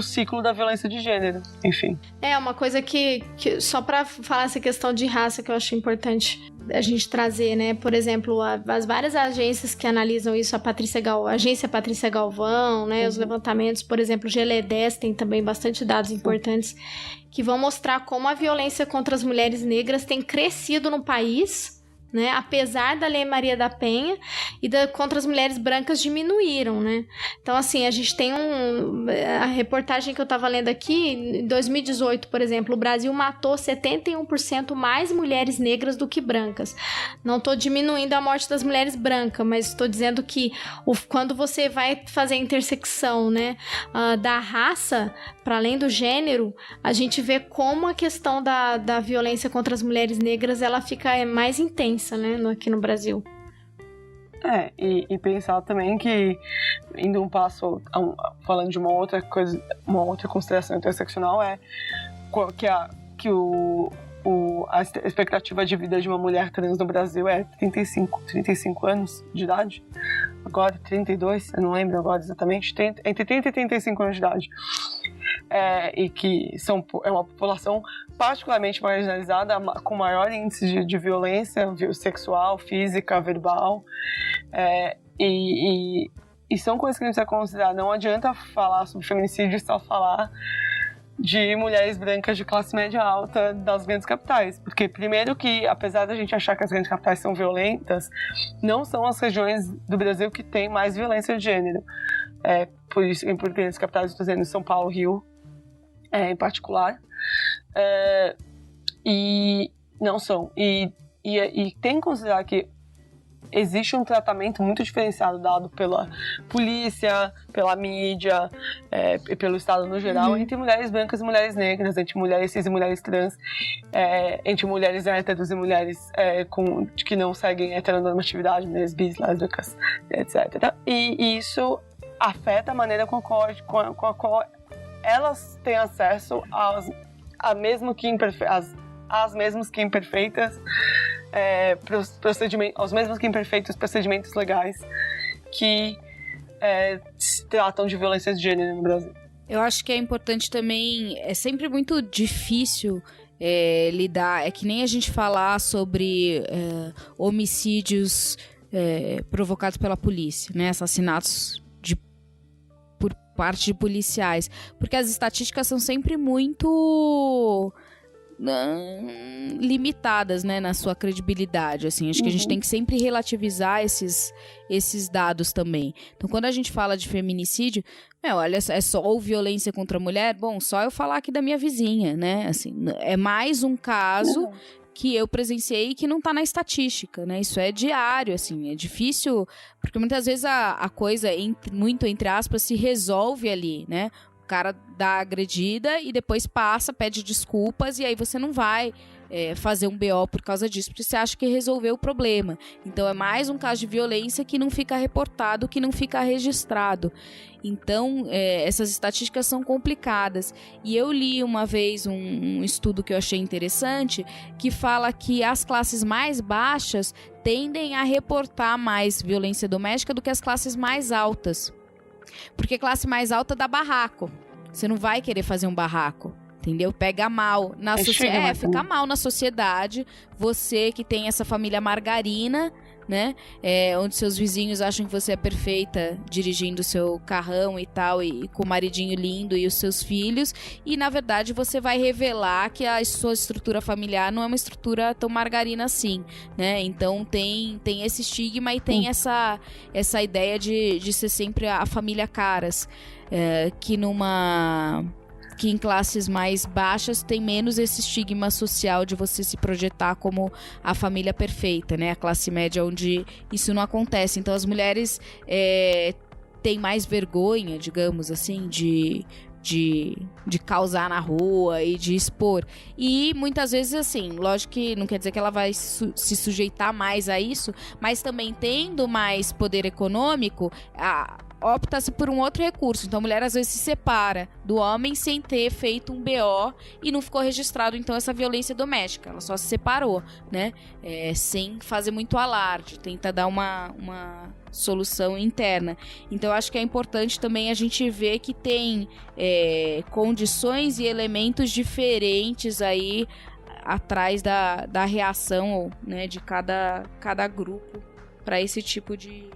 ciclo da violência de gênero, enfim. É uma coisa que só pra falar essa questão de raça, que eu acho importante a gente trazer, né? Por exemplo, as várias agências que analisam isso, a Agência Patrícia Galvão, né? Os levantamentos, por exemplo, o GLE10 tem também bastante dados importantes que vão mostrar como a violência contra as mulheres negras tem crescido no país, né? Apesar da Lei Maria da Penha, e contra as mulheres brancas diminuíram, né? Então, assim, a gente tem a reportagem que eu tava lendo aqui, em 2018, por exemplo, o Brasil matou 71% mais mulheres negras do que brancas. Não tô diminuindo a morte das mulheres brancas, mas estou dizendo que quando você vai fazer a intersecção, né, da raça, para além do gênero, a gente vê como a questão da violência contra as mulheres negras, ela fica mais intensa, né, aqui no Brasil. E pensar também que, indo um passo, falando de uma outra coisa, uma outra consideração interseccional, que a expectativa de vida de uma mulher trans no Brasil é 35 anos de idade. Agora, 32, eu não lembro agora exatamente, entre 30 e 35 anos de idade. E que é uma população particularmente marginalizada, com maior índice de violência sexual, física, verbal. E são coisas que a gente precisa considerar. Não adianta falar sobre feminicídio e só falar de mulheres brancas de classe média alta das grandes capitais. Porque, primeiro, que apesar da gente achar que as grandes capitais são violentas, não são as regiões do Brasil que têm mais violência de gênero. Por isso, em grandes capitais, eu estou dizendo São Paulo, Rio, em particular. E não são. E tem que considerar que existe um tratamento muito diferenciado dado pela polícia, pela mídia, e pelo Estado no geral, entre mulheres brancas e mulheres negras, entre mulheres cis e mulheres trans, entre mulheres héteros e mulheres que não seguem heteronormatividade, mulheres bis, lésbicas, etc. E isso afeta a maneira com a qual elas têm acesso às mesmas que imperfeitas aos mesmos que imperfeitos procedimentos legais que se tratam de violências de gênero no Brasil. Eu acho que é importante também, é sempre muito difícil lidar, é que nem a gente falar sobre homicídios provocados pela polícia, né? Assassinatos por parte de policiais, porque as estatísticas são sempre muito limitadas, né, na sua credibilidade, assim, acho que a gente tem que sempre relativizar esses dados também. Então, quando a gente fala de feminicídio, olha, é só violência contra a mulher, bom, só eu falar aqui da minha vizinha, né, assim, é mais um caso que eu presenciei que não tá na estatística, né, isso é diário, assim, é difícil, porque muitas vezes a coisa, muito entre aspas, se resolve ali, né, o cara dá agredida e depois passa, pede desculpas e aí você não vai fazer um BO por causa disso, porque você acha que resolveu o problema. Então é mais um caso de violência que não fica reportado, que não fica registrado. Então essas estatísticas são complicadas. E eu li uma vez um estudo que eu achei interessante, que fala que as classes mais baixas tendem a reportar mais violência doméstica do que as classes mais altas. Porque classe mais alta dá barraco. Você não vai querer fazer um barraco. Entendeu? Pega mal na sociedade. Fica mal na sociedade. Você que tem essa família margarina, né? Onde seus vizinhos acham que você é perfeita dirigindo o seu carrão e tal, e com o maridinho lindo e os seus filhos. E, na verdade, você vai revelar que a sua estrutura familiar não é uma estrutura tão margarina assim, né? Então, tem esse estigma e tem essa ideia de ser sempre a família caras. Que em classes mais baixas tem menos esse estigma social de você se projetar como a família perfeita, né? A classe média onde isso não acontece. Então as mulheres têm mais vergonha, digamos assim, de causar na rua e de expor. E muitas vezes, assim, lógico que não quer dizer que ela vai se sujeitar mais a isso, mas também tendo mais poder econômico, opta-se por um outro recurso. Então a mulher às vezes se separa do homem sem ter feito um BO e não ficou registrado então essa violência doméstica. Ela só se separou, né? Sem fazer muito alarde, tenta dar uma solução interna. Então eu acho que é importante também a gente ver que tem condições e elementos diferentes aí atrás da reação, né, de cada grupo para esse tipo de...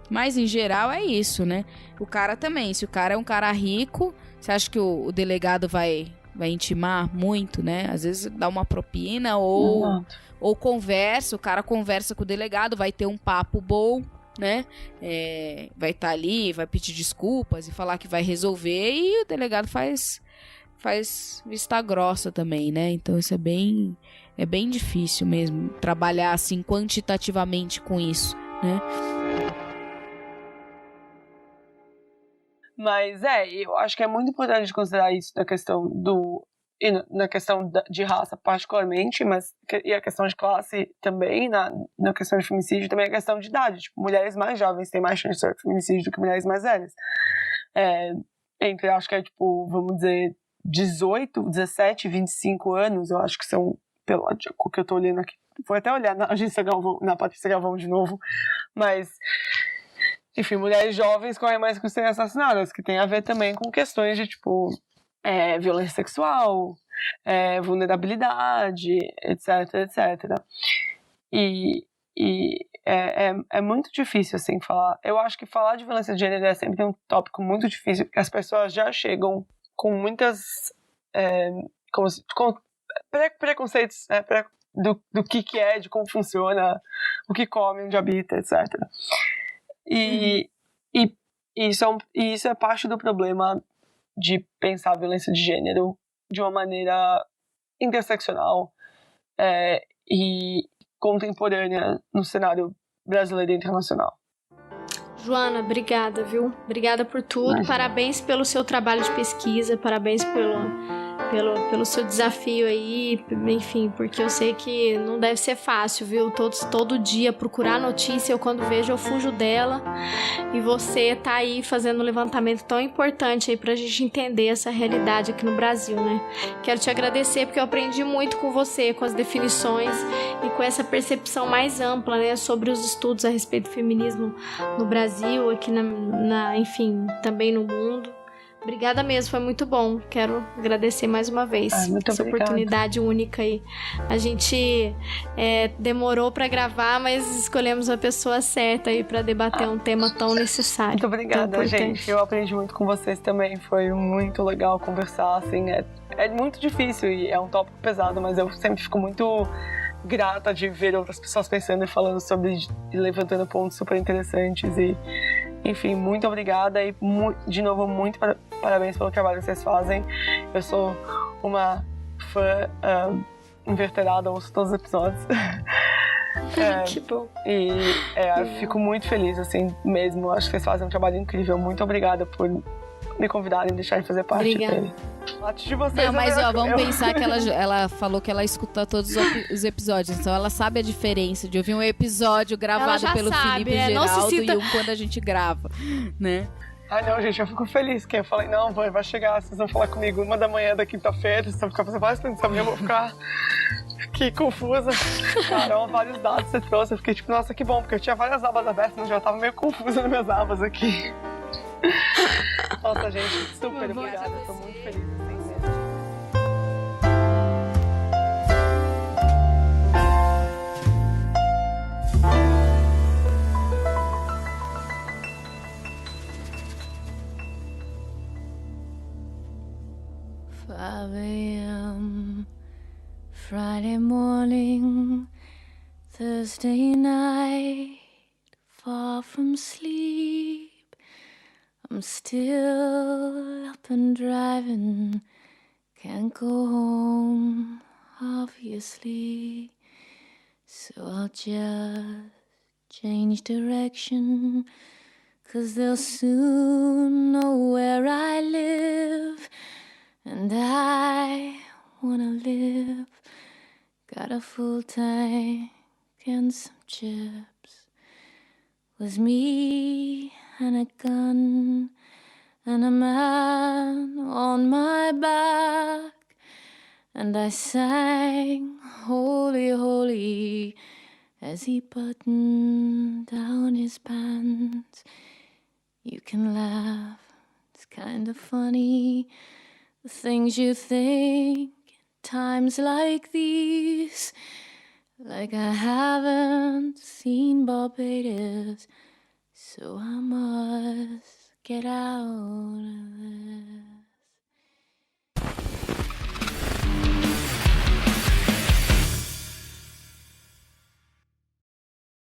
Mas, em geral, é isso, né? O cara também. Se o cara é um cara rico, você acha que o delegado vai intimar muito, né? Às vezes dá uma propina ou conversa. O cara conversa com o delegado, vai ter um papo bom, né? Vai estar ali, vai pedir desculpas e falar que vai resolver. E o delegado faz vista grossa também, né? Então, isso é bem difícil mesmo. Trabalhar, assim, quantitativamente com isso, né? Mas eu acho que é muito importante considerar isso na questão de raça particularmente, e a questão de classe também, na questão de feminicídio, também a questão de idade. Tipo, mulheres mais jovens têm mais chance de sofrer feminicídio do que mulheres mais velhas. Acho que tipo, vamos dizer, 18, 17, 25 anos, eu acho que são, pelo que eu tô olhando aqui, vou até olhar na agência Galvão, na Patrícia Galvão de novo, mas... Enfim, mulheres jovens correm mais risco de serem assassinadas, que tem a ver também com questões de, tipo, violência sexual, vulnerabilidade, etc, etc. E é muito difícil, assim, falar. Eu acho que falar de violência de gênero é sempre um tópico muito difícil, porque as pessoas já chegam com muitas... com preconceitos, né, do que é, de como funciona, o que come, onde habita, etc. E isso é parte do problema de pensar a violência de gênero de uma maneira interseccional e contemporânea no cenário brasileiro e internacional. Joana, obrigada, viu? Obrigada por tudo. Imagina. Parabéns pelo seu trabalho de pesquisa, parabéns pelo seu desafio aí, enfim, porque eu sei que não deve ser fácil, viu? Todo dia procurar notícia, eu quando vejo eu fujo dela, e você tá aí fazendo um levantamento tão importante aí pra gente entender essa realidade aqui no Brasil, né? Quero te agradecer porque eu aprendi muito com você, com as definições e com essa percepção mais ampla, né, sobre os estudos a respeito do feminismo no Brasil, aqui enfim, também no mundo. Obrigada mesmo, foi muito bom. Quero agradecer mais uma vez essa oportunidade única aí. A gente demorou para gravar, mas escolhemos a pessoa certa aí para debater um tema tão necessário. Muito obrigada, gente. Eu aprendi muito com vocês também. Foi muito legal conversar, assim. É muito difícil e é um tópico pesado, mas eu sempre fico muito grata de ver outras pessoas pensando e falando sobre, e levantando pontos super interessantes e... Enfim, muito obrigada e, de novo, muito parabéns pelo trabalho que vocês fazem. Eu sou uma fã inveterada, ouço todos os episódios. Que bom. E fico muito feliz, assim, mesmo. Acho que vocês fazem um trabalho incrível. Muito obrigada por me convidarem e deixarem fazer parte dele. De vocês, não, mas vamos pensar que ela falou que ela escuta todos os episódios, então ela sabe a diferença de ouvir um episódio gravado pelo Felipe Geraldo e um quando a gente grava, né? Não, gente, eu fico feliz, porque eu falei, não, vai chegar, vocês vão falar comigo 1 da manhã da quinta-feira, vocês vão ficar fazendo várias coisas também, eu vou ficar confusa. Caramba, vários dados você trouxe, eu fiquei tipo, nossa, que bom, porque eu tinha várias abas abertas, mas eu já tava meio confusa nas minhas abas aqui. Nossa, gente, super obrigada, tô muito feliz assim mesmo. Thursday night, far from sleep. I'm still up and driving, can't go home, obviously. So I'll just change direction, 'cause they'll soon know where I live. And I wanna live. Got a full tank and some chips. Was me and a gun and a man on my back. And I sang Holy, Holy as he buttoned down his pants. You can laugh, it's kind of funny, the things you think in times like these. Like I haven't seen Barbados, so I must get out of there.